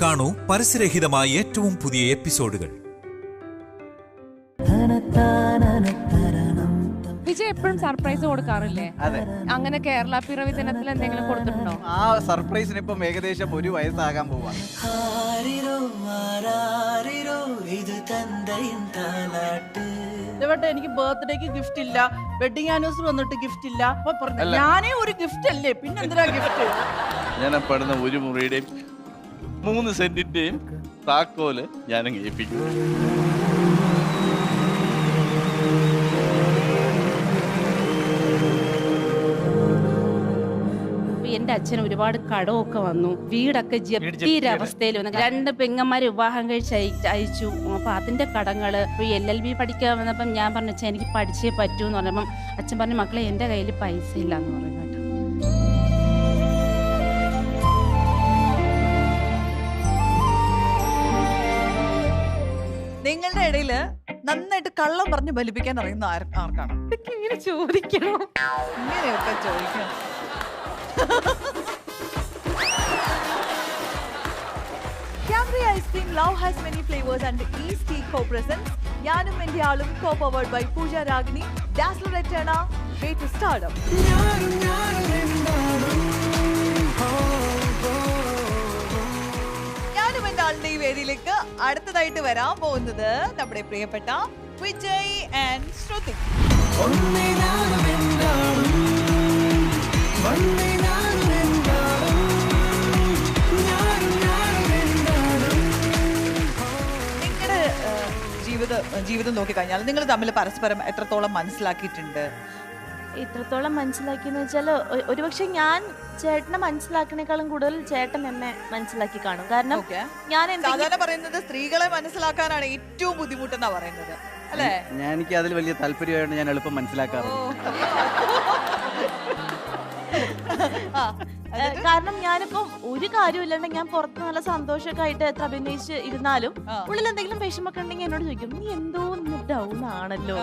കാണൂ പരസ്യരഹിതമായ ഏറ്റവും പുതിയ എപ്പിസോഡുകൾ. വിജയ് എപ്പോഴും സർപ്രൈസ് കൊടുക്കാറില്ലേ? അതെ. അങ്ങനെ കേരള പിറവി ദിനത്തിൽ എന്തെങ്കിലും കൊടുത്തിട്ടുണ്ടോ? ആ സർപ്രൈസിന് ഇപ്പം ഏകദേശം 1 വയസ്സാകാൻ പോവാണ്. എനിക്ക് ബർത്ത്ഡേക്ക് ഗിഫ്റ്റ് ഇല്ല, വെഡിങ് ആനിവേഴ്സറി വന്നിട്ട് ഗിഫ്റ്റ് ഇല്ല. അപ്പൊ പറഞ്ഞു ഞാനേ ഒരു ഗിഫ്റ്റ് അല്ലേ, പിന്നെ എന്തിനാ ഗിഫ്റ്റ്? ഞാൻ പെടുന്ന ഒരു മുറിയുടെയും 3 സെന്റിന്റെയും താക്കോല് ഞാനങ്ങ് ഏൽപ്പിക്കും. എന്റെ അച്ഛൻ ഒരുപാട് കടമൊക്കെ വന്നു, വീടൊക്കെ ജപ്തിയൊരവസ്ഥയിൽ വന്നു. 2 പെങ്ങന്മാരെ വിവാഹം കഴിച്ച് അയച്ചു. അപ്പൊ അതിന്റെ കടങ്ങള് LLB പഠിക്കാൻ വന്നപ്പം ഞാൻ പറഞ്ഞു അച്ഛൻ എനിക്ക് പഠിച്ചേ പറ്റൂ എന്ന് പറഞ്ഞപ്പം അച്ഛൻ പറഞ്ഞു മക്കളെ എന്റെ കയ്യിൽ പൈസ ഇല്ല എന്ന് പറഞ്ഞു കേട്ടോ. നിങ്ങളുടെ ഇടയില് നന്നായിട്ട് കള്ളം പറഞ്ഞ് ബലിപ്പിക്കാൻ അറിയുന്ന ആർക്കാണ്? ഇങ്ങനെ ചോദിക്കണം, ഇങ്ങനെയൊക്കെ ചോദിക്കണം. Cadbury Ice Cream Love has many flavors and East Tea Co-Presents Yanum Endi Aalum Co-Powered by Pooja Ragini, Dazzler Eterna, Way to Stardom. ഞാനും എൻ്റെ ആളുടെ ഈ വേദിയിലേക്ക് അടുത്തതായിട്ട് വരാൻ പോകുന്നത് നമ്മുടെ പ്രിയപ്പെട്ട വിജയ് ആൻഡ് ശ്രുതി. നിങ്ങളുടെ ജീവിതം നോക്കിക്കഴിഞ്ഞാൽ നിങ്ങൾ തമ്മിൽ പരസ്പരം എത്രത്തോളം മനസ്സിലാക്കിയിട്ടുണ്ട്? ഇത്രത്തോളം മനസ്സിലാക്കിയെന്ന് വെച്ചാൽ ഒരുപക്ഷെ ഞാൻ ചേട്ടനെ മനസ്സിലാക്കണേക്കാളും കൂടുതൽ ചേട്ടൻ എന്നെ മനസ്സിലാക്കി കാണും. കാരണം ഞാൻ സാധാരണ പറയുന്നത് സ്ത്രീകളെ മനസ്സിലാക്കാനാണ് ഏറ്റവും ബുദ്ധിമുട്ടെന്നാ പറയുന്നത്, അല്ലേ? എനിക്ക് അതിൽ വലിയ താല്പര്യമായിട്ട് ഞാൻ എളുപ്പം മനസ്സിലാക്കാറുണ്ട്. കാരണം ഞാനിപ്പം ഒരു കാര്യമില്ലാണ്ട് ഞാൻ പുറത്ത് നല്ല സന്തോഷമൊക്കെ ആയിട്ട് എത്ര അഭിനയിച്ച് ഇരുന്നാലും ഉള്ളിൽ എന്തെങ്കിലും വിഷമൊക്കെ ഉണ്ടെങ്കിൽ എന്നോട് ചോദിക്കും നീ എന്തോ ഡൗൺ ആണല്ലോ.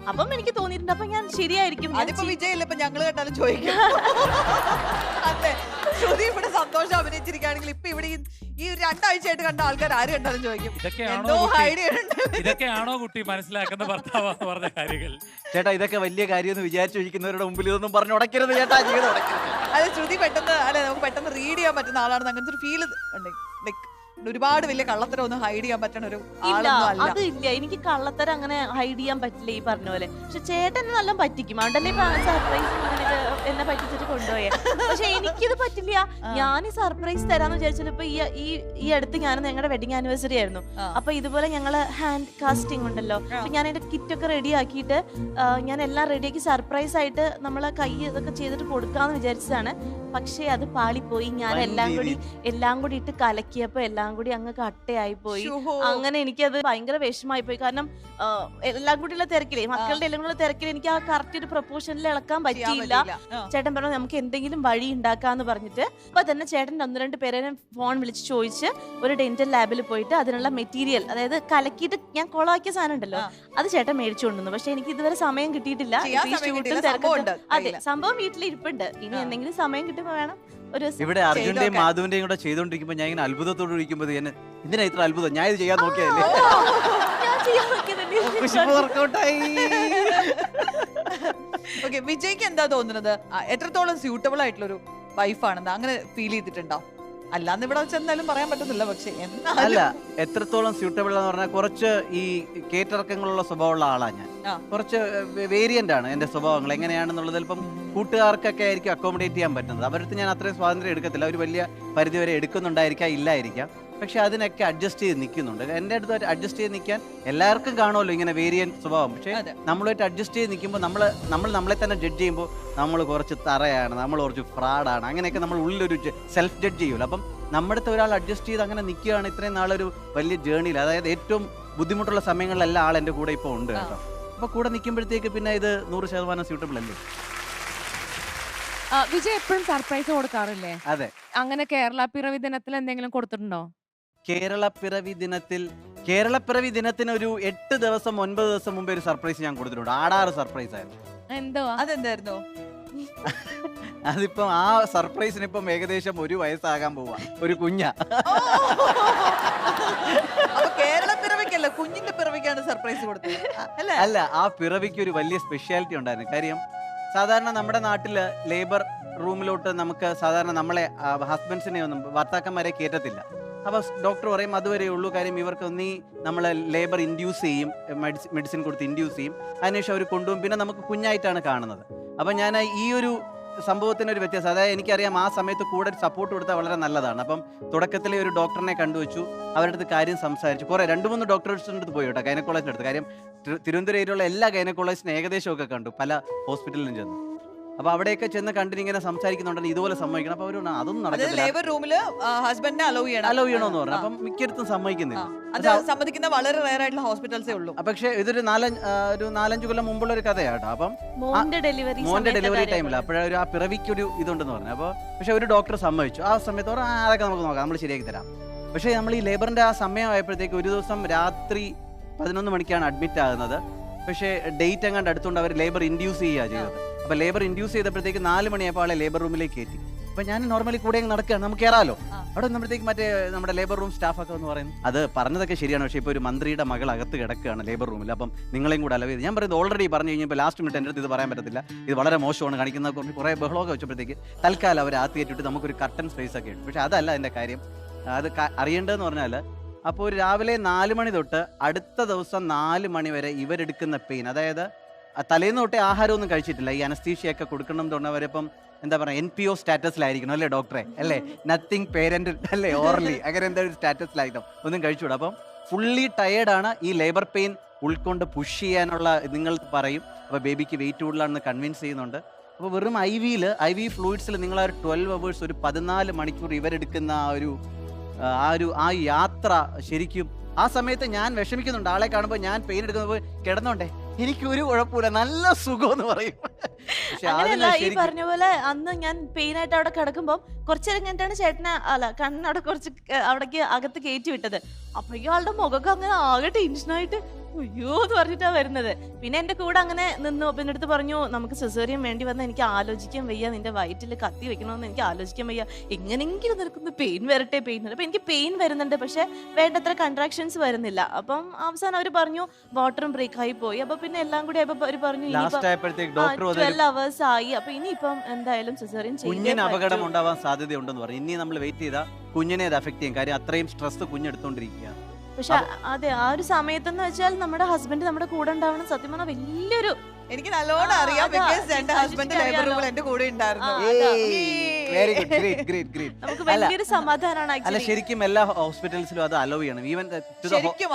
അപ്പം എനിക്ക് തോന്നിയിട്ടുണ്ട് അപ്പൊ ഞാൻ ശരിയായിരിക്കും. വിജയല്ലേ ഇപ്പൊ ഞങ്ങള് കേട്ടാലും ചോദിക്കും. അതെ, ശ്രുതി ഇവിടെ സന്തോഷം അഭിനയിച്ചിരിക്കുകയാണെങ്കിൽ ഇപ്പൊ ഇവിടെ ഈ 2 ആഴ്ചയായിട്ട് കണ്ട ആൾക്കാർ ആര് കണ്ടാലും ചോദിക്കും എന്തോ ഐഡിയ. ഇതൊക്കെയാണോ കുട്ടി മനസ്സിലാക്കുന്ന ഭർത്താവെന്ന് പറഞ്ഞ കാര്യങ്ങൾ? ചേട്ടാ ഇതൊക്കെ വലിയ കാര്യമെന്ന് വിചാരിച്ചിരിക്കുന്നവരുടെ മുമ്പിൽ ഇതൊന്നും പറഞ്ഞു ഉടക്കരുത് ചേട്ടാ. ജീവിതം അതെ, ശ്രുതി പെട്ടെന്ന് അല്ലെ നമുക്ക് പെട്ടെന്ന് റീഡ് ചെയ്യാൻ പറ്റുന്ന ആളാണെന്ന് അങ്ങനത്തെ ഒരു ഫീൽ ഉണ്ട്. ലൈക്ക് ഒരുപാട് വലിയ കള്ളത്തരം ഒന്നും ഹൈഡ് ചെയ്യാൻ പറ്റണ ഒരു അത് ഇല്ല. എനിക്ക് കള്ളത്തരം അങ്ങനെ ഹൈഡ് ചെയ്യാൻ പറ്റില്ല ഈ പറഞ്ഞ പോലെ. പക്ഷെ ചേട്ടൻ നല്ല പറ്റിക്കും, അതുകൊണ്ടല്ലേ സർപ്രൈസ് എന്നെ പറ്റിച്ചിട്ട് കൊണ്ടുപോയേ. പക്ഷെ എനിക്കിത് പറ്റില്ല. ഞാൻ ഈ സർപ്രൈസ് തരാന്ന് വിചാരിച്ചാൽ ഇപ്പൊ ഈ അടുത്ത് ഞാൻ ഞങ്ങളുടെ വെഡിങ് ആനിവേഴ്സറി ആയിരുന്നു. അപ്പൊ ഇതുപോലെ ഞങ്ങള് ഹാൻഡ് കാസ്റ്റിംഗ് ഉണ്ടല്ലോ, ഞാൻ എന്റെ കിറ്റൊക്കെ റെഡി ആക്കിയിട്ട് ഞാൻ എല്ലാം റെഡിയാക്കി സർപ്രൈസ് ആയിട്ട് നമ്മളെ കൈ ഇതൊക്കെ ചെയ്തിട്ട് കൊടുക്കാന്ന് വിചാരിച്ചതാണ്. പക്ഷെ അത് പാളിപ്പോയി. ഞാൻ എല്ലാം കൂടി ഇട്ട് കലക്കിയപ്പോ എല്ലാം കൂടി അങ്ങ് കട്ടയായി പോയി. അങ്ങനെ എനിക്കത് ഭയങ്കര വിഷമായി പോയി. കാരണം എല്ലാം കൂടിയുള്ള തിരക്കിലേ, മക്കളുടെ എല്ലാം കൂടെ തിരക്കിൽ എനിക്ക് ആ കറക്റ്റ് ഒരു പ്രൊപ്പോർഷനിൽ ഇളക്കാൻ പറ്റിയില്ല. ചേട്ടൻ പറഞ്ഞു നമുക്ക് എന്തെങ്കിലും വഴി ഉണ്ടാക്കാന്ന് പറഞ്ഞിട്ട് അപ്പൊ തന്നെ ചേട്ടൻ 1-2 പേരെ ഫോൺ വിളിച്ച് ചോദിച്ച് ഒരു ഡെന്റൽ ലാബിൽ പോയിട്ട് അതിനുള്ള മെറ്റീരിയൽ, അതായത് കലക്കിയിട്ട് ഞാൻ കൊളാക്കിയ സാധനം ഉണ്ടല്ലോ അത് ചേട്ടൻ മേടിച്ചു കൊണ്ടുവന്നു. പക്ഷെ എനിക്ക് ഇതുവരെ സമയം കിട്ടിയിട്ടില്ല. അതെ, സംഭവം വീട്ടിലിരിപ്പുണ്ട്. ഇനി എന്തെങ്കിലും സമയം കിട്ടുമ്പോ വേണം. ഇവിടെ അർജുന്റെയും മാധുവിന്റെയും കൂടെ ചെയ്തോണ്ടിരിക്കുമ്പോ ഞാൻ ഇങ്ങനെ അത്ഭുതത്തോട് ഇരിക്കുമ്പോൾ എന്തിനാ ഇത്ര അത്ഭുതം? ഞാൻ ഇത് ചെയ്യാൻ നോക്കിയതല്ലേ. വിജയ്ക്ക് എന്താ തോന്നുന്നത്? എത്രത്തോളം സ്യൂട്ടബിൾ ആയിട്ടുള്ള ഒരു വൈഫാണെന്ന് അങ്ങനെ ഫീൽ ചെയ്തിട്ടുണ്ടോ? അല്ലാന്ന് ഇവിടെ ചെന്നാലും പറയാൻ പറ്റുന്നില്ല. പക്ഷെ അല്ല, എത്രത്തോളം സ്യൂട്ടബിൾ എന്ന് പറഞ്ഞാൽ കുറച്ച് ഈ കേറ്റിറക്കങ്ങളുള്ള സ്വഭാവമുള്ള ആളാണ് ഞാൻ. കുറച്ച് വേരിയന്റ് ആണ് എന്റെ സ്വഭാവങ്ങൾ. എങ്ങനെയാണെന്നുള്ളത് ചിലപ്പം കൂട്ടുകാർക്കൊക്കെ ആയിരിക്കും അക്കോമഡേറ്റ് ചെയ്യാൻ പറ്റുന്നത്. അവർക്ക് ഞാൻ അത്രയും സ്വാതന്ത്ര്യം എടുക്കത്തില്ല. ഒരു വലിയ പരിധി വരെ എടുക്കുന്നുണ്ടായിരിക്കാം, ഇല്ലായിരിക്കാം. പക്ഷെ അതിനൊക്കെ അഡ്ജസ്റ്റ് ചെയ്ത് നിൽക്കുന്നുണ്ട്. എൻ്റെ അടുത്ത് അഡ്ജസ്റ്റ് ചെയ്ത് നിൽക്കാൻ എല്ലാവർക്കും കാണുമല്ലോ ഇങ്ങനെ വേരിയന്റ് സ്വഭാവം. പക്ഷെ നമ്മളുമായിട്ട് അഡ്ജസ്റ്റ് ചെയ്ത് നിൽക്കുമ്പോൾ നമ്മളെ തന്നെ ജഡ്ജ് ചെയ്യുമ്പോൾ നമ്മൾ കുറച്ച് തറയാണ്, നമ്മൾ കുറച്ച് ഫ്രോഡാണ്, അങ്ങനെയൊക്കെ നമ്മൾ ഉള്ളിലൊരു സെൽഫ് ജഡ്ജ് ചെയ്യുമല്ലോ. അപ്പം നമ്മുടെ അടുത്ത് ഒരാൾ അഡ്ജസ്റ്റ് ചെയ്ത് അങ്ങനെ നിൽക്കുകയാണ് ഇത്രയും നാളൊരു വലിയ ജേർണിയിൽ. അതായത് ഏറ്റവും ബുദ്ധിമുട്ടുള്ള സമയങ്ങളിലെല്ലാം ആൾ എൻ്റെ കൂടെ ഇപ്പോൾ ഉണ്ട് കേട്ടോ. അപ്പോൾ കൂടെ നിൽക്കുമ്പോഴത്തേക്ക് പിന്നെ ഇത് 100% സ്യൂട്ടബിൾ അല്ലേ. വിജയ് എപ്പോഴും സർപ്രൈസ് കൊടുക്കാറില്ലേ? അതെ. അങ്ങനെ കേരള പിറവി ദിനത്തിൽ എന്തെങ്കിലും കൊടുത്തിട്ടുണ്ടോ? കേരളപ്പിറവി ദിനത്തിന് ഒരു 8 ദിവസം 9 ദിവസം മുമ്പേ ഒരു സർപ്രൈസ് ഞാൻ കൊടുത്തിട്ടുണ്ട്. ആടാറ് സർപ്രൈസ് ആയിരുന്നു. എന്തോ അതെന്തായിരുന്നു? അതിപ്പം ആ സർപ്രൈസിന് ഇപ്പം ഏകദേശം 1 വയസ്സാകാൻ പോവാ, ഒരു കുഞ്ഞാ. അപ്പൊ കേരള പിറവിക്കല്ല, കുഞ്ഞിന്റെ പിറവിക്കാണ് സർപ്രൈസ് കൊടുത്തത് അല്ലേ? അല്ല, ആ പിറവിക്ക് ഒരു വലിയ സ്പെഷ്യാലിറ്റി ഉണ്ടായിരുന്നു. കാര്യം സാധാരണ നമ്മുടെ നാട്ടില് ലേബർ റൂമിലോട്ട് നമുക്ക് സാധാരണ നമ്മളെ ഹസ്ബൻഡ്സിനെ ഒന്നും ഭർത്താക്കന്മാരെ കയറ്റത്തില്ല. അപ്പോൾ ഡോക്ടർ പറയും അതുവരെ ഉള്ളൂ. കാര്യം ഇവർക്ക് ഒന്നീ നമ്മൾ ലേബർ ഇൻഡ്യൂസ് ചെയ്യും, മെഡിസിൻ കൊടുത്ത് ഇൻഡ്യൂസ് ചെയ്യും, അതിനുശേഷം അവർ കൊണ്ടുപോകും, പിന്നെ നമുക്ക് കുഞ്ഞായിട്ടാണ് കാണുന്നത്. അപ്പം ഞാൻ ഈ ഒരു സംഭവത്തിനൊരു വ്യത്യാസം, അതായത് എനിക്കറിയാം ആ സമയത്ത് കൂടെ സപ്പോർട്ട് കൊടുത്താൽ വളരെ നല്ലതാണ്. അപ്പം തുടക്കത്തിലെ ഒരു ഡോക്ടറിനെ കണ്ടുവച്ചു, അവരുടെ അടുത്ത് കാര്യം സംസാരിച്ചു. കുറേ 2-3 ഡോക്ടേഴ്സിൻ്റെ അടുത്ത് പോയി കേട്ടോ, ഗൈനക്കോളജിൻ്റെ അടുത്ത്. കാര്യം തിരുവനന്തപുരം ഏരിയയിലുള്ള എല്ലാ ഗൈനക്കോളജിസ്റ്റിനും ഏകദേശമൊക്കെ കണ്ടു, പല ഹോസ്പിറ്റലിലും ചെന്നു. അപ്പോൾ അവിടെയൊക്കെ ചെന്ന് കണ്ടിങ്ങനെ സംസാരിക്കുന്നുണ്ടെങ്കിൽ ഇതുപോലെ സമ്മതിക്കണം. അപ്പോൾ അവർ അതൊന്നും നടക്കത്തില്ല, ലേബർ റൂമില് ഹസ്ബൻഡിനെ അലോ ചെയ്യണമെന്ന് പറഞ്ഞു. അപ്പം മിക്കടുത്തും സമ്മതിക്കുന്നില്ല. അത് സമ്മതിക്കുന്ന വളരെ റയർ ആയിട്ടുള്ള ഹോസ്പിറ്റൽസേ ഉള്ളൂ. പക്ഷേ ഇതൊരു 4-5 കൊല്ലം മുമ്പുള്ള ഒരു കഥയാട്ടോ. അപ്പം മോന്റെ ഡെലിവറി ടൈമിൽ അപ്പോഴൊരു ആ പിറവിക്കൊരു ഇതുണ്ടെന്ന് പറഞ്ഞു. അപ്പോൾ പക്ഷെ ഒരു ഡോക്ടർ സമ്മതിച്ചു. ആ സമയത്ത് അതൊക്കെ നമുക്ക് നോക്കാം, നമ്മൾ ശരിയാക്കി തരാം. പക്ഷേ നമ്മൾ ഈ ലേബറിന്റെ ആ സമയമായപ്പോഴത്തേക്ക് ഒരു ദിവസം രാത്രി 11 മണിക്കാണ് അഡ്മിറ്റ് ആകുന്നത്. പക്ഷേ ഡേറ്റ് എങ്ങാണ്ട് അടുത്തുകൊണ്ട് അവർ ലേബർ ഇൻഡ്യൂസ് ചെയ്യുക ചെയ്തത്. അപ്പോൾ ലേബർ ഇൻഡ്യൂസ് ചെയ്തപ്പോഴത്തേക്ക് 4 മണിയായപ്പോൾ ആളെ ലേബർ റൂമിലേക്ക് കയറ്റി. അപ്പോൾ ഞാൻ നോർമലി കൂടെ നടക്കുകയാണ്, നമുക്ക് കയറാമല്ലോ. അവിടെ വന്നപ്പോഴത്തേക്ക് മറ്റേ നമ്മുടെ ലേബർ റൂം സ്റ്റാഫൊക്കെ എന്ന് പറയുന്നു, അത് പറഞ്ഞതൊക്കെ ശരിയാണ്, പക്ഷേ ഇപ്പോൾ ഒരു മന്ത്രിയുടെ മകൾ അകത്ത് കിടക്കുകയാണ് ലേബർ റൂമിൽ, അപ്പം നിങ്ങളെയും കൂടെ അലവ് ചെയ്ത്. ഞാൻ പറയുന്നത് ഓൾറെഡി പറഞ്ഞു കഴിഞ്ഞപ്പോൾ ലാസ്റ്റ് മിനിറ്റ് എൻ്റെ അടുത്ത് ഇത് പറയാൻ പറ്റത്തില്ല, ഇത് വളരെ മോശമാണ് കാണിക്കുന്ന കുറേ ബഹളമൊക്കെ വെച്ചപ്പോഴത്തേക്ക് തൽക്കാലം അവർ ആത്ത് കയറ്റിട്ട് നമുക്കൊരു കർട്ടൻ സ്പേസ് ഒക്കെ ഉണ്ട്. പക്ഷേ അതല്ല എൻ്റെ കാര്യം. അത് അറിയേണ്ടതെന്ന് പറഞ്ഞാൽ അപ്പോൾ ഒരു രാവിലെ 4 മണി തൊട്ട് അടുത്ത ദിവസം 4 മണി വരെ ഇവരെടുക്കുന്ന പെയിൻ, അതായത് തലേന്ന് തൊട്ടേ ആഹാരമൊന്നും കഴിച്ചിട്ടില്ല, ഈ അനസ്തീഷ്യൊക്കെ കൊടുക്കണം എന്ന് പറഞ്ഞവരിപ്പം എന്താ പറയുക NPO സ്റ്റാറ്റസിലായിരിക്കണം അല്ലേ ഡോക്ടറെ, അല്ലേ നത്തിങ് പേരന്റ് അല്ലേ ഓർലി, അങ്ങനെ എന്താ ഒരു സ്റ്റാറ്റസിലായിരിക്കണം, ഒന്നും കഴിച്ചുകൂടാ. അപ്പം ഫുള്ളി ടയേർഡാണ്. ഈ ലേബർ പെയിൻ ഉൾക്കൊണ്ട് പുഷ് ചെയ്യാനുള്ള നിങ്ങൾ പറയും. അപ്പോൾ ബേബിക്ക് വെയിറ്റ് കൂടുതലാണെന്ന് കൺവിൻസ് ചെയ്യുന്നുണ്ട്. അപ്പോൾ വെറും IV ഫ്ലൂയിഡ്സിൽ നിങ്ങൾ 12 hours ഒരു 14 മണിക്കൂർ ഇവരെടുക്കുന്ന ആ യാത്ര ശരിക്കും ആ സമയത്ത് ഞാൻ വിഷമിക്കുന്നുണ്ട്. ആളെ കാണുമ്പോൾ ഞാൻ പെയിൻ എടുക്കുന്നത് കിടന്നോണ്ടേ എനിക്ക് ഒരു കുഴപ്പമില്ല, നല്ല സുഖം എന്ന് പറയും. അങ്ങനെയല്ല, ഈ പറഞ്ഞ പോലെ അന്ന് ഞാൻ പെയിൻ ആയിട്ട് അവിടെ കിടക്കുമ്പോൾ കുറച്ചേരം കഴിഞ്ഞിട്ടാണ് ചേട്ടനെ കണ്ണവിടെ കുറച്ച് അവിടേക്ക് അകത്ത് കയറ്റി വിട്ടത്. അപ്പൊ ഇയാളുടെ മുഖമൊക്കെ അങ്ങനെ ആകെ ടെൻഷനായിട്ട് അയ്യോ എന്ന് പറഞ്ഞിട്ടാ വരുന്നത്. പിന്നെ എന്റെ കൂടെ അങ്ങനെ നിന്നു. പിന്നെ അടുത്ത് പറഞ്ഞു നമുക്ക് സിസേറിയൻ വേണ്ടി വന്ന എനിക്ക് ആലോചിക്കാൻ വയ്യ, നിന്റെ വയറ്റിൽ കത്തി വെക്കണമെന്ന് എനിക്ക് ആലോചിക്കാൻ വയ്യ, എങ്ങനെയെങ്കിലും നിനക്കൊന്ന് പെയിൻ വരട്ടെ. അപ്പൊ എനിക്ക് പെയിൻ വരുന്നുണ്ട്, പക്ഷെ വേണ്ടത്ര കൺട്രാക്ഷൻസ് വരുന്നില്ല. അപ്പം അവസാനം അവർ പറഞ്ഞു വാട്ടറും ബ്രേക്ക് ആയി പോയി. അപ്പൊ പിന്നെ എല്ലാം കൂടി അവർ പറഞ്ഞു 12 hours ആയി, അപ്പൊ ഇനിയിപ്പം എന്തായാലും സിസേറിയൻ കുഞ്ഞിന് അപകടം ഉണ്ടാവാൻ സാധ്യതയുണ്ടെന്ന് പറഞ്ഞു. ഇനി നമ്മൾ വെയിറ്റ് ചെയ്താൽ കുഞ്ഞിനെ അത് അഫക്ട് ചെയ്യും, കാര്യം അത്രയും സ്ട്രെസ് കുഞ്ഞെടുത്തോണ്ടിരിക്കുക. പക്ഷെ അതെ, ആ ഒരു സമയത്തെന്ന് വെച്ചാൽ നമ്മുടെ ഹസ്ബൻഡ് നമ്മുടെ കൂടെ ഉണ്ടാവണം. സത്യം പറഞ്ഞാൽ വലിയൊരു എനിക്ക് നല്ലോണം അറിയാം, ബിക്കോസ് എന്റെ ഹസ്ബൻഡ് ലേബർ റൂമിൽ എന്റെ കൂടെ ഉണ്ടായിരുന്നു. നമുക്ക് വലിയൊരു സമാധാനമാണ്. അല്ല ശരിക്കും എല്ലാ ഹോസ്പിറ്റൽസിലും അത് അലോ ചെയ്യണം. ഈവൻ ശരിക്കും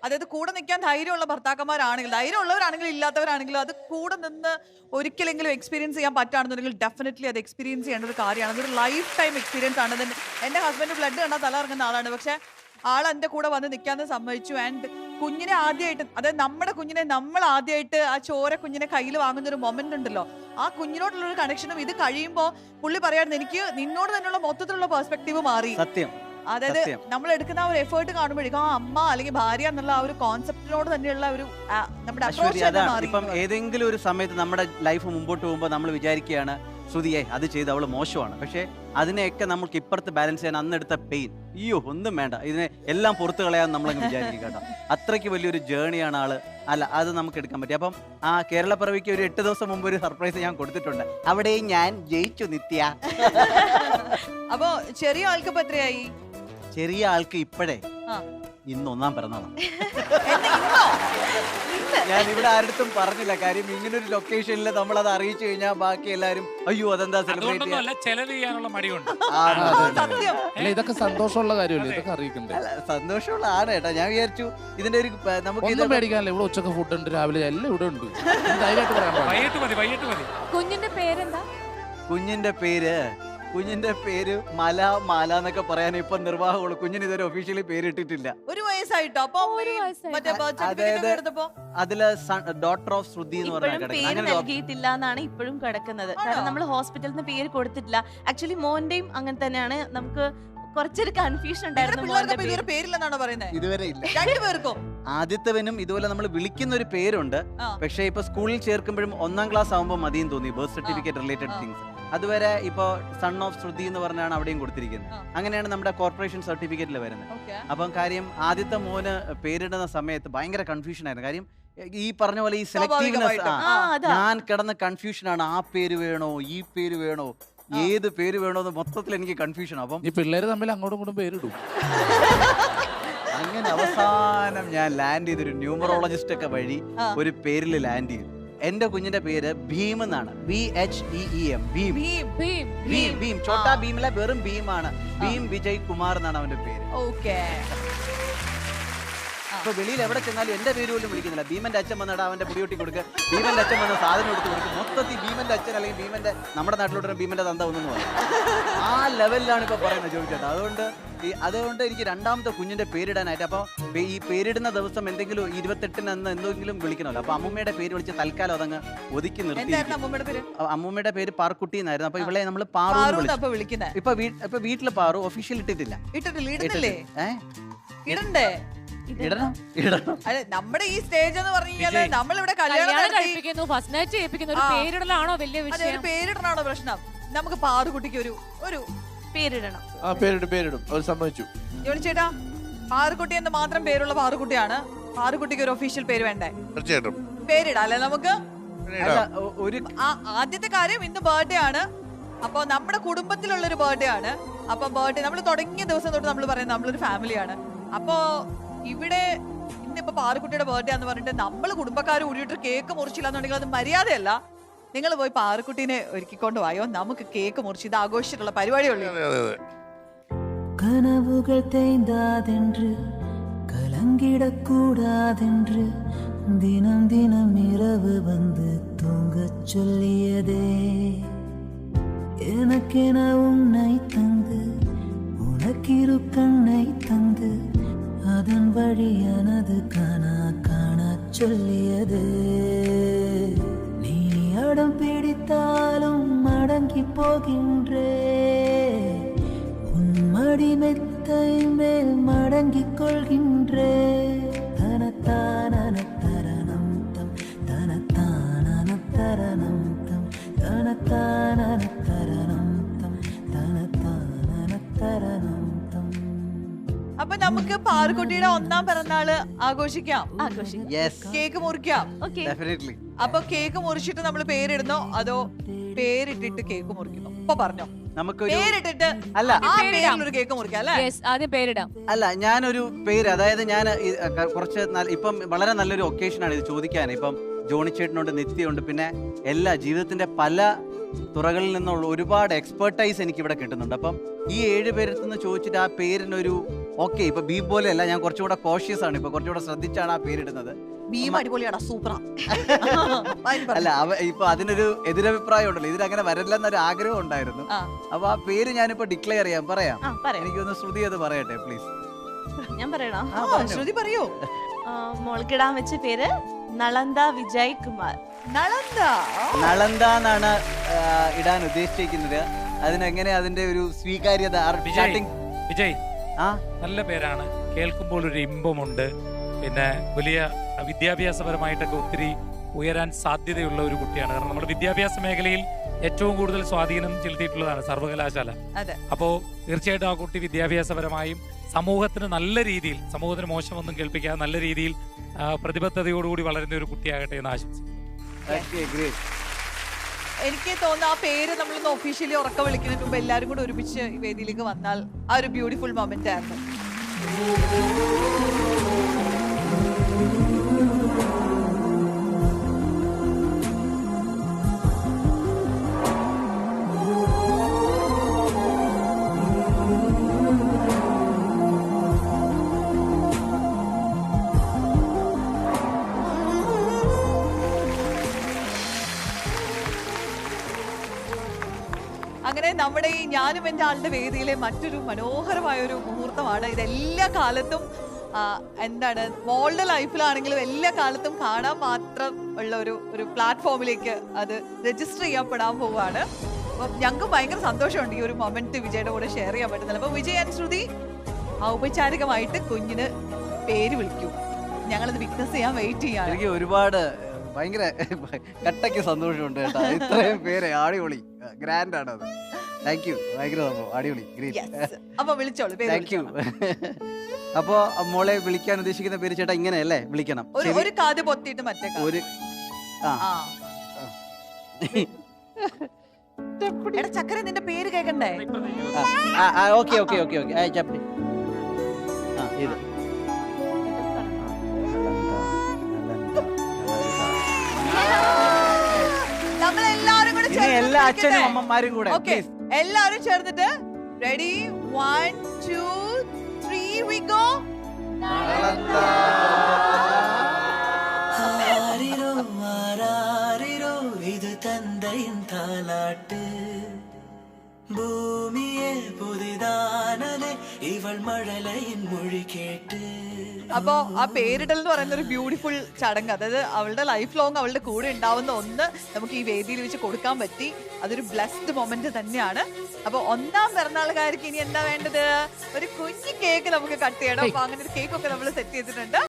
അതായത് കൂടെ നിൽക്കാൻ ധൈര്യമുള്ള ഭർത്താക്കന്മാരാണെങ്കിലും ധൈര്യമുള്ളവരാണെങ്കിലും ഇല്ലാത്തവരാണെങ്കിലും അത് കൂടെ നിന്ന് ഒരിക്കലെങ്കിലും എക്സ്പീരിയൻസ് ചെയ്യാൻ പറ്റുകയാണെന്നുണ്ടെങ്കിൽ ഡെഫിനറ്റ്ലി അത് എക്സ്പീരിയൻസ് ചെയ്യേണ്ട ഒരു കാര്യമാണ്. അതൊരു ലൈഫ് ടൈം എക്സ്പീരിയൻസ് ആണ്. എന്റെ ഹസ്ബൻഡ് ബ്ലഡ് കണ്ടാൽ തല ഇറങ്ങുന്ന ആളാണ്, പക്ഷെ ആൾ എന്റെ കൂടെ വന്ന് നിൽക്കാന്ന് സമ്മതിച്ചു. ആൻഡ് കുഞ്ഞിനെ ആദ്യമായിട്ട്, അതായത് നമ്മുടെ കുഞ്ഞിനെ നമ്മൾ ആദ്യമായിട്ട് ആ ചോര കുഞ്ഞിനെ കയ്യിൽ വാങ്ങുന്ന ഒരു മൊമെന്റ് ഉണ്ടല്ലോ, ആ കുഞ്ഞിനോടുള്ള ഒരു കണക്ഷനും ഇത് കഴിയുമ്പോൾ പുള്ളി പറയായിരുന്നു എനിക്ക് നിന്നോട് തന്നെയുള്ള മൊത്തത്തിലുള്ള പെർസ്പെക്റ്റീവ് മാറി. സത്യം, അതായത് നമ്മൾ എടുക്കുന്ന ആ ഒരു എഫേർട്ട് കാണുമ്പോഴേക്കും ആ അമ്മ അല്ലെങ്കിൽ ഭാര്യ എന്നുള്ള ആ ഒരു കോൺസെപ്റ്റിനോട് തന്നെയുള്ള ഒരു നമ്മുടെ അപ്രോച്ച് മാറി. ഇപ്പം ഏതെങ്കിലും ഒരു സമയത്ത് നമ്മുടെ ലൈഫ് മുമ്പോട്ട് പോകുമ്പോൾ നമ്മൾ വിചാരിക്കുകയാണ് ശ്രുതിയെ അത് ചെയ്ത് അവള് മോശമാണ്, പക്ഷെ അതിനെയൊക്കെ നമുക്ക് ഇപ്പുറത്ത് ബാലൻസ് ചെയ്യാൻ അന്നെടുത്ത പെയിൻ അയ്യോ ഒന്നും വേണ്ട, ഇതിനെ എല്ലാം പുറത്തു കളയാൻ നമ്മളങ്ങ് വിചാരിക്കും കേട്ടോ. അത്രയ്ക്ക് വലിയൊരു ജേണിയാണ് ആള്. അല്ല അത് നമുക്ക് എടുക്കാൻ പറ്റും. അപ്പം ആ കേരള പിറവിക്ക് ഒരു 8 ദിവസം മുമ്പ് ഒരു സർപ്രൈസ് ഞാൻ കൊടുത്തിട്ടുണ്ട്. അവിടെയും ഞാൻ ജയിച്ചു നിത്യ. അപ്പൊ ചെറിയ ആൾക്ക് ഇപ്പൊ എത്രയായി? ചെറിയ ആൾക്ക് ഇപ്പോഴേ ഇന്ന് 1-ാം പിറന്നാളാണ്. ഞാൻ ഇവിടെ ആരുടെ പറഞ്ഞില്ല, കാര്യം ഇങ്ങനൊരു ലൊക്കേഷനിൽ നമ്മൾ അത് അറിയിച്ചു കഴിഞ്ഞാൽ ബാക്കി എല്ലാരും അയ്യോ അതെന്താ സെലിബ്രേറ്റ് ചെയ്യാനുള്ള മടിയുണ്ട്. ഇതൊക്കെ സന്തോഷമുള്ള കാര്യമല്ലേ, ഇതൊക്കെ അറിയിക്കണ്ടേ? സന്തോഷമുള്ളതാണ് കേട്ടോ. ഞാൻ വിചാരിച്ചു ഇതിന്റെ ഒരു നമുക്ക് ഒന്നും പേടിക്കാനല്ല, ഇവിടെ ഉച്ചക്ക് ഫുഡ് ഉണ്ട്, രാവിലെ എല്ലാം ഇവിടെ ഉണ്ട്. വൈകിട്ട് മതി. കുഞ്ഞിന്റെ പേരെന്താ? കുഞ്ഞിന്റെ പേര് മാല എന്നൊക്കെ പറയാൻ ഇപ്പൊ നിർവാഹമുള്ളൂ. കുഞ്ഞിന് ഇതൊരു ഒഫീഷ്യലി പേരിട്ടിട്ടില്ല. 1 വയസ്സായിട്ടോ? അപ്പൊ അതില് ഡോട്ടർ ഓഫ് ശ്രുതി എന്ന് പറഞ്ഞ പേര് നൽകിയിട്ടില്ല എന്നാണ് ഇപ്പോഴും കിടക്കുന്നത്. കാരണം നമ്മൾ ഹോസ്പിറ്റലിൽ നിന്ന് പേര് കൊടുത്തിട്ടില്ല. ആക്ച്വലി മോന്റെയും അങ്ങനെ തന്നെയാണ്. നമുക്ക് കുറച്ചൊരു കൺഫ്യൂഷൻ ഉണ്ടായിരുന്നു പിള്ളേർക്ക് മോന്റെ ഇതുവരെ പേരില്ലെന്നാണോ പറയുന്നത്? ഇതുവരെ ഇല്ല. രണ്ടുപേർക്കും ആദ്യത്തവനും ഇതുപോലെ നമ്മൾ വിളിക്കുന്ന ഒരു പേരുണ്ട്. പക്ഷെ ഇപ്പൊ സ്കൂളിൽ ചേർക്കുമ്പോഴും 1ാം ക്ലാസ് ആകുമ്പോൾ മതിയും തോന്നി ബർത്ത് സർട്ടിഫിക്കറ്റ് റിലേറ്റഡ് തിങ്സ്. അതുവരെ ഇപ്പൊ സൺ ഓഫ് ശ്രുതി എന്ന് പറഞ്ഞാണ് അവിടെയും കൊടുത്തിരിക്കുന്നത്. അങ്ങനെയാണ് നമ്മുടെ കോർപ്പറേഷൻ സർട്ടിഫിക്കറ്റിൽ വരുന്നത്. അപ്പം കാര്യം ആദ്യത്തെ മോന് പേരിടുന്ന സമയത്ത് ഭയങ്കര കൺഫ്യൂഷൻ ആയിരുന്നു. കാര്യം ഈ പറഞ്ഞ പോലെ ഈ സെലക്റ്റീവ്നെസ്, ഞാൻ കിടന്ന കൺഫ്യൂഷനാണ്. ആ പേര് വേണോ, ഈ പേര് വേണോ, ഏത് പേര് വേണോ എന്ന് മൊത്തത്തിൽ എനിക്ക് കൺഫ്യൂഷൻ. അപ്പം ഈ പിള്ളേര് തമ്മിൽ അങ്ങോട്ടും ഇങ്ങോട്ടും പേരിടും. അങ്ങനെ അവസാനം ഞാൻ ലാൻഡ് ചെയ്തൊരു ന്യൂമറോളജിസ്റ്റ് ഒക്കെ വഴി ഒരു പേരിൽ ലാൻഡ് ചെയ്തു. എന്റെ കുഞ്ഞിന്റെ പേര് ഭീം എന്നാണ്. BHEEM. ഭീം. ചോട്ടാ ഭീമിലെ വെറും ഭീമാണ്. ഭീം വിജയ് കുമാർ എന്നാണ് അവന്റെ പേര്. ഇപ്പൊ വെളിയിൽ എവിടെ ചെന്നാലും എന്റെ പേര് പോലും വിളിക്കുന്നില്ല. ഭീമന്റെ അച്ഛൻ വന്നിടാ അവന്റെ പൊടിയൊട്ടി കൊടുക്കുക, ഭീമന്റെ അച്ഛൻ വന്ന് സാധനം എടുത്ത് കൊടുക്കും. മൊത്തത്തിൽ ഭീമന്റെ അച്ഛൻ അല്ലെങ്കിൽ ഭീമന്റെ നമ്മുടെ നാട്ടിലോട്ട് ഭീമന്റെ തന്ത ഒന്നെന്ന് പറയും. ആ ലെവലിലാണ് ഇപ്പൊ പറയുന്നത് ചോദിച്ചേട്ടാ. അതുകൊണ്ട് എനിക്ക് രണ്ടാമത്തെ കുഞ്ഞിന്റെ പേരിടാനായിട്ട് അപ്പൊ ഈ പേരിടുന്ന ദിവസം എന്തെങ്കിലും 28-ന് അന്ന് എന്തെങ്കിലും വിളിക്കണമല്ലോ. അപ്പൊ അമ്മൂമ്മയുടെ പേര് വിളിച്ച് തൽക്കാലം അതങ്ങ് ഒതുക്കി നിർത്തി. അമ്മൂമ്മയുടെ പേര് പാർക്കുട്ടി എന്നായിരുന്നു. അപ്പൊ ഇവളെ നമ്മൾ പാറു വിളിക്കുന്നത്. ഇപ്പൊ വീട്ടില് പാറു ഒഫീഷ്യൽ ഇട്ടിട്ടില്ല. നമ്മുടെ ഈ സ്റ്റേജ് എന്ന് പറഞ്ഞാല് നമ്മളിവിടെ കല്യാണം കഴിപ്പിക്കുന്നു, ഫസ്റ്റ് നൈറ്റ് ചെയ്യിപ്പിക്കുന്നു. ഒരു പേരിടലാണോ വലിയ വിഷയം? പേരിടണാണോ പ്രശ്നം? നമുക്ക് പാറുകുട്ടിക്ക് ഒരു പേരിടണം. പേരിടും. അവർ സമ്മതിച്ചു. ജോണി ചേട്ടാ, പാറുകുട്ടി എന്ന് മാത്രം പേരുള്ള പാറുകുട്ടിയാണ്. പാറുകുട്ടിക്ക് ഒരു ഒഫീഷ്യൽ പേര് വേണ്ടേ? തീർച്ചയായിട്ടും പേരിടാം അല്ലെ നമുക്ക്? ആദ്യത്തെ കാര്യം ഇന്ന് ബർത്ത്ഡേ ആണ്. അപ്പൊ നമ്മുടെ കുടുംബത്തിലുള്ള ഒരു ബർത്ത്ഡേ ആണ്. അപ്പൊ ബർത്ത്ഡേ നമ്മൾ തുടങ്ങിയ ദിവസം തൊട്ട് നമ്മൾ പറയുന്നത് നമ്മളൊരു ഫാമിലിയാണ്. അപ്പൊ ഇവിടെ ഇന്നിപ്പോ പാറുകുട്ടിയുടെ ബർത്ത്ഡേ എന്ന് പറഞ്ഞിട്ട് നമ്മൾ കുടുംബക്കാർ കൂടിയിട്ട് കേക്ക് മുറിച്ചില്ല എന്നുണ്ടെങ്കിൽ അത് മര്യാദയല്ല. നിങ്ങൾ പോയി പാറുകുട്ടീനെ ഒരുക്കിക്കൊണ്ട് പോയോ, നമുക്ക് കേക്ക് മുറിച്ച് ഇത് ആഘോഷിച്ചിട്ടുള്ള പരിപാടിയുള്ളൂ. കനവുകൾ തേയ്താതെன்று കലങ്കിടക്കൂടാതെன்று ദിനം ദിനം இரவு வந்து தூங்கச் சொல்லியதே எனக்கென உன்னை தந்து உனக்கிரு கண்ணை தந்து அதன் வழி எனது காணச் சொல்லியது நீ அடம் பிடித்தாலும் அடங்கி போகின்றே உன் மடி மெத்தை மேல் மடங்கிக் கொள்கின்றே தனத்தான தரணம் தம் தனத்தான தரணம் தம் தனத்தான തരണം തം തനതാന തരണം തം. അപ്പൊ നമുക്ക് പാറുകുട്ടിയുടെ 1ാം പിറന്നാള് ആഘോഷിക്കാം. കേക്ക് മുറിക്കാം. അപ്പൊ കേക്ക് മുറിച്ചിട്ട് നമ്മൾ പേരിടുന്നോ അതോ പേരിട്ടിട്ട് കേക്ക് മുറിക്കുന്നു? ഇപ്പൊ പറഞ്ഞോ. നമുക്ക് പേരിട്ടിട്ട് അല്ല, ഒരു കേക്ക് മുറിക്കാം അല്ലെ? ആദ്യം പേരിടാം. അല്ല, ഞാനൊരു പേര്, അതായത് ഞാൻ കുറച്ച് ഇപ്പം വളരെ നല്ലൊരു ഒക്കേഷൻ ആണ് ഇത് ചോദിക്കാൻ. ഇപ്പം ജോണി ചേട്ടനുണ്ട്, നിത്യയുണ്ട്, പിന്നെ എല്ലാ ജീവിതത്തിന്റെ പല തുറകളിൽ നിന്നുള്ള ഒരുപാട് എക്സ്പെർട്ടൈസ് എനിക്ക് ഇവിടെ കിട്ടുന്നുണ്ട്. അപ്പം ഈ 7 പേരടുത്ത് നിന്ന് ചോദിച്ചിട്ട് ആ പേരിനൊരു ഓക്കെ. ഇപ്പൊ ബീ പോലെയല്ല, ഞാൻ കുറച്ചുകൂടെ കോഷ്യസ് ആണ്. ഇപ്പൊ കുറച്ചുകൂടെ ശ്രദ്ധിച്ചാണ് ആ പേരിടുന്നത്. അല്ല, ഇപ്പൊ അതിനൊരു എതിരഭിപ്രായം ഉണ്ടല്ലോ, ഇതിനങ്ങനെ വരില്ലെന്നൊരു ആഗ്രഹം ഉണ്ടായിരുന്നു. അപ്പൊ ആ പേര് ഞാനിപ്പോ ഡിക്ലെയർ പറയാം. എനിക്കൊന്ന് ശ്രുതി അത് പറയട്ടെ പ്ലീസ്. ഞാൻ പറയണോ? ശ്രുതി പറയൂ. മോൾക്കിടാൻ വെച്ച പേര് നളന്ദ വിജയ് കുമാർ. നളന്ദ എന്നാണ് ഇടാൻ ഉദ്ദേശിച്ചിരിക്കുന്നത്. അതിനെങ്ങനെ അതിന്റെ ഒരു സ്വീകാര്യത? വിജയ് നല്ല പേരാണ്, കേൾക്കുമ്പോൾ ഒരു ഇമ്പമുണ്ട്. പിന്നെ വലിയ വിദ്യാഭ്യാസപരമായിട്ടൊക്കെ ഒത്തിരി ഉയരാൻ സാധ്യതയുള്ള ഒരു കുട്ടിയാണ്. കാരണം നമ്മുടെ വിദ്യാഭ്യാസ മേഖലയിൽ ഏറ്റവും കൂടുതൽ സ്വാധീനം ചെലുത്തിയിട്ടുള്ളതാണ് സർവകലാശാല. അപ്പോൾ തീർച്ചയായിട്ടും ആ കുട്ടി വിദ്യാഭ്യാസപരമായും സമൂഹത്തിന് നല്ല രീതിയിൽ, സമൂഹത്തിന് മോശമൊന്നും കേൾപ്പിക്കാതെ നല്ല രീതിയിൽ പ്രതിബദ്ധതയോടുകൂടി വളരുന്ന ഒരു കുട്ടിയാകട്ടെ എന്ന് ആശംസിക്കുന്നു. എനിക്ക് തോന്നുന്നു ആ പേര് നമ്മളൊന്ന് ഒഫീഷ്യലി ഉറക്കം വിളിക്കുന്നതിന് മുമ്പ് എല്ലാവരും കൂടെ ഒരുമിച്ച് ഈ വേദിയിലേക്ക് വന്നാൽ ആ ഒരു ബ്യൂട്ടിഫുൾ മൊമെന്റ് ആയിരുന്നു. അങ്ങനെ നമ്മുടെ ഈ ഞാനും എൻ്റെ ആളുടെ വേദിയിലെ മറ്റൊരു മനോഹരമായ ഒരു മുഹൂർത്തമാണ്. ഇതെല്ലാ കാലത്തും എന്താണ്, മോളുടെ ലൈഫിലാണെങ്കിലും എല്ലാ കാലത്തും കാണാൻ മാത്രം ഉള്ള ഒരു പ്ലാറ്റ്ഫോമിലേക്ക് അത് രജിസ്റ്റർ ചെയ്യപ്പെടാൻ പോവുകയാണ്. ഞങ്ങൾക്ക് ഭയങ്കര സന്തോഷമുണ്ട് ഈ ഒരു മൊമെന്റ് വിജയുടെ കൂടെ ഷെയർ ചെയ്യാൻ പറ്റുന്നത്. അപ്പൊ വിജയ് ആൻഡ് ശ്രുതി ഔപചാരികമായിട്ട് കുഞ്ഞിന് പേര് വിളിക്കൂ. ഞങ്ങളത് വിറ്റ്നസ് ചെയ്യാൻ വെയിറ്റ് ചെയ്യാണ്. എനിക്ക് ഒരുപാട് ഭയങ്കര കട്ടയ്ക്ക് സന്തോഷമുണ്ട് കേട്ടോ. ഇത്രയും പേര് അടിപൊളി ഗ്രാൻഡ് ആണ് അത്. Thank you. ഭയങ്കര സംഭവം അടിപൊളി. അപ്പൊ വിളിച്ചോളൂ. Thank you. അപ്പൊ മോളെ വിളിക്കാൻ ഉദ്ദേശിക്കുന്ന പേര് ചേട്ടാ ഇങ്ങനെയല്ലേ വിളിക്കണം? ഒരു കാത് പൊത്തിയിട്ട് മറ്റേ ഒരു എടാ ചക്കര നിന്റെ പേര് കേക്കണ്ടേ? ഓക്കെ ഓക്കെ ഓക്കെ ഓക്കെ ചപ്പി. ഇത് നമ്മളെല്ലാരും കൂടെ എല്ലാ അച്ഛനും അമ്മമാരും കൂടെ എല്ലാരും ചേർന്നിട്ട് റെഡി 1 2 3 we go. ആരിരോ ആരാരിരോ ഇത് തന്തയിൻ താലാട്ട് ഭൂമിയെ പുതിതാനലെ ഇവൾ മഴലയിൻ മൊഴി കേട്ട്. അപ്പോ ആ പേരിടൽ എന്ന് പറയുന്ന ഒരു ബ്യൂട്ടിഫുൾ ചടങ്ങ്, അതായത് അവളുടെ ലൈഫ് ലോങ് അവളുടെ കൂടെ ഉണ്ടാവുന്ന ഒന്ന് നമുക്ക് ഈ വേദിയിൽ വെച്ച് കൊടുക്കാൻ പറ്റി. അതൊരു ബ്ലെസ്ഡ് മൊമെന്റ് തന്നെയാണ്. അപ്പൊ 1ാം പിറന്നാളുകാർക്ക് ഇനി എന്താ വേണ്ടത്? ഒരു കുഞ്ഞു കേക്ക് നമുക്ക് കട്ട് ചെയ്യണം. അപ്പൊ അങ്ങനെ ഒരു കേക്ക് ഒക്കെ നമ്മൾ സെറ്റ് ചെയ്തിട്ടുണ്ട്.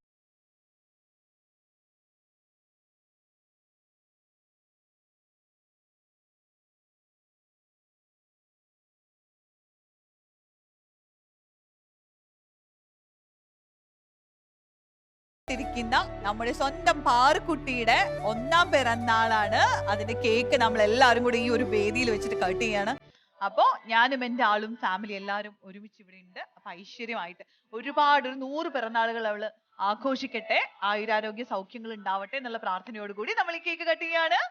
ിരിക്കുന്ന നമ്മുടെ സ്വന്തം പാറുക്കുട്ടിയുടെ 1ാം പിറന്നാളാണ്. അതിന്റെ കേക്ക് നമ്മൾ എല്ലാവരും കൂടി ഈ ഒരു വേദിയിൽ വെച്ചിട്ട് കട്ട് ചെയ്യാണ്. അപ്പോ ഞാനും എന്റെ ആളും ഫാമിലി എല്ലാവരും ഒരുമിച്ച് ഇവിടെ ഉണ്ട്. അപ്പൊ ഐശ്വര്യമായിട്ട് ഒരുപാട് 100 പിറന്നാളുകൾ അവള് ആഘോഷിക്കട്ടെ, ആയുരാരോഗ്യ സൗഖ്യങ്ങൾ ഉണ്ടാവട്ടെ എന്നുള്ള പ്രാർത്ഥനയോടുകൂടി നമ്മൾ ഈ കേക്ക് കട്ട് ചെയ്യാണ്.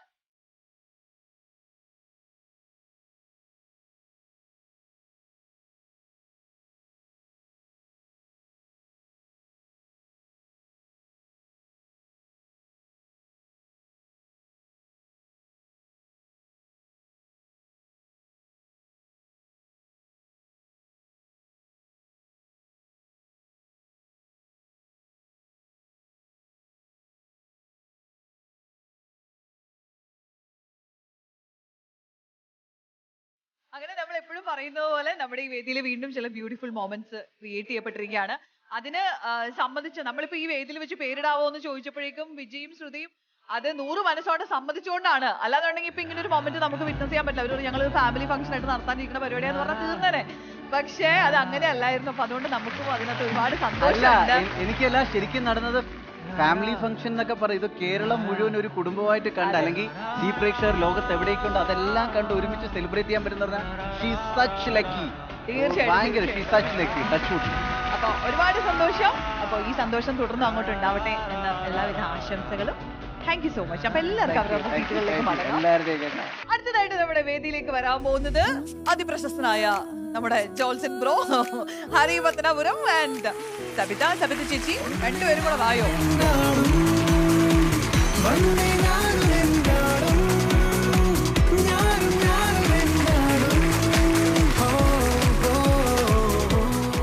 അങ്ങനെ നമ്മൾ എപ്പോഴും പറയുന്നത് പോലെ നമ്മുടെ ഈ വേദിയിൽ വീണ്ടും ചില ബ്യൂട്ടിഫുൾ മൊമെന്റ്സ് ക്രിയേറ്റ് ചെയ്യപ്പെട്ടിരിക്കുകയാണ്. അതിന് സംബന്ധിച്ച് നമ്മളിപ്പോ ഈ വേദിയിൽ വെച്ച് പേരിടാവോ എന്ന് ചോദിച്ചപ്പോഴേക്കും വിജയും ശ്രുതിയും അത് 100 മനസ്സോടെ സമ്മതിച്ചുകൊണ്ടാണ്. അല്ലാന്നുണ്ടെങ്കിൽ ഇപ്പൊ ഇങ്ങനെ ഒരു മൊമെന്റ് നമുക്ക് വിറ്റ്നസ് ചെയ്യാൻ പറ്റില്ല. അവരോട് ഞങ്ങൾ ഫാമിലി ഫംഗ്ഷൻ ആയിട്ട് നടത്താനിരിക്കുന്ന പരിപാടിയാന്ന് പറഞ്ഞാൽ തീർന്നേനെ. പക്ഷേ അത് അങ്ങനെ അല്ലായിരുന്നു. അപ്പൊ അതുകൊണ്ട് നമുക്കും അതിനകത്ത് ഒരുപാട് സന്തോഷമുണ്ട്. എനിക്കല്ല ശരിക്കും നടന്നത് ഫാമിലി ഫംഗ്ഷൻ എന്നൊക്കെ പറയും. ഇത് കേരളം മുഴുവൻ ഒരു കുടുംബമായിട്ട് കണ്ട്, അല്ലെങ്കിൽ ഈ പ്രേക്ഷകർ ലോകത്ത് എവിടേക്കുണ്ട് അതെല്ലാം കണ്ട് ഒരുമിച്ച് സെലിബ്രേറ്റ് ചെയ്യാൻ പറ്റുന്ന അപ്പൊ ഒരുപാട് സന്തോഷം. അപ്പൊ ഈ സന്തോഷം തുടർന്ന് അങ്ങോട്ട് ഉണ്ടാവട്ടെ എന്ന എല്ലാവിധ ആശംസകളും. Thank you so much. അപ്പൊ എല്ലാവർക്കും അവരുടെ സീറ്റുകളിലേക്ക് മടങ്ങാം. അടുത്തതായിട്ട് നമ്മുടെ വേദിയിലേക്ക് വരാൻ പോകുന്നത് അതിപ്രശസ്തനായ നമ്മുടെ ജോൾസൺ ബ്രോ, ഹരി പത്തനാപുരം ആൻഡ് സബിത ചേച്ചി. രണ്ടുപേരും കൂടെ വായോ.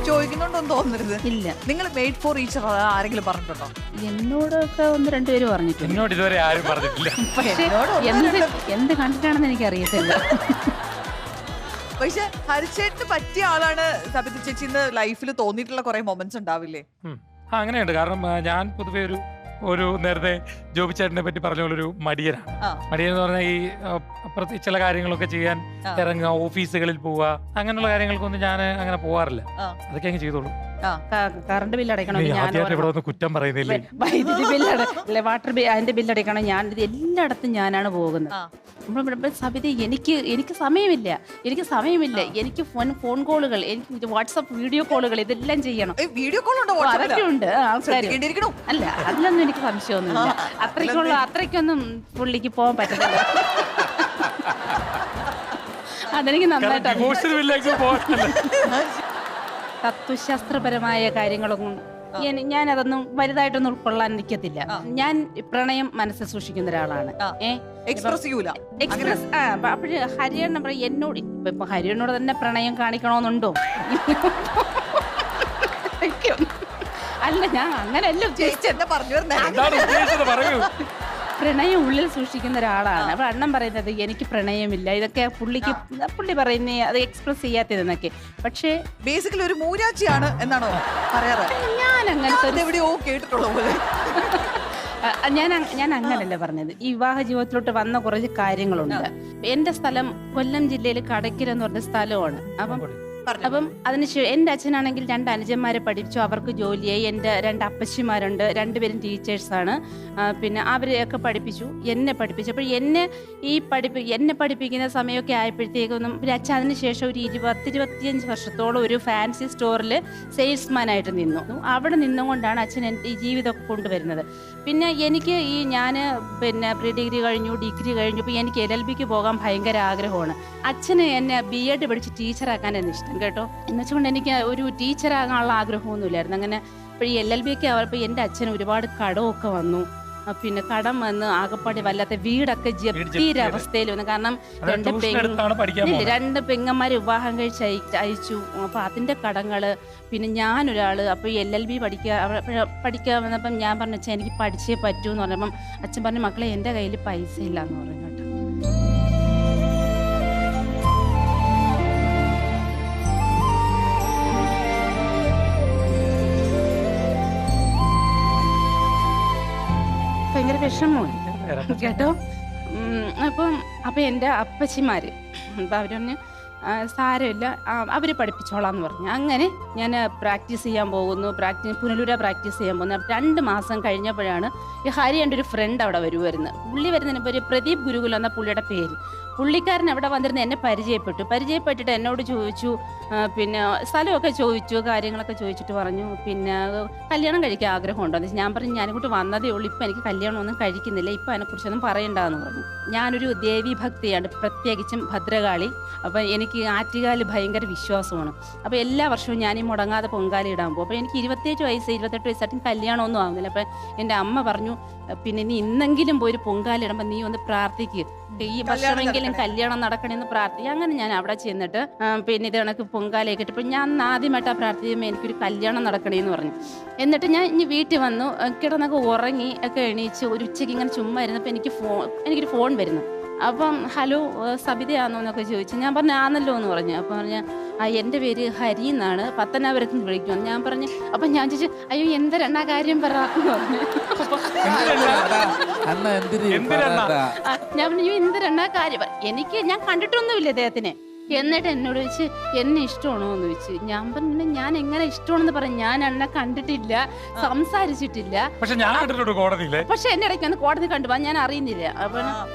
ചോദിക്കുന്നുണ്ടോന്ന് തോന്നരുത്. ഇല്ല. നിങ്ങൾ മെയ്ഡ് ഫോർ ഈച്ച് ആരെങ്കിലും പറഞ്ഞിട്ടുണ്ടോ? എന്നോടൊക്കെ 1-2 പേര് പറഞ്ഞിട്ടുണ്ട്. എന്നോട് ഇതുവരെ ആരും പറഞ്ഞിട്ടില്ല. പക്ഷേ എന്ത് കണ്ടിട്ടാണെന്ന് എനിക്ക് അറിയത്തില്ല. പക്ഷെ ഹരിച്ചേട്ടന് പറ്റിയ ആളാണ് സബിത ചേച്ചി. ലൈഫിൽ തോന്നിയിട്ടുള്ള കുറെ മൊമെന്റ്സ് ഉണ്ടാവില്ലേ? അങ്ങനെയുണ്ട്. കാരണം ഞാൻ പൊതുവെ ഒരു നേരത്തെ ജോബി ചേട്ടനെ പറ്റി പറഞ്ഞ പോലെ ഒരു മടിയനാണ്. മടിയൻ എന്ന് പറഞ്ഞാൽ ഈ ചില കാര്യങ്ങളൊക്കെ ചെയ്യാൻ ഇറങ്ങുക, ഓഫീസുകളിൽ പോവുക, അങ്ങനെയുള്ള കാര്യങ്ങൾക്കൊന്നും ഞാൻ അങ്ങനെ പോവാറില്ല. അതൊക്കെ അങ്ങ് ചെയ്തോളൂ. കറണ്ട് ബില്ല് അടയ്ക്കണം, ഇവിടെ വന്ന് കുറ്റം പറയുന്നില്ലേ? വൈദ്യുതി ബില്ല്, വാട്ടർ ബില്ല്, അതിന്റെ ബില്ല് അടയ്ക്കണം. ഞാൻ എല്ലായിടത്തും ഞാനാണ് പോകുന്നത്. സബിത എനിക്ക് സമയമില്ല. എനിക്ക് ഫോൺ കോളുകൾ, എനിക്ക് വാട്സാപ്പ് വീഡിയോ കോളുകൾ, ഇതെല്ലാം ചെയ്യണം. വീഡിയോ കോൾ അതൊക്കെ ഉണ്ട് ആൾക്കാർ. അല്ല, അതിലൊന്നും എനിക്ക് സംശയമൊന്നുമില്ല. അത്രയ്ക്കൊന്നും പുള്ളിക്ക് പോകാൻ പറ്റത്തില്ല. അതെനിക്ക് നന്നായിട്ട് തത്വശാസ്ത്രപരമായ കാര്യങ്ങളൊന്നും ഞാനതൊന്നും വലുതായിട്ടൊന്നും ഉൾക്കൊള്ളാൻ നിൽക്കത്തില്ല. ഞാൻ പ്രണയം മനസ്സിൽ സൂക്ഷിക്കുന്ന ഒരാളാണ്. അപ്പോഴ് ഹരിയണ്ണ പറയും എന്നോട്, ഇപ്പൊ ഹരിയണ്ണോട് തന്നെ പ്രണയം കാണിക്കണമെന്നുണ്ടോ? അല്ല, ഞാൻ അങ്ങനെയല്ല ഉദ്ദേശിച്ചെന്ന് പറഞ്ഞു. പ്രണയം ഉള്ളിൽ സൂക്ഷിക്കുന്ന ഒരാളാണ്. അപ്പൊ അണ്ണൻ പറയുന്നത് എനിക്ക് പ്രണയമില്ല, ഇതൊക്കെ പുള്ളി പറയുന്നേ അത് എക്സ്പ്രസ് ചെയ്യാത്തതെന്നൊക്കെ. പക്ഷേ ബേസിക്കലി ഒരു മൂരാച്ചിയാണ് എന്നാണോ പറയാറ്? ഞാൻ അങ്ങനത്തെ എവിടെയോ കേട്ടിട്ടുള്ള പോലെ. ഞാൻ അങ്ങനല്ല പറഞ്ഞത്. ഈ വിവാഹ ജീവിതത്തിലോട്ട് വന്ന കുറച്ച് കാര്യങ്ങളുണ്ട്. എന്റെ സ്ഥലം കൊല്ലം ജില്ലയിൽ കടയ്ക്കൽ എന്ന് പറഞ്ഞ സ്ഥലമാണ്. അപ്പം അതിനുശേഷം എൻ്റെ അച്ഛനാണെങ്കിൽ 2 അനുജന്മാരെ പഠിപ്പിച്ചു, അവർക്ക് ജോലിയായി. എൻ്റെ 2 അപ്പച്ചിമാരുണ്ട്, 2 പേരും ടീച്ചേഴ്സാണ്. പിന്നെ അവരെയൊക്കെ പഠിപ്പിച്ചു, എന്നെ പഠിപ്പിച്ചു. അപ്പോൾ എന്നെ പഠിപ്പിക്കുന്ന സമയമൊക്കെ ആയപ്പോഴത്തേക്കൊന്നും പിന്നെ അച്ഛൻ അതിനുശേഷം ഒരു 20-25 വർഷത്തോളം ഒരു ഫാൻസി സ്റ്റോറിൽ സെയിൽസ്മാനായിട്ട് നിന്നു. അവിടെ നിന്നുകൊണ്ടാണ് അച്ഛൻ എൻ്റെ ഈ ജീവിതമൊക്കെ കൊണ്ടുവരുന്നത്. പിന്നെ എനിക്ക് ഞാൻ പിന്നെ പ്രീ ഡിഗ്രി കഴിഞ്ഞു, ഡിഗ്രി കഴിഞ്ഞു. ഇപ്പോൾ എനിക്ക് LLBക്ക് പോകാൻ ഭയങ്കര ആഗ്രഹമാണ്. അച്ഛന് എന്നെ BEd പഠിച്ച് ടീച്ചറാക്കാൻ എന്നെ ഇഷ്ടം കേട്ടോ. എന്നുവെച്ചുകൊണ്ട് എനിക്ക് ഒരു ടീച്ചറാകാനുള്ള ആഗ്രഹമൊന്നുമില്ലായിരുന്നു. അങ്ങനെ ഇപ്പോൾ ഈ LLB ഒക്കെ ആയപ്പോൾ എൻ്റെ അച്ഛന് ഒരുപാട് കടമൊക്കെ വന്നു. പിന്നെ കടം വന്ന് ആകപ്പാടി വല്ലാത്ത വീടൊക്കെ ജപ്തിയൊരവസ്ഥയിൽ വന്നു. കാരണം 2 പെങ്ങന്മാർ വിവാഹം കഴിച്ച് അയച്ചു. അപ്പോൾ അതിൻ്റെ കടങ്ങള്, പിന്നെ ഞാനൊരാൾ. അപ്പോൾ LLB പഠിക്കാൻ വന്നപ്പം ഞാൻ പറഞ്ഞു അച്ഛൻ എനിക്ക് പഠിച്ചേ പറ്റൂ എന്ന് പറഞ്ഞപ്പം അച്ഛൻ പറഞ്ഞു മക്കളെ എൻ്റെ കയ്യിൽ പൈസ ഇല്ല എന്ന് പറഞ്ഞു കേട്ടോ. ഭയങ്കര വിഷമമായി കേട്ടോ. അപ്പം എൻ്റെ അപ്പച്ചിമാര് അപ്പം അവർ പറഞ്ഞു സാരമില്ല അവർ പഠിപ്പിച്ചോളാന്ന് പറഞ്ഞു. അങ്ങനെ ഞാൻ പ്രാക്ടീസ് ചെയ്യാൻ പോകുന്നു. പുനലൂര പ്രാക്ടീസ് ചെയ്യാൻ പോകുന്നു. 2 മാസം കഴിഞ്ഞപ്പോഴാണ് ഈ ഹരി എൻ്റെ ഒരു ഫ്രണ്ട് അവിടെ വരുന്നത്. പുള്ളി വരുന്നതിന് ഒരു പ്രദീപ് ഗുരുകുലം എന്ന പുള്ളിയുടെ പേര്. പുള്ളിക്കാരൻ അവിടെ വന്നിരുന്ന് എന്നെ പരിചയപ്പെട്ടിട്ട് എന്നോട് ചോദിച്ചു, പിന്നെ സ്ഥലമൊക്കെ ചോദിച്ചു, കാര്യങ്ങളൊക്കെ ചോദിച്ചിട്ട് പറഞ്ഞു പിന്നെ കല്യാണം കഴിക്കാൻ ആഗ്രഹമുണ്ടോ എന്ന്. ഞാൻ പറഞ്ഞു ഞാനിങ്ങോട്ട് വന്നതേ ഉള്ളൂ, ഇപ്പം എനിക്ക് കല്യാണമൊന്നും കഴിക്കുന്നില്ല, ഇപ്പം അതിനെക്കുറിച്ചൊന്നും പറയണ്ടെന്ന് പറഞ്ഞു. ഞാനൊരു ദേവീ ഭക്തിയാണ്, പ്രത്യേകിച്ചും ഭദ്രകാളി. അപ്പം എനിക്ക് ആറ്റുകാല് ഭയങ്കര വിശ്വാസമാണ്. അപ്പോൾ എല്ലാ വർഷവും ഞാൻ ഈ മുടങ്ങാതെ പൊങ്കാല ഇടാൻ പോകും. അപ്പോൾ എനിക്ക് 28 വയസ്സായിട്ടും കല്യാണമൊന്നും ആവുന്നില്ല. അപ്പം എൻ്റെ അമ്മ പറഞ്ഞു പിന്നെ നീ ഇന്നെങ്കിലും പോയി ഒരു പൊങ്കാല ഇടുമ്പോൾ നീ ഒന്ന് പ്രാർത്ഥിക്കുക, ഈ വർഷമെങ്കിലും കല്യാണം നടക്കണമെന്ന് പ്രാർത്ഥിക്കുക. അങ്ങനെ ഞാൻ അവിടെ ചെന്നിട്ട് പിന്നെ ഇത് കണക്ക് പൊങ്കാലയൊക്കെ ഇട്ടപ്പോൾ ഞാൻ ആദ്യമായിട്ട് പ്രാർത്ഥിക്കുമ്പോൾ എനിക്കൊരു കല്യാണം നടക്കണേന്ന് പറഞ്ഞു. എന്നിട്ട് ഞാൻ ഇനി വീട്ടിൽ വന്നു, കിടന്നൊക്കെ ഉറങ്ങി ഒക്കെ എണീച്ച് ഒരു ഉച്ചയ്ക്ക് ഇങ്ങനെ ചുമ്മാ ഇരുന്നപ്പോൾ എനിക്കൊരു ഫോൺ വരുന്നു. അപ്പം ഹലോ സബിതയാണോ എന്നൊക്കെ ചോദിച്ചു. ഞാൻ പറഞ്ഞു ആണല്ലോ എന്ന് പറഞ്ഞു. അപ്പം പറഞ്ഞ എൻ്റെ പേര് ഹരി എന്നാണ്, പത്തനാപുരത്ത് നിന്ന് വിളിക്കുമെന്ന് ഞാൻ പറഞ്ഞു. അപ്പം ഞാൻ ചോദിച്ചു അയ്യോ എന്തൊരെണ്ണ കാര്യം പറയാന്ന് പറഞ്ഞു. ഞാൻ പറഞ്ഞു എന്തൊരെണ്ണ കാര്യം, ഞാൻ കണ്ടിട്ടൊന്നുമില്ല അദ്ദേഹത്തിനെ. എന്നിട്ട് എന്നോട് ചോദിച്ച് എന്നെ ഇഷ്ടമാണോ എന്ന് ചോദിച്ചു. ഞാൻ പറഞ്ഞു ഞാൻ എങ്ങനെ ഇഷ്ടമാണെന്ന് പറഞ്ഞു, ഞാൻ എന്നെ കണ്ടിട്ടില്ല, സംസാരിച്ചിട്ടില്ല. പക്ഷെ എന്നെ ഇടയ്ക്ക് വന്ന് കോടതി കണ്ടുപോകാൻ ഞാൻ അറിയുന്നില്ല.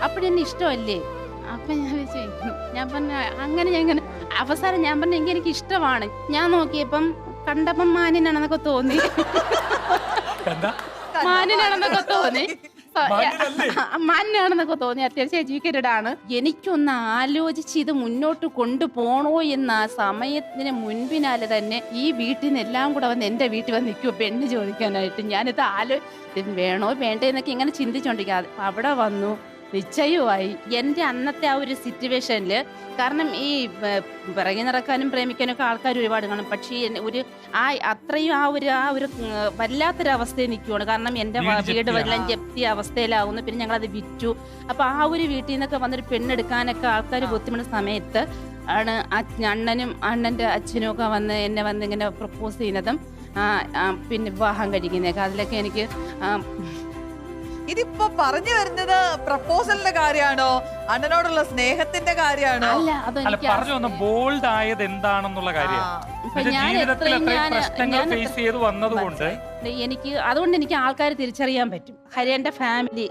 അപ്പോഴെന്നെ ഇഷ്ടമല്ലേ? അപ്പൊ ഞാൻ പറഞ്ഞു അങ്ങനെ ഞാൻ അവസാനം ഞാൻ പറഞ്ഞു എനിക്ക് ഇഷ്ടമാണ്. ഞാൻ നോക്കിയപ്പം കണ്ടപ്പം മാനിനാണെന്നൊക്കെ തോന്നി. മാനാണെന്നൊക്കെ തോന്നി. അത്യാവശ്യം എഡ്യൂക്കേറ്റഡ് ആണ്. എനിക്കൊന്ന് ആലോചിച്ച് ഇത് മുന്നോട്ട് കൊണ്ടുപോകണോ എന്ന സമയത്തിന് മുൻപിനാല് തന്നെ ഈ വീട്ടിൽ നിന്ന് എല്ലാം കൂടെ വന്ന് എൻ്റെ വീട്ടിൽ വന്ന് നിൽക്കുമോ പെണ്ണ് ചോദിക്കാനായിട്ട്. ഞാനിത് വേണോ വേണ്ടേ എന്നൊക്കെ ഇങ്ങനെ ചിന്തിച്ചോണ്ടിരിക്കുക. അവിടെ വന്നു, നിശ്ചയമായി. എൻ്റെ അന്നത്തെ ആ ഒരു സിറ്റുവേഷനിൽ, കാരണം ഈ പിറകെ നടക്കാനും പ്രേമിക്കാനും ഒക്കെ ആൾക്കാർ ഒരുപാട് കാണും. പക്ഷേ അത്രയും ആ ഒരു വല്ലാത്തൊരവസ്ഥയിൽ നിൽക്കുവാണ്. കാരണം എൻ്റെ വീട് വെള്ളം ജപ്തി അവസ്ഥയിലാവുന്നു. പിന്നെ ഞങ്ങളത് വിറ്റു. അപ്പോൾ ആ ഒരു വീട്ടിൽ നിന്നൊക്കെ വന്നൊരു പെണ്ണെടുക്കാനൊക്കെ ആൾക്കാർ ബുദ്ധിമുട്ടുന്ന സമയത്ത് ആണ് അണ്ണൻ്റെ അച്ഛനും ഒക്കെ എന്നെ വന്ന് ഇങ്ങനെ പ്രപ്പോസ് ചെയ്യുന്നതും പിന്നെ വിവാഹം കഴിക്കുന്നതൊക്കെ. അതിലൊക്കെ എനിക്ക് ഇതിപ്പോ പറഞ്ഞു വരുന്നത് പ്രപ്പോസലിന്റെ കാര്യമാണോ, അണ്ണനോടുള്ള സ്നേഹത്തിന്റെ കാര്യമാണോ? പറഞ്ഞു വന്ന ബോൾഡ് ആയത് എന്താണെന്നുള്ള കാര്യം. അതുകൊണ്ട് എനിക്ക് ആൾക്കാർ തിരിച്ചറിയാൻ പറ്റും. ഹരിയന്റെ ഫാമിലി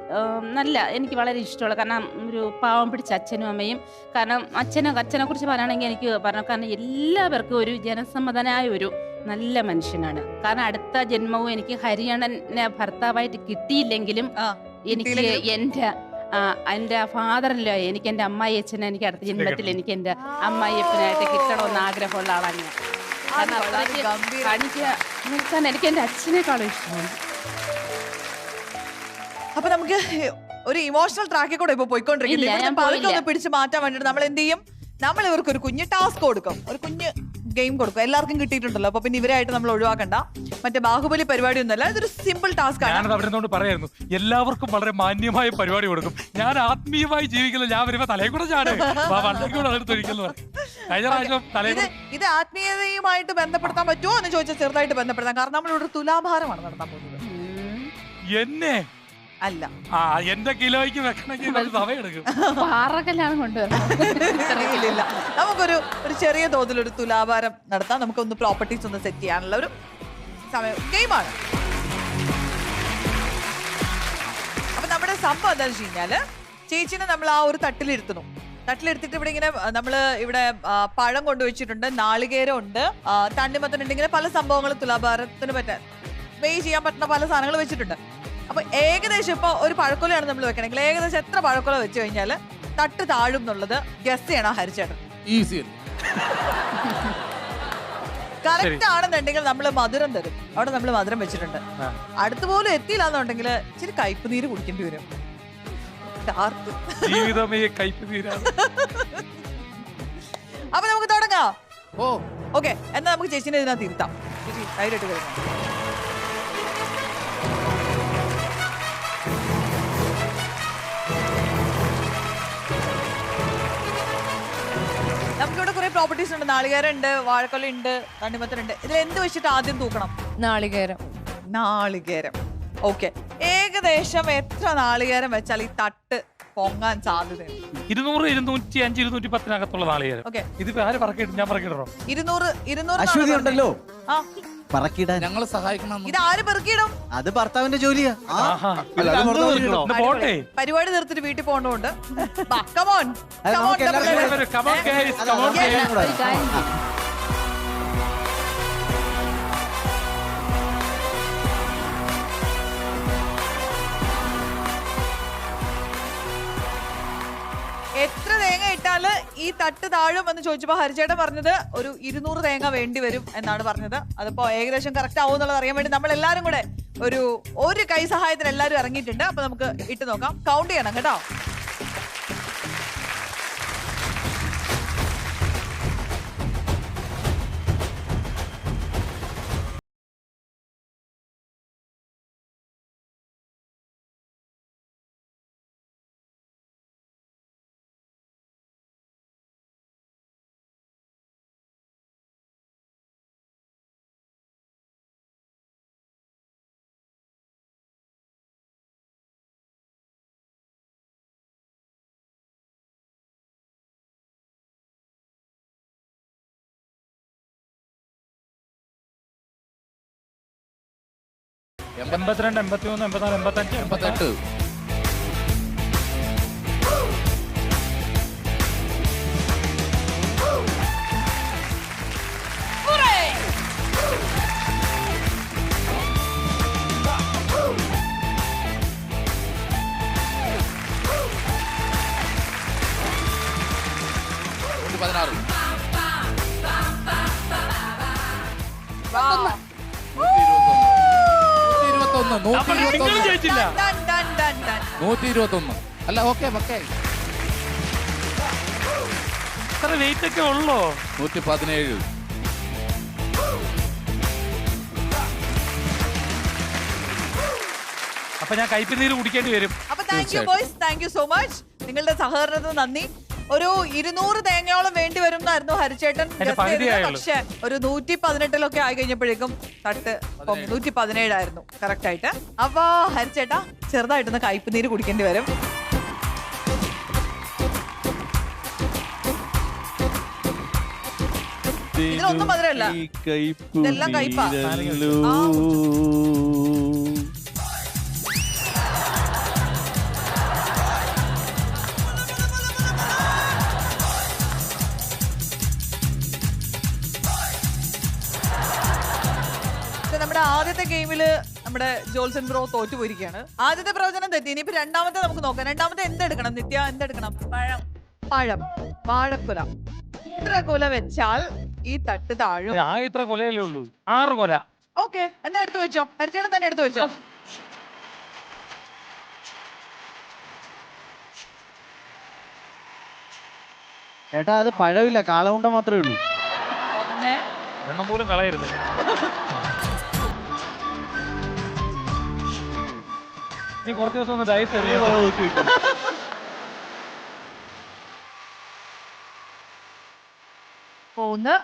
എനിക്ക് വളരെ ഇഷ്ടമുള്ള, കാരണം ഒരു പാവം പിടിച്ച അച്ഛനും അമ്മയും. കാരണം അച്ഛനെ കുറിച്ച് പറയുകയാണെങ്കിൽ എനിക്ക് പറഞ്ഞു, കാരണം എല്ലാവർക്കും ഒരു ജനസമ്മതനായ ഒരു നല്ല മനുഷ്യനാണ്. കാരണം അടുത്ത ജന്മവും എനിക്ക് ഹരിയണ്ണനെ ഭർത്താവായിട്ട് കിട്ടിയില്ലെങ്കിലും എനിക്ക് എൻ്റെ ഫാദറിലോ എനിക്ക് എൻ്റെ അമ്മായി അച്ഛനെ എനിക്ക് അടുത്ത ജന്മത്തിൽ എനിക്ക് എൻ്റെ അമ്മായിയപ്പനായിട്ട് കിട്ടണമെന്ന് ആഗ്രഹമുള്ള ആളാണ് ഞാൻ. കാരണം എനിക്ക് എൻ്റെ അച്ഛനേക്കാളും ഇഷ്ടമാണ്. അപ്പൊ നമുക്ക് ഒരു ഇമോഷണൽ ട്രാക്കിൽ കൂടെ ഇപ്പൊ പോയിക്കൊണ്ടിരിക്കുന്നത്. പിടിച്ചു മാറ്റാൻ വേണ്ടിട്ട് നമ്മൾ എന്ത് ചെയ്യും, നമ്മൾ ഇവർക്ക് ഒരു കുഞ്ഞ് ടാസ്ക് കൊടുക്കും, ഒരു കുഞ്ഞ് ഗെയിം കൊടുക്കും. എല്ലാവർക്കും കിട്ടിയിട്ടുണ്ടല്ലോ, അപ്പൊ പിന്നെ ഇവരായിട്ട് നമ്മൾ ഒഴിവാക്കണ്ട. മറ്റേ ബാഹുബലി പരിപാടി ഒന്നുമല്ല, ഇതൊരു സിമ്പിൾ ടാസ്ക് ആണ്. ഞാനത് അവിടെ നിന്നോട് പറയായിരുന്നു, എല്ലാവർക്കും വളരെ മാന്യമായ പരിപാടി കൊടുക്കും. ഞാൻ ആത്മീയമായി ജീവിക്കുന്നത്, ഞാൻ വരുമ്പോ തലയിൽ കൂടെ ചാട് വള്ളം കൂടെ എടുത്തൊഴിക്കുന്നു. കഴിഞ്ഞ പ്രാവശ്യം തലയിൽ ഇത് ആത്മീയതയുമായിട്ട് ബന്ധപ്പെടുത്താൻ പറ്റുമോ എന്ന് ചോദിച്ചാൽ ചെറുതായിട്ട് ബന്ധപ്പെടുത്താം. കാരണം നമ്മളിവിടെ തുലാഭാരമാണ് നടത്താൻ പോകുന്നത്. എന്നെ അല്ല, എന്റെ കിലോയ്ക്ക് വെക്കണമെങ്കിൽ സമയമെടുക്കും. പാറകല്ലാണ് കൊണ്ടുവരുന്നത്. ഇല്ല, നമുക്കൊരു ചെറിയ തോതിൽ ഒരു തുലാഭാരം നടത്താം. നമുക്കൊന്ന് പ്രോപ്പർട്ടീസ് ഒന്ന് സെറ്റ് ചെയ്യാനുള്ള ഒരു സമയം ഗെയിമാണ്. അപ്പൊ നമ്മുടെ സംഭവം എന്താണെന്ന് വെച്ച് കഴിഞ്ഞാല്, ചേച്ചിനെ നമ്മൾ ആ ഒരു തട്ടിലിരുത്തുന്നു. തട്ടിലെടുത്തിട്ട് ഇവിടെ ഇങ്ങനെ നമ്മള് ഇവിടെ പഴം കൊണ്ടുവച്ചിട്ടുണ്ട്, നാളികേരം ഉണ്ട്, തണ്ണിമത്തനുണ്ട്, ഇങ്ങനെ പല സംഭവങ്ങളും തുലാഭാരത്തിന് പറ്റാൻ വെയ് ചെയ്യാൻ പറ്റുന്ന പല സാധനങ്ങൾ വെച്ചിട്ടുണ്ട്. അപ്പൊ ഏകദേശം ഇപ്പൊ ഒരു പഴക്കൊലയാണ് നമ്മൾ വെക്കണമെങ്കിൽ ഏകദേശം എത്ര പഴക്കൊല വെച്ച് കഴിഞ്ഞാൽ തട്ട് താഴും എന്നുള്ളത് ഗസ് ചെയ്യണം ഹരിച്ചേട്ടൻ. ഈസി. കറക്റ്റ് ആണെന്നുണ്ടെങ്കിൽ നമ്മൾ മധുരം തരും. അവിടെ നമ്മൾ മധുരം വെച്ചിട്ടുണ്ട്. അടുത്തുപോലും എത്തിയില്ലാന്നുണ്ടെങ്കിൽ ഇച്ചിരി കയ്പ് നീര് കുടിക്കേണ്ടി വരും. ജീവിതമേ കയ്പ് നീരാണ്. അപ്പൊ നമുക്ക് തുടങ്ങാം. ഓ ഓക്കെ, എന്നാ നമുക്ക് ചേച്ചിനെ ഇതിനകത്ത് ഇരുത്താം. ചേച്ചി ധൈര്യമായിട്ട് വരുന്നു. നമുക്കിവിടെ കുറെ പ്രോപ്പർട്ടീസ് ഉണ്ട്. നാളികേരം ഉണ്ട്, വാഴക്കൊല ഉണ്ട്, തണ്ണിമത്തനുണ്ട്. ഇതിൽ എന്ത് വെച്ചിട്ട് ആദ്യം തൂക്കണം? നാളികേരം. നാളികേരം. ഓക്കെ, ഏകദേശം എത്ര നാളികേരം വെച്ചാൽ ഈ തട്ട് പൊങ്ങാൻ സാധ്യതയുണ്ട്? 200, 205, 210 നാളികേരം. ഓക്കെ, ഇതിപ്പോ ആര് പറക്കിട്ട് ഞാൻ പറക്കിടണോ? 200 അശ്വതി ഉണ്ടല്ലോ ആ, പറക്കിടാൻ. ഞങ്ങള് സഹായിക്കണം. ഇത് ആര് പെറുക്കിയിടും? അത് ഭർത്താവിന്റെ ജോലിയാ. പോട്ടെ, പരിപാടി തീർത്തിട്ട് വീട്ടിൽ പോകണ്ടോണ്ട്. Come on, come on guys, come on guys. എത്ര തേങ്ങ ഇട്ടാല് ഈ തട്ട് താഴും എന്ന് ചോദിച്ചപ്പോ ഹരിചേട്ടൻ പറഞ്ഞത് ഒരു 200 തേങ്ങ വേണ്ടി വരും എന്നാണ് പറഞ്ഞത്. അതിപ്പോ ഏകദേശം കറക്റ്റ് ആവും എന്നുള്ളത് അറിയാൻ വേണ്ടി നമ്മൾ എല്ലാരും കൂടെ ഒരു കൈ സഹായത്തിന് എല്ലാരും ഇറങ്ങിയിട്ടുണ്ട്. അപ്പൊ നമുക്ക് ഇട്ട് നോക്കാം. കൗണ്ട് ചെയ്യണം കേട്ടോ. എൺപത്തിരണ്ട്, 83, 84, 85, 88. ജയിച്ചില്ല. 121. അല്ല, ഓക്കെ ഓക്കെ. ഇത്ര വെയിറ്റ് ഒക്കെ ഉള്ളോ? 117. അപ്പൊ ഞാൻ കയ്പ് കുടിക്കേണ്ടി വരും. അപ്പൊ thank you boys, thank you so much. നിങ്ങളുടെ സഹകരണത്തിന് നന്ദി. ഒരു 200 തേങ്ങയോളം വേണ്ടി വരും എന്നായിരുന്നു ഹരിച്ചേട്ടൻ. പക്ഷെ ഒരു 118 ആയി കഴിഞ്ഞപ്പോഴേക്കും തട്ട് 117 ആയിരുന്നു കറക്റ്റ് ആയിട്ട്. അപ്പൊ ഹരിച്ചേട്ടാ ചെറുതായിട്ടൊന്ന് കയ്പ് നീര് കുടിക്കേണ്ടി വരും. ഇതിലൊന്നും മധുരമല്ല, ഇതെല്ലാം കയ്പാ. നമ്മുടെ ആദ്യത്തെ ഗെയിമില് നമ്മുടെ ജോൾസൺ ബ്രോ തോറ്റുപോയിരിക്കുകയാണ്. ആദ്യത്തെ പ്രവചനം തെറ്റി. ഇനിയിപ്പോ രണ്ടാമത്തെ നമുക്ക് നോക്കാം. രണ്ടാമത്തെ എന്തെടുക്കണം നിത്യ? എന്തെടുക്കണം? പഴം, വാഴക്കുല. ഇത്ര കുല വെച്ചാൽ ഈ തട്ട് താഴും. ഞാൻ ഇത്ര കൊലയല്ലേ ഉള്ളൂ, 6 കൊല. ഓക്കെ, എന്നാ എടുത്തു വെച്ചോ. ഹരിച്ചേട്ടൻ തന്നെ എടുത്തു വെച്ചോ. ഏട്ടാ അത് പഴമില്ല, കാളമുണ്ട മാത്രമേ ഉള്ളൂ. എണ്ണം പോലും കളയരുത്. നീ കുറച്ച് ദിവസം ഒന്ന് ഡയറ്റ് പോന്ന്.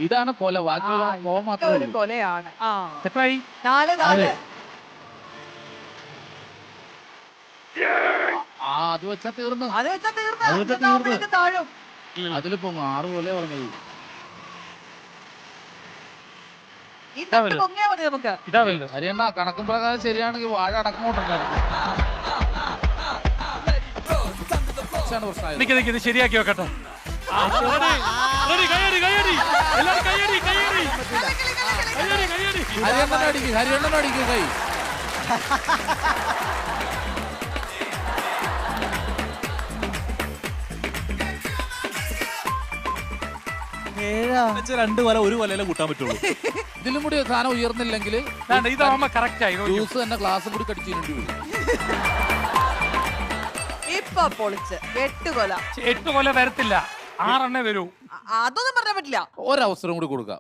ഇതാണ് കൊല. ഒരു കൊലയാണ്. സെറ്റായി. 4 അത് വെച്ചാ തീർന്നു. അത് വെച്ചാ തീർന്നു. താഴും. അതിലിപ്പോ 6 കൊല പറഞ്ഞത്. ഈ തട്ട് പൊങ്ങിയാ മതി നമുക്ക്. ഇതാവല്ലോ ഹരിയണ്ണ കണക്കും പ്രകാരം ശരിയാണെങ്കിൽ വാഴ അടക്കമോട്ടുണ്ടായിരുന്നു. ഇത് ശരിയാക്കി വെക്കട്ടെ. ഹരിയണ്ണൻ അടിക്കും കൈ. രണ്ട് കൊല ഒരു കൊലയിലെ കൂട്ടാൻ പറ്റുള്ളൂ. ഇതിലും കൂടി സാധനം ഉയർന്നില്ലെങ്കിൽ ഇതാവുമ്പോ കറക്റ്റ് ആയി. ജ്യൂസ് തന്നെ ഗ്ലാസ് കൂടി കടിച്ചിട്ടുണ്ട്. ഇപ്പൊ പൊളിച്ച് 8 കൊല. 8 കൊല വരത്തില്ല, 6 വരൂ. അതൊന്നും പറയാൻ പറ്റില്ല. ഒരവസരം കൂടി കൊടുക്കാം.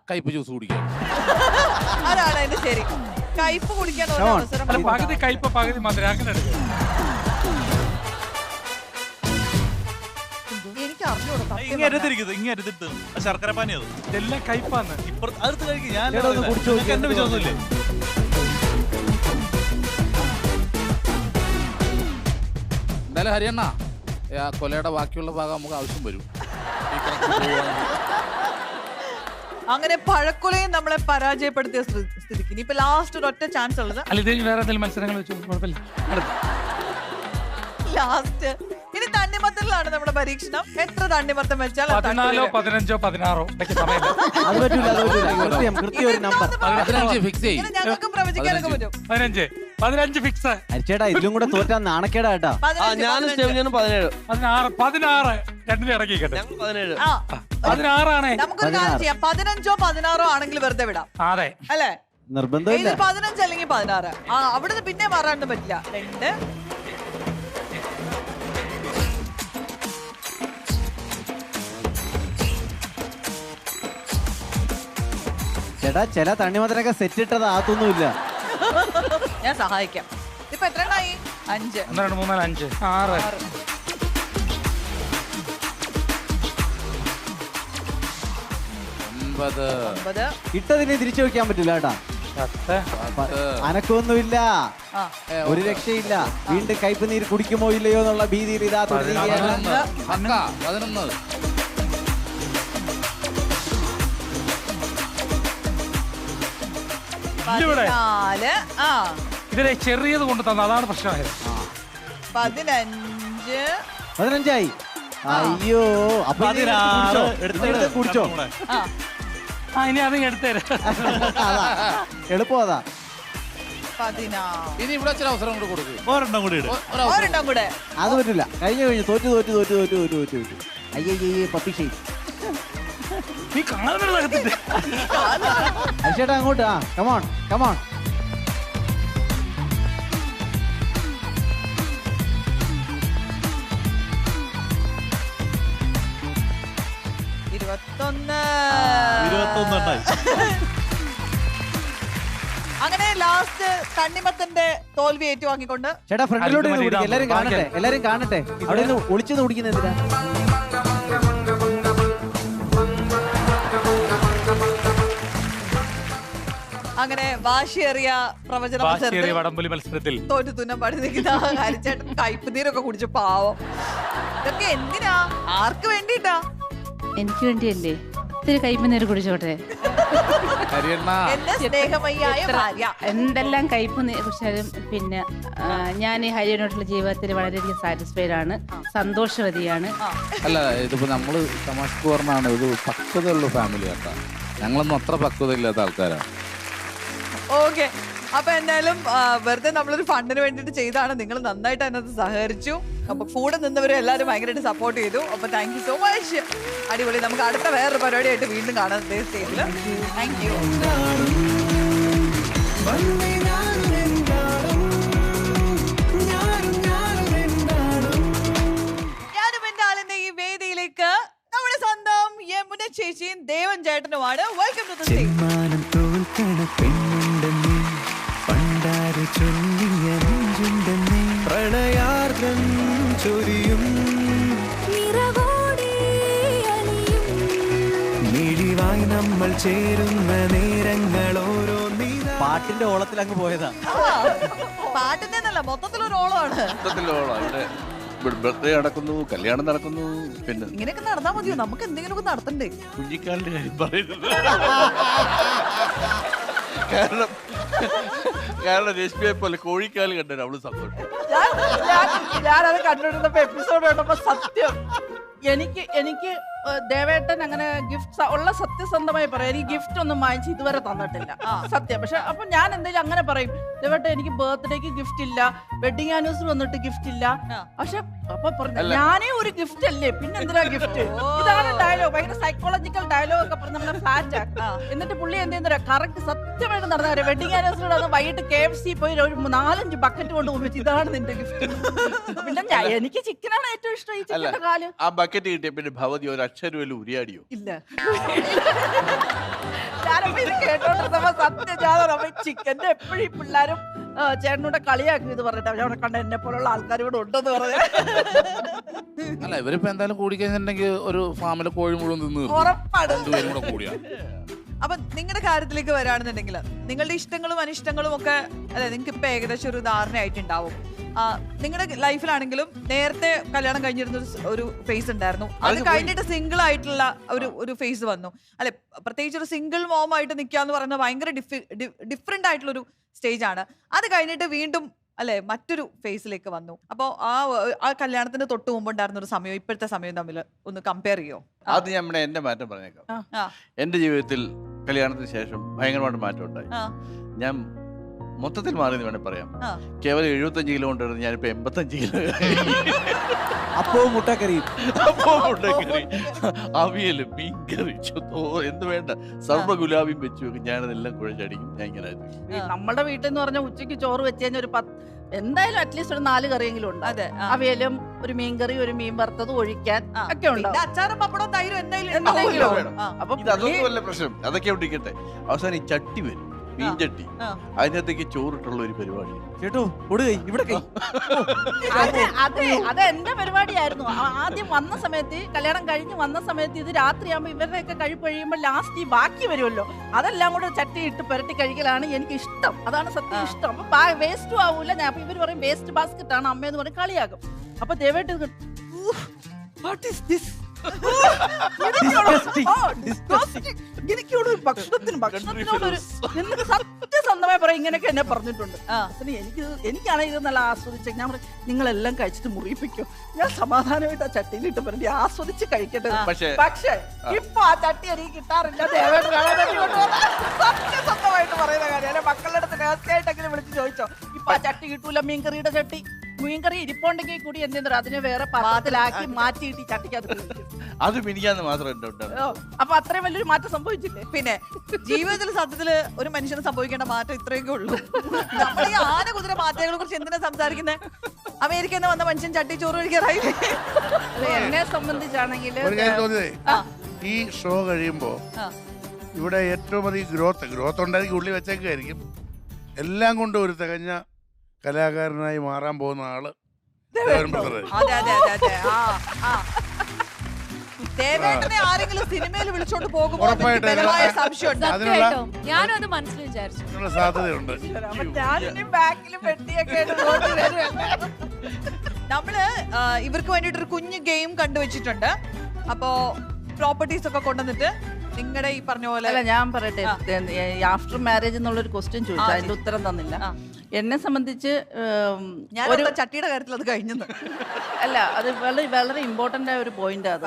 കയ്പ് ജ്യൂസ് കുടിക്കാം. അതാണ് അതിന്റെ ശരി. കയ്പ് കുടിക്കാൻ ഒരു അവസരം. പകുതി കയ്പ് പകുതി മധുരം അങ്ങനെ എടുക്കും. എനിക്ക് അറിഞ്ഞൂടാ. ഇങ്ങരുത് ശർക്കര പാനി അത് ഇതെല്ലാം കയ്പാന്ന്. അടുത്ത് കഴിക്കും. ഞാൻ എന്നെ വിശ്വാസമില്ലേ? എന്തായാലും ഹരിയണ്ണ കൊലയുടെ ബാക്കിയുള്ള ഭാഗം നമുക്ക് ആവശ്യം വരും. അങ്ങനെ പഴക്കൊലയും നമ്മളെ പരാജയപ്പെടുത്തിയ സ്ഥിതിക്ക് ഇനിയിപ്പോ ലാസ്റ്റ് ഒരു ഒറ്റ ചാൻസ് ഉള്ളത്. അല്ല, ഇത് വേറെ എന്തെങ്കിലും മത്സരങ്ങൾ വെച്ചു കുഴപ്പമില്ല. ലാസ്റ്റ് ഇനി തണ്ണിമത്തനിലാണ് നമ്മുടെ പരീക്ഷണം. എത്ര തണ്ണിമത്തം വെച്ചാൽ 14, 15, 16 ഞങ്ങൾക്ക് പ്രവചിക്കാനൊക്കെ പറ്റും. 15 ഫിക്സ്. ചേട്ടാ ഇതിലും കൂടെ തോറ്റാ നാണക്കേടാ കേട്ടാ. 16 രണ്ടിനും ഇറക്കിക്കട്ടെ. 16 ആണേ. നമുക്കൊരു കാര്യം ചെയ്യാം. 15 16 ആണെങ്കിൽ വെറുതെ വിടാം. അതെ അല്ലേ? നിർബന്ധമില്ല. 15 അല്ലെങ്കിൽ 16. അവിടുന്ന് പിന്നെ മാറാനൊന്നും പറ്റില്ല. 2 ചേട്ടാ ചില തണ്ണിമത്തനൊക്കെ സെറ്റ് ഇട്ടത് ആത്തൊന്നുമില്ല. ഞാൻ സഹായിക്കാം. ഇപ്പൊ എത്ര എണ്ണായി? 5. 1 2 3 4 5 6. ഇട്ടതിനെ തിരിച്ചു വെക്കാൻ പറ്റില്ല കേട്ടാ. അനക്കൊന്നുമില്ല, ഒരു രക്ഷയില്ല. വീണ്ടും കയ്പ് നീര് കുടിക്കുമോ ഇല്ലയോ എന്നുള്ള ഭീതിയിൽ ഇതാ തുടരുകയാണ്. 14. ഇതിലെ ചെറിയത് കൊണ്ട് തന്ന അതാണ് പ്രശ്നമായത്. 15 ആയി. അയ്യോ, അപ്പൊ കുടിച്ചോ? ഇനി അത് എടുത്തേരാ. എളുപ്പം അതാ. 16. ഇനി ഇവിടെ ചില അവസരം കൂടെ കൊടുക്കും. ഒരെണ്ണം കൂടെ അത് പറ്റില്ല. കഴിഞ്ഞു തോറ്റു. അയ്യേ പപ്പി നീ കാണുന്നുണ്ട്. ചേട്ടാ അങ്ങോട്ട്. കമോൺ 21. അങ്ങനെ ലാസ്റ്റ് തണ്ണിമത്തന്റെ തോൽവി ഏറ്റുവാങ്ങിക്കൊണ്ട് ചേട്ടാ ഫ്രണ്ടിലോട്ട് എല്ലാരും കാണട്ടെ. അവിടെ നിന്ന് ഒളിച്ചു കുടിക്കുന്ന എന്തിനാ? അങ്ങനെ വാശിയേറിയ പ്രവചന മത്സരത്തിൽ തോറ്റു തുന്നം പാടി നിൽക്കുന്ന ഹരിച്ചേട്ടൻ കയ്പ് നീരൊക്കെ കുടിച്ചു. പാവം. ഇതൊക്കെ എന്തിനാ? ആർക്ക് വേണ്ടിട്ടാ? എനിക്ക് വേണ്ടിയല്ലേ. ഇത്തിരി കയ്പ് നീര് കുടിച്ചോട്ടെ. എന്റെ സ്നേഹമയ്യായ ഭാര്യ. എന്തെല്ലാം കയ്പ് കുടിച്ചാലും പിന്നെ ഞാൻ ഈ ഹരിയനോട്ടുള്ള ജീവിതത്തിൽ വളരെയധികം സാറ്റിസ്ഫൈഡ് ആണ്, സന്തോഷവതിയാണ്. അല്ല, ഇതിപ്പോ നമ്മള് തമാശക്ക് പറഞ്ഞാണ്, ഇത് പക്വതയുള്ള ഫാമിലി കേട്ടാ. ഞങ്ങളൊന്നും അത്ര പക്വത ഇല്ലാത്ത ആൾക്കാരാണ്. ഓക്കെ, അപ്പൊ എന്തായാലും വെറുതെ നമ്മളൊരു ഫണ്ടിന് വേണ്ടിട്ട് ചെയ്താണ്. നിങ്ങൾ നന്നായിട്ട് അതിനകത്ത് സഹകരിച്ചു. അപ്പൊ കൂടെ നിന്നവരെ എല്ലാവരും ഭയങ്കരമായിട്ട് സപ്പോർട്ട് ചെയ്തു. അപ്പൊ താങ്ക് യു സോ മച്ച്. അടിപൊളി. നമുക്ക് അടുത്ത വേറൊരു പരിപാടിയായിട്ട് വീണ്ടും കാണാം സ്റ്റേജില്. Thank you. ഞാനും എന്റെ ആളിന്റെ അമീന ചേച്ചിയും ദേവൻ ചേട്ടനുമാണ്. Welcome to the stage. ചെമ്മാനം തോൽക്കണ പെണ്ണുണ്ടെന്നേ പണ്ടാര് ചൊല്ലിയ നെഞ്ചുണ്ടെന്നേ പ്രണയാർദ്രം ചൊരിയും മിഴിവായി നമ്മൾ ചേരുന്ന നേരങ്ങൾ ഓരോ പാട്ടിന്റെ ഓളത്തിൽ അങ്ങ് പോയതാ. പാട്ടിന്റെ മൊത്തത്തിലൊരു ഓളമാണ്. ഇവിടെ ബർത്ത്ഡേ നടക്കുന്നു, കല്യാണം നടക്കുന്നു, പിന്നെ ഇങ്ങനെയൊക്കെ നടന്നാ മതിയോ? നമുക്ക് എന്തെങ്കിലുമൊക്കെ നടത്തണ്ടേ? കുഞ്ഞിക്കാലിന്റെ കാര്യം പറയുന്നത് കാരണം രശ്മിയെ പോലെ കോഴിക്കാല് കണ്ടു അവള് സന്തോഷം. ഞാനത് കണ്ടിരുന്നപ്പോ എപ്പിസോഡ് കണ്ടപ്പോ സത്യം എനിക്ക് ദേവേട്ടൻ അങ്ങനെ ഗിഫ്റ്റ് ഉള്ള സത്യസന്ധമായി പറയാം, എനിക്ക് ഗിഫ്റ്റ് ഒന്നും വാങ്ങിച്ച് ഇതുവരെ തന്നിട്ടില്ല സത്യം. പക്ഷെ അപ്പൊ ഞാൻ എന്തെങ്കിലും അങ്ങനെ പറയും, ദേവേട്ടൻ എനിക്ക് ബർത്ത്ഡേക്ക് ഗിഫ്റ്റ് ഇല്ല, വെഡിങ് ആനിവേഴ്സറി വന്നിട്ട് ഗിഫ്റ്റ് ഇല്ല. പക്ഷെ അപ്പൊ പറഞ്ഞു ഞാനേ ഒരു ഗിഫ്റ്റ് അല്ലേ, പിന്നെ എന്തിനാ ഗിഫ്റ്റ്? ഇതാണ് ഡയലോഗ്, ഭയങ്കര സൈക്കോളജിക്കൽ ഡയലോഗ് ഒക്കെ പറഞ്ഞ് നമ്മളെ ഫ്ലാറ്റ് ആക്കുക. എന്നിട്ട് പുള്ളി എന്ത് ചെയ്യുന്ന കറക്റ്റ് സത്യമായിട്ട് നടന്ന കാര്യം, വെഡിങ് ആനിവേഴ്സറി വന്ന് വൈകിട്ട് KFC പോയി ഒരു 4-5 ബക്കറ്റ് കൊണ്ട് ഉപയോഗിച്ച് ഇതാണ് നിന്റെ ഗിഫ്റ്റ്. പിന്നെ എനിക്ക് ചിക്കനാണ് ഏറ്റവും ഇഷ്ടം, ഈ ചിക്കന്റെ കാല്. ആ ബക്കറ്റ് കിട്ടിയ പിന്നെ ഭവതി ഒരു അക്ഷരം ഉരിയാടിയോ? ഇല്ല. ഞാനപ്പോ ഇത് കേട്ടോണ്ടിരുന്നപ്പോ സത്യം ഞാൻ ചിക്കന്റെ എപ്പോഴും ഈ പിള്ളേരും ചേട്ടനോടെ കളിയാക്കി ഇത് പറഞ്ഞിട്ട് അവിടെ കണ്ട എന്നെ പോലുള്ള ആൾക്കാർ ഇവിടെ ഉണ്ടെന്ന് പറഞ്ഞു. അല്ല ഇവരിപ്പോ എന്തായാലും കൂടി കഴിഞ്ഞിട്ടുണ്ടെങ്കിൽ ഒരു ഫാമിലെ കോഴി മുഴുവൻ നിന്ന് കൂടിയാ. അപ്പൊ നിങ്ങളുടെ കാര്യത്തിലേക്ക് വരാണെന്നുണ്ടെങ്കിൽ നിങ്ങളുടെ ഇഷ്ടങ്ങളും അനിഷ്ടങ്ങളും ഒക്കെ അല്ലെ നിങ്ങൾക്ക് ഇപ്പൊ ഏകദേശം ഒരു ധാരണയായിട്ടുണ്ടാവും. നിങ്ങളുടെ ലൈഫിലാണെങ്കിലും നേരത്തെ കല്യാണം കഴിഞ്ഞിരുന്ന ഒരു ഫേസ് ഉണ്ടായിരുന്നു, അത് കഴിഞ്ഞിട്ട് സിംഗിൾ ആയിട്ടുള്ള ഒരു ഫേസ് വന്നു അല്ലെ. പ്രത്യേകിച്ച് ഒരു സിംഗിൾ മോം ആയിട്ട് നിൽക്കാന്ന് പറയുന്നത് ഭയങ്കര ഡിഫറെന്റ് ആയിട്ടുള്ള ഒരു സ്റ്റേജ് ആണ്. അത് കഴിഞ്ഞിട്ട് വീണ്ടും അല്ലെ മറ്റൊരു ഫേസിലേക്ക് വന്നു. അപ്പൊ ആ കല്യാണത്തിന് തൊട്ട് മുമ്പ് ഉണ്ടായിരുന്ന ഒരു സമയം ഇപ്പോഴത്തെ സമയം തമ്മിൽ ഒന്ന് കമ്പയർ ചെയ്യോ? അത് എന്റെ മാറ്റം പറഞ്ഞേക്കാം. എന്റെ ജീവിതത്തിൽ കല്യാണത്തിന് ശേഷം ഭയങ്കരമായിട്ട് മാറ്റം ഉണ്ടായി. ഞാൻ മൊത്തത്തിൽ മാറിയെന്ന് വേണേ പറയാം. കേവലം 75 കിലോ കൊണ്ടിരുന്നു ഞാനിപ്പോ 85 കിലോ. അപ്പോ മുട്ടക്കറി, അവിയലും മീൻകറി എന്ത് വേണ്ട സർവ്വ ഗുലാബിയും വെച്ച് വെക്കും. ഞാനതെല്ലാം കുഴച്ചടിക്കും. ഞാൻ ഇങ്ങനെ നമ്മുടെ വീട്ടിൽ എന്ന് പറഞ്ഞാൽ ഉച്ചയ്ക്ക് ചോറ് വെച്ച് കഴിഞ്ഞാൽ ഒരു എന്തായാലും അറ്റ്ലീസ്റ്റ് ഒരു 4 കറിയെങ്കിലും ഉണ്ട്. അതെ, അവിയലും ഒരു മീൻകറി, ഒരു മീൻ വറുത്തത് ഒഴിക്കാൻ ഒക്കെ ഉണ്ട്. അച്ചാറും പപ്പടവും തൈരും എന്തായാലും. അപ്പൊ അതൊന്നും വല്ല പ്രശ്നം, അതൊക്കെ ഇരിക്കട്ടെ. അവസാനം ഈ ചട്ടി വരും, മീൻചട്ടി, അതിനകത്തേക്ക് ചോറിട്ടുള്ള ഒരു പരിപാടി. ചേട്ടോ ഇവിടെ അത് എന്റെ പരിപാടിയായിരുന്നു. ആദ്യം വന്ന സമയത്ത്, കല്യാണം കഴിഞ്ഞ് വന്ന സമയത്ത് ഇത് രാത്രിയാകുമ്പോ ഇവരുടെയൊക്കെ കഴിപ്പ് കഴിയുമ്പോൾ ലാസ്റ്റ് ഈ ബാക്കി വരുമല്ലോ, അതെല്ലാം കൂടെ ചട്ടി ഇട്ട് പുരട്ടി കഴിക്കലാണ് എനിക്ക് ഇഷ്ടം. അതാണ് സത്യം ഇഷ്ടം. അപ്പൊ വേസ്റ്റും ആവൂല. ഞാൻ അപ്പൊ ഇവര് പറയും വേസ്റ്റ് ബാസ്കറ്റ് ആണ് അമ്മയെന്ന് പറഞ്ഞ് കളിയാക്കും. അപ്പൊ ദയവായിട്ട് ഭക്ഷണത്തിനോട് സത്യസന്ധമായി പറയും, ഇങ്ങനെയൊക്കെ എന്നെ പറഞ്ഞിട്ടുണ്ട്. എനിക്കാണെങ്കിൽ ഇത് നല്ല ആസ്വദിച്ച് ഞാൻ നിങ്ങളെല്ലാം കഴിച്ചിട്ട് മുറിയിപ്പിക്കും, ഞാൻ സമാധാനമായിട്ട് ആ ചട്ടിയിലിട്ട് പറഞ്ഞ് ആസ്വദിച്ച് കഴിക്കട്ടെ. പക്ഷേ ഇപ്പൊ ആ ചട്ടി എനിക്ക് കിട്ടാറില്ല. സത്യസന്ധമായിട്ട് പറയുന്ന കാര്യം, മക്കളുടെ അടുത്ത് രഹസ്യമായിട്ടെങ്കിലും വിളിച്ച് ചോദിച്ചോ, ഇപ്പൊ ആ ചട്ടി കിട്ടൂല, മീൻകറിയുടെ ചട്ടി. മീൻകറി ഇരിപ്പുണ്ടെങ്കിൽ കൂടി എന്തെങ്കിലും അതിനെ വേറെ പാത്രത്തിലാക്കി മാറ്റിയിട്ട് ചട്ടിക്കകത്ത് അത് പിടിക്കാന്ന് മാത്രം. അപ്പൊ അത്രയും വലിയൊരു മാറ്റം സംഭവിച്ചില്ലേ? പിന്നെ ജീവിതത്തിൽ സത്യത്തില് ഒരു മനുഷ്യന് സംഭവിക്കേണ്ട മാറ്റം ഇത്രയൊക്കെ ഉള്ളൂ. നമ്മൾ ഈ ആന കുതിര മാറ്റങ്ങളെ കുറിച്ച് എന്തിനാ സംസാരിക്കുന്നത്? അമേരിക്കയിൽ നിന്ന് വന്ന മനുഷ്യൻ ചട്ടി ചോറ് കഴിക്കാറായില്ലേ? എന്നെ സംബന്ധിച്ചാണെങ്കിൽ ഈ ഷോ കഴിയുമ്പോ ഇവിടെ ഏറ്റവും അധികം ഗ്രോത്ത് ഉണ്ടായിരിക്കും, ഉള്ളി വെച്ചേക്കായിരിക്കും. എല്ലാം കൊണ്ടും ഒരു തികഞ്ഞ കലാകാരനായി മാറാൻ പോകുന്ന ആള് ആരെങ്കിലും സിനിമയിൽ വിളിച്ചോണ്ട് പോകുമോ? ഞാനും അത് മനസ്സിൽ വിചാരിച്ചു. സാധ്യതയുണ്ട്. നമ്മള് ഇവർക്ക് വേണ്ടിട്ട് ഒരു കുഞ്ഞു ഗെയിം കണ്ടുവച്ചിട്ടുണ്ട്. അപ്പോ പ്രോപ്പർട്ടീസ് ഒക്കെ കൊണ്ടുവന്നിട്ട് നിങ്ങളുടെ ഈ പറഞ്ഞ പോലെ. അല്ല ഞാൻ പറയട്ടെ, ആഫ്റ്റർ മാരേജ് എന്നുള്ളൊരു ക്വസ്റ്റ്യൻ ചോദിച്ചു, അതിന്റെ ഉത്തരം തന്നില്ല. എന്നെ സംബന്ധിച്ച് ഞാൻ ചട്ടിയുടെ കാര്യത്തിൽ അത് കഴിഞ്ഞെന്ന് അല്ല, അത് വളരെ ഇമ്പോർട്ടന്റ് ആയ ഒരു പോയിന്റ്. അത്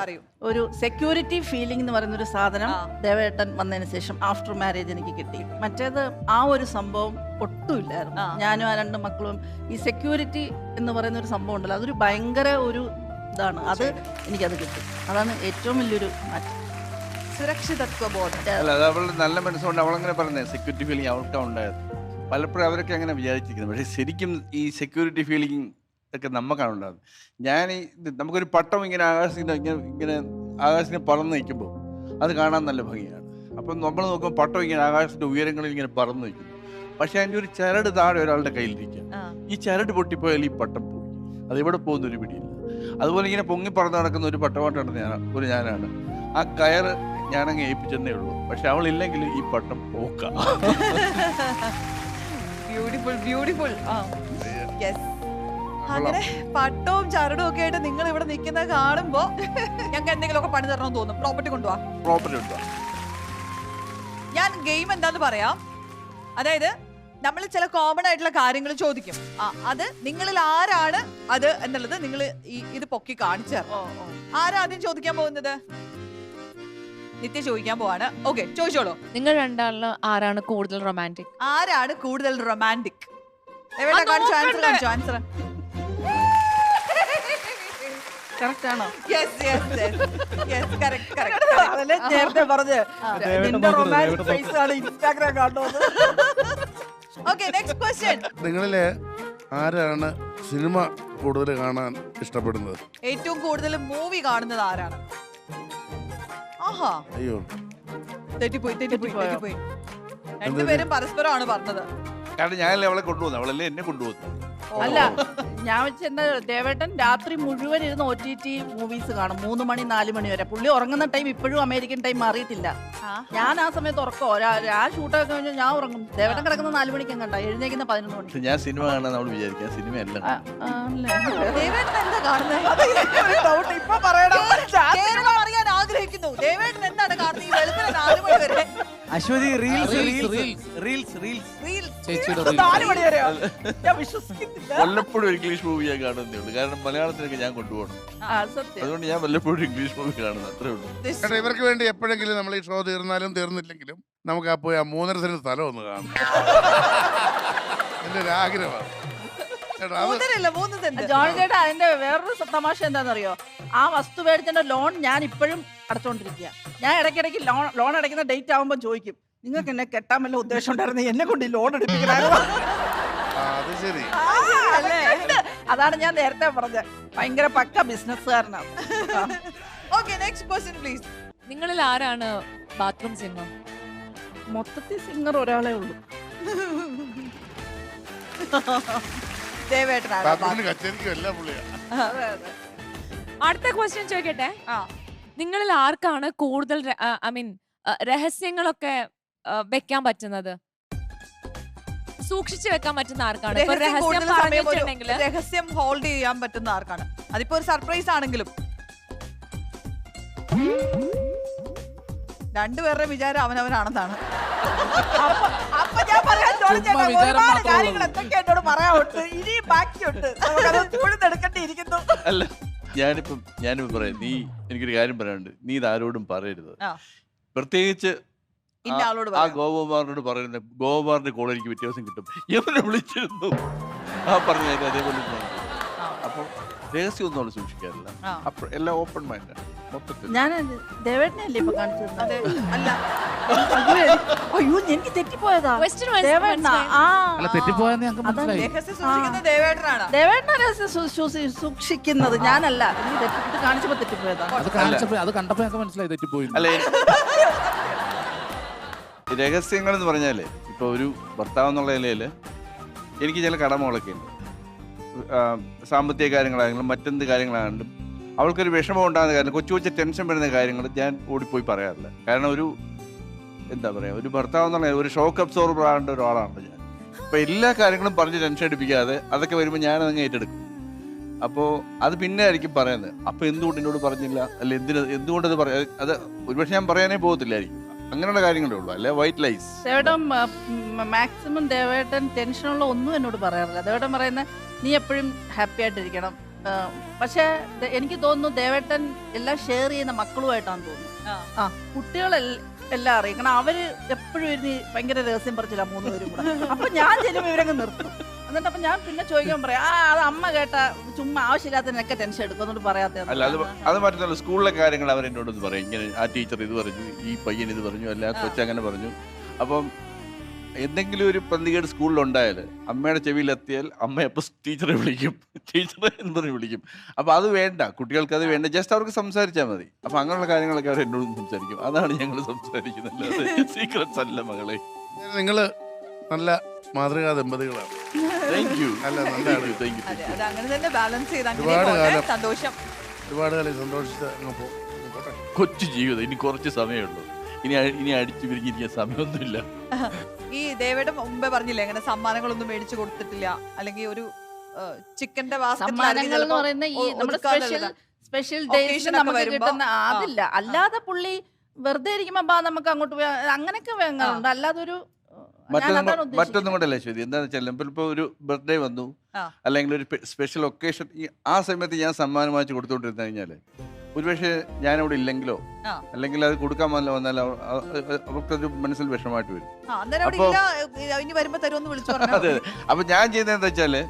ഒരു സെക്യൂരിറ്റി ഫീലിംഗ് എന്ന് പറയുന്ന ഒരു സാധനം ദേവേട്ടൻ വന്നതിന് ശേഷം ആഫ്റ്റർ മാരേജ് എനിക്ക് കിട്ടി. മറ്റേത് ആ ഒരു സംഭവം ഒട്ടുമില്ലായിരുന്നു. ഞാനും ആ 2 മക്കളും ഈ സെക്യൂരിറ്റി എന്ന് പറയുന്ന ഒരു സംഭവം ഉണ്ടല്ലോ, അതൊരു ഭയങ്കര ഒരു ഇതാണ്. അത് എനിക്കത് കിട്ടി. അതാണ് ഏറ്റവും വലിയൊരു മാറ്റം. സുരക്ഷിതത്വ ബോധം. അല്ല, അത് അവളുടെ നല്ല മനസ്സുകൊണ്ട് അവളങ്ങനെ പറഞ്ഞത് സെക്യൂരിറ്റി ഫീലിംഗ് അവൾക്കാണ് ഉണ്ടായത്. പലപ്പോഴും അവരൊക്കെ അങ്ങനെ വിചാരിച്ചിരിക്കുന്നത്. പക്ഷേ ശരിക്കും ഈ സെക്യൂരിറ്റി ഫീലിംഗ് ഒക്കെ നമുക്കാണ് ഉണ്ടാകുന്നത്. നമുക്കൊരു പട്ടം ഇങ്ങനെ ആകാശത്തിന് പറന്ന് നിൽക്കുമ്പോൾ അത് കാണാൻ നല്ല ഭംഗിയാണ്. അപ്പം നമ്മൾ നോക്കുമ്പോൾ പട്ടം ഇങ്ങനെ ആകാശത്തിന്റെ ഉയരങ്ങളിൽ ഇങ്ങനെ പറന്നു നിൽക്കുന്നു. പക്ഷെ അതിൻ്റെ ഒരു ചരട് താഴെ ഒരാളുടെ കയ്യിലിരിക്കുക. ഈ ചരട് പൊട്ടിപ്പോയാൽ ഈ പട്ടം പോയി, അത് എവിടെ പോകുന്ന ഒരു പിടിയില്ല. അതുപോലെ ഇങ്ങനെ പൊങ്ങി പറന്ന് നടക്കുന്ന ഒരു പട്ടമായിട്ടാണ് ഞാനാണ്. ആ കയറ് ഞാനങ്ങ് ഏൽപ്പിച്ചെന്നേ ഉള്ളൂ. പക്ഷെ അവളില്ലെങ്കിൽ ഈ പട്ടം പോക്കാം. Beautiful beautiful. അങ്ങനെ പട്ടവും ചരടും ഒക്കെ ആയിട്ട് നിങ്ങൾ ഇവിടെ നിൽക്കുന്നത് കാണുമ്പോ ഞങ്ങൾക്ക് എന്തെങ്കിലുമൊക്കെ പണി തരണമെന്ന് തോന്നും. പ്രോപ്പർട്ടി കൊണ്ടുപോവാ. ഞാൻ ഗെയിം എന്താന്ന് പറയാം. അതായത് നമ്മൾ ചില കോമൺ ആയിട്ടുള്ള കാര്യങ്ങൾ ചോദിക്കും. അത് നിങ്ങളിൽ ആരാണ് അത് എന്നുള്ളത് നിങ്ങൾ ഇത് പൊക്കി കാണിച്ചു തരണം. ആരാ ആദ്യം ചോദിക്കാൻ പോകുന്നത്? നിത്യ ചോദിക്കാൻ പോവാണ്. ഓക്കെ, ചോദിച്ചോളൂ. നിങ്ങൾ രണ്ടാളില് ആരാണ് കൂടുതൽ റൊമാൻറ്റിക്? ആരാണ് കൂടുതൽ റൊമാൻറ്റിക്? ആൻസർ കറക്റ്റ് ആണോ? നേരത്തെ പറഞ്ഞ് റൊമാൻറ്റിക് ഫേസ് ആണ് ഇൻസ്റ്റാഗ്രാം കാണുന്നത്. Okay, next question. നിങ്ങളിലെ ആരാണ് സിനിമ കൂടുതൽ കാണാൻ ഇഷ്ടപ്പെടുന്നത്? ഏറ്റവും കൂടുതൽ മൂവി കാണുന്നത് ആരാണ്? ആഹാ, അയ്യോ, തെറ്റിപ്പോയി. രണ്ടുപേരും പരസ്പരമാണ് പറഞ്ഞത്. കാരണം ഞാനല്ലേ അവളെ കൊണ്ടുപോകുന്നത്, അവളല്ലേ എന്നെ കൊണ്ടുപോകുന്നത്. അല്ല, ഞാൻ വെച്ചെന്താ, ദേവേട്ടൻ രാത്രി മുഴുവൻ ഇരുന്ന് OTT മൂവീസ് കാണും. 3 മണി 4 മണി വരെ. പുള്ളി ഉറങ്ങുന്ന ടൈം ഇപ്പോഴും അമേരിക്കൻ ടൈം മാറിയിട്ടില്ല. ഞാൻ ആ സമയത്ത് ഉറക്കോ, ആ ഷൂട്ടൊക്കെ കഴിഞ്ഞാൽ ഞാൻ ഉറങ്ങും. ദേവേട്ടൻ കിടക്കുന്ന 4 മണിക്കും കണ്ട, എഴുന്നേക്കുന്ന 11 മണി. ഞാൻ സിനിമ കാണാൻ നമ്മൾ വിചാരിക്കാം, സിനിമയല്ല. ദേവേട്ടൻ എന്താ കാണുന്നത്? ഇപ്പൊ പറയണം. കേരളം അറിയാൻ ആഗ്രഹിക്കുന്നു. ദേവേട്ടൻ എന്താണ് കാണുന്നത് ഈ വെളുപ്പിന് 4 മണി വരെ? അശ്വതി, റീൽസ്. വല്ലപ്പോഴും ഒരു ഇംഗ്ലീഷ് മൂവി ഞാൻ കാണുന്നേ ഉള്ളൂ. കാരണം മലയാളത്തിലൊക്കെ ഞാൻ കൊണ്ടുപോകണം. അതുകൊണ്ട് ഞാൻ വല്ലപ്പോഴും ഇംഗ്ലീഷ് മൂവി കാണുന്നത്, അത്രേ ഉള്ളൂ. ചേട്ടാ, ഇവർക്ക് വേണ്ടി എപ്പോഴെങ്കിലും നമ്മൾ ഈ ഷോ തീർന്നാലും തീർന്നില്ലെങ്കിലും നമുക്ക് ആ പോയി ആ 3.5 സെന്റ് സ്ഥലം ഒന്ന് കാണും. എന്റെ ഒരു ആഗ്രഹമാണ്. ജോണി ചേട്ടാ, അതിന്റെ വേറൊരു തമാശ എന്താണെന്നറിയോ? ആ വസ്തു മേടിച്ചതിന്റെ ലോൺ ഞാൻ ഇപ്പോഴും അടച്ചോണ്ടിരിക്കുക. ഞാൻ ഇടയ്ക്കിടയ്ക്ക് ലോൺ അടയ്ക്കുന്ന ഡേറ്റ് ആവുമ്പോൾ ചോദിക്കും, നിങ്ങൾക്ക് എന്നെ കെട്ടാൻ വല്ല ഉദ്ദേശം ഉണ്ടായിരുന്നു, എന്നെ കൊണ്ട് ഈ ലോൺ എടുപ്പിക്കണമായിരുന്നു. അതാണ് ഞാൻ നേരത്തെ പറഞ്ഞത്. ഭയങ്കര പക്ക ബിസിനസ്സുകാരനാണ്. നിങ്ങളിൽ ആരാണ് ബാത്റൂം സിംഗർ? മൊത്തത്തിൽ സിംഗർ ഒരാളെ ഉള്ളൂ. അടുത്ത ക്വസ്റ്റ്യൻ ചോദിക്കട്ടെ. നിങ്ങളിൽ ആർക്കാണ് കൂടുതൽ രഹസ്യങ്ങളൊക്കെ വെക്കാൻ പറ്റുന്നത്? സൂക്ഷിച്ചു വെക്കാൻ പറ്റുന്ന ആർക്കാണ്? രഹസ്യം ഹോൾഡ് ചെയ്യാൻ പറ്റുന്ന ആർക്കാണ്? അതിപ്പോ ഒരു സർപ്രൈസ് ആണെങ്കിലും രണ്ടുപേരുടെ വിചാരം അവനവനാണെന്നാണ്. അപ്പൊ ഞാൻ പറയാൻ ഒരുപാട് കാര്യങ്ങൾ എന്തൊക്കെ എന്നോട് പറയാനുണ്ട്, ഇനിയും ബാക്കിയുണ്ട്. എടുക്കേണ്ടിയിരിക്കുന്നു. അല്ല, ഞാനിപ്പം പറയാം, നീ എനിക്കൊരു കാര്യം പറയാനുണ്ട്. നീ ഇത് ആരോടും പറയരുത്. പ്രത്യേകിച്ച് ആ ഗോപകുമാറിനോട് പറയുന്നത്. ഗോപകുമാറിന്റെ കോൾ എനിക്ക് വ്യത്യാസം കിട്ടും. എവനെ വിളിച്ചിരുന്നു പറഞ്ഞു അതേപോലെ. അപ്പൊ രഹസ്യം ഒന്നും അവിടെ സൂക്ഷിക്കാറില്ല. അപ്പൊ എല്ലാം ഓപ്പൺ മൈൻഡാണ് മൊത്തത്തിൽ. ഞാൻ ദേവേട്ടനല്ലേ ഇപ്പൊ കാണിച്ചത്? അയ്യോ, എനിക്ക് തെറ്റിപ്പോയതാ. ദേവേട്ടനാ രഹസ്യം സൂക്ഷിക്കുന്നത്, ഞാനല്ല. എനിക്ക് തെറ്റിട്ട് കാണിച്ചപ്പോ തെറ്റിപ്പോയതാ. അത് കണ്ടപ്പോ ഞങ്ങൾക്ക് മനസ്സിലായി തെറ്റിപ്പോയി. അല്ലെ, രഹസ്യങ്ങൾ എന്ന് പറഞ്ഞാല് ഇപ്പൊ ഒരു ഭർത്താവ് എന്നുള്ള നിലയില് എനിക്ക് ചില കടമകളൊക്കെ ഉണ്ട്. സാമ്പത്തിക കാര്യങ്ങളാണെങ്കിലും മറ്റെന്ത് കാര്യങ്ങളാണെങ്കിലും അവൾക്കൊരു വിഷമം ഉണ്ടാകുന്ന കാര്യം, കൊച്ചു കൊച്ചു ടെൻഷൻ വരുന്ന കാര്യങ്ങൾ ഞാൻ ഓടിപ്പോയി പറയാറില്ല. കാരണം ഒരു എന്താ പറയുക, ഒരു ഭർത്താവ് എന്നുള്ള ഒരു ഷോക്ക് അബ്സോർബർ ആകേണ്ട ഒരാളാണ് ഞാൻ. അപ്പോൾ എല്ലാ കാര്യങ്ങളും പറഞ്ഞ് ടെൻഷൻ അടിപ്പിക്കാതെ അതൊക്കെ വരുമ്പോൾ ഞാനതങ്ങ് ഏറ്റെടുക്കും. അപ്പോൾ അത് പിന്നെ ആയിരിക്കും പറയുന്നത്. അപ്പോൾ എന്തുകൊണ്ട് എന്നോട് പറഞ്ഞില്ല, അല്ല എന്തുകൊണ്ടത് പറയാ, അത് ഒരുപക്ഷെ ഞാൻ പറയാനേ പോകത്തില്ലായിരിക്കും. അങ്ങനെയുള്ള കാര്യങ്ങളേ ഉള്ളൂ, അല്ലെ വൈറ്റ് ലൈസ്. ദേവേട്ടൻ മാക്സിമം ദേവേട്ടൻ ടെൻഷനുള്ള ഒന്നും എന്നോട് പറയാറില്ല. ദേവേട്ടൻ പറയുന്നത് നീ എപ്പോഴും ഹാപ്പി ആയിട്ടിരിക്കണം. പക്ഷെ എനിക്ക് തോന്നുന്നു ദേവേട്ടൻ എല്ലാം ഷെയർ ചെയ്യുന്ന മക്കളുമായിട്ടാന്ന് തോന്നുന്നു. കുട്ടികളെല്ലാം അറിയും. കാരണം അവര് എപ്പോഴും ഇരുന്ന് ഭയങ്കര രഹസ്യം പറിച്ചില്ല 3 പേരും കൂടെ. അപ്പൊ ഞാൻ ചിലപ്പോൾ ഇവരങ്ങ് നിർത്തും. എന്നിട്ട് അപ്പൊ ഞാൻ പിന്നെ ചോദിക്കാൻ പറയാം, അത് അമ്മ കേട്ട ചുമ്മാ ആവശ്യമില്ലാത്തതിനൊക്കെ ടെൻഷൻ എടുക്കുന്നുണ്ട് പറയാത്ത. അല്ല, അത് മറ്റൊന്നുമല്ല. സ്കൂളിലെ കാര്യങ്ങൾ അവരെന്നോടൊന്ന് പറയും. ഇങ്ങനെ ആ ടീച്ചർ ഇത് പറഞ്ഞു, ഈ പയ്യൻ ഇത് പറഞ്ഞു, അല്ല കൊച്ചങ്ങനെ പറഞ്ഞു. അപ്പം എന്തെങ്കിലും ഒരു പന്തികേട് സ്കൂളിൽ ഉണ്ടായാൽ അമ്മയുടെ ചെവിയിലെത്തിയാൽ അമ്മ അപ്പോൾ ടീച്ചറെ വിളിക്കും, ടീച്ചറെ എന്ന് പറഞ്ഞ് വിളിക്കും. അപ്പോൾ അത് വേണ്ട, കുട്ടികൾക്ക് അത് വേണ്ട, ജസ്റ്റ് അവർക്ക് സംസാരിച്ചാൽ മതി. അപ്പോൾ അങ്ങനെയുള്ള കാര്യങ്ങളൊക്കെ അവർ എന്നോട് സംസാരിക്കും. അതാണ് ഞങ്ങൾ സംസാരിക്കുന്നത്, സീക്രട്സ് അല്ല മകളെ. നിങ്ങൾ നല്ല മാതൃകാ ദമ്പതികളാണ്. Thank you. നല്ല അങ്ങനെ തന്നെ ബാലൻസ് ചെയ്ത് ഒരുപാട് കാലം സന്തോഷം. ഒരുപാട് കാലം സന്തോഷിച്ച് അങ്ങ് കൊച്ചു ജീവിതം, ഇനി കുറച്ച് സമയമുള്ളൂ. ഇനി അടിച്ചു പിരിഞ്ഞിരിക്കാൻ സമയമൊന്നുമില്ല. ഈ ദേവയുടെ മുമ്പേ പറഞ്ഞില്ലേ അങ്ങനെ സമ്മാനങ്ങളൊന്നും മേടിച്ചു കൊടുത്തിട്ടില്ല, അല്ലെങ്കിൽ ഒരു ചിക്കന്റെ സമ്മാനങ്ങൾ എന്ന് പറയുന്ന ഈ നമ്മുടെ സ്പെഷ്യൽ ഡേയ്സ് നമുക്ക് കിട്ടുന്ന അതില്ല. അല്ലാതെ പുള്ളി വെറുതെ ഇരിക്കുമ്പോ നമുക്ക് അങ്ങോട്ട് പോയി അങ്ങനെയൊക്കെ വേങ്ങാറുണ്ട്. അല്ലാതെ ഒരു മറ്റൊന്നും കൊണ്ടല്ലേ ശരി. എന്താണെന്ന് വെച്ചാൽ ഇപ്പോൾ ഒരു ബർത്ത്ഡേ വന്നു, അല്ലെങ്കിൽ ഒരു സ്പെഷ്യൽ ഒക്കേഷൻ, ആ സമയത്ത് ഞാൻ സമ്മാനം വാങ്ങിച്ച് കൊടുത്തുകൊണ്ടിരുന്നു കഴിഞ്ഞാൽ ഒരുപക്ഷെ ഞാനവിടെ ഇല്ലെങ്കിലോ അല്ലെങ്കിൽ അത് കൊടുക്കാൻ വന്നാൽ അവർക്കത് മനസ്സിൽ വിഷമമായിട്ട് വരും. അതെ. അപ്പൊ ഞാൻ ചെയ്യുന്നത് എന്താ വെച്ചാല്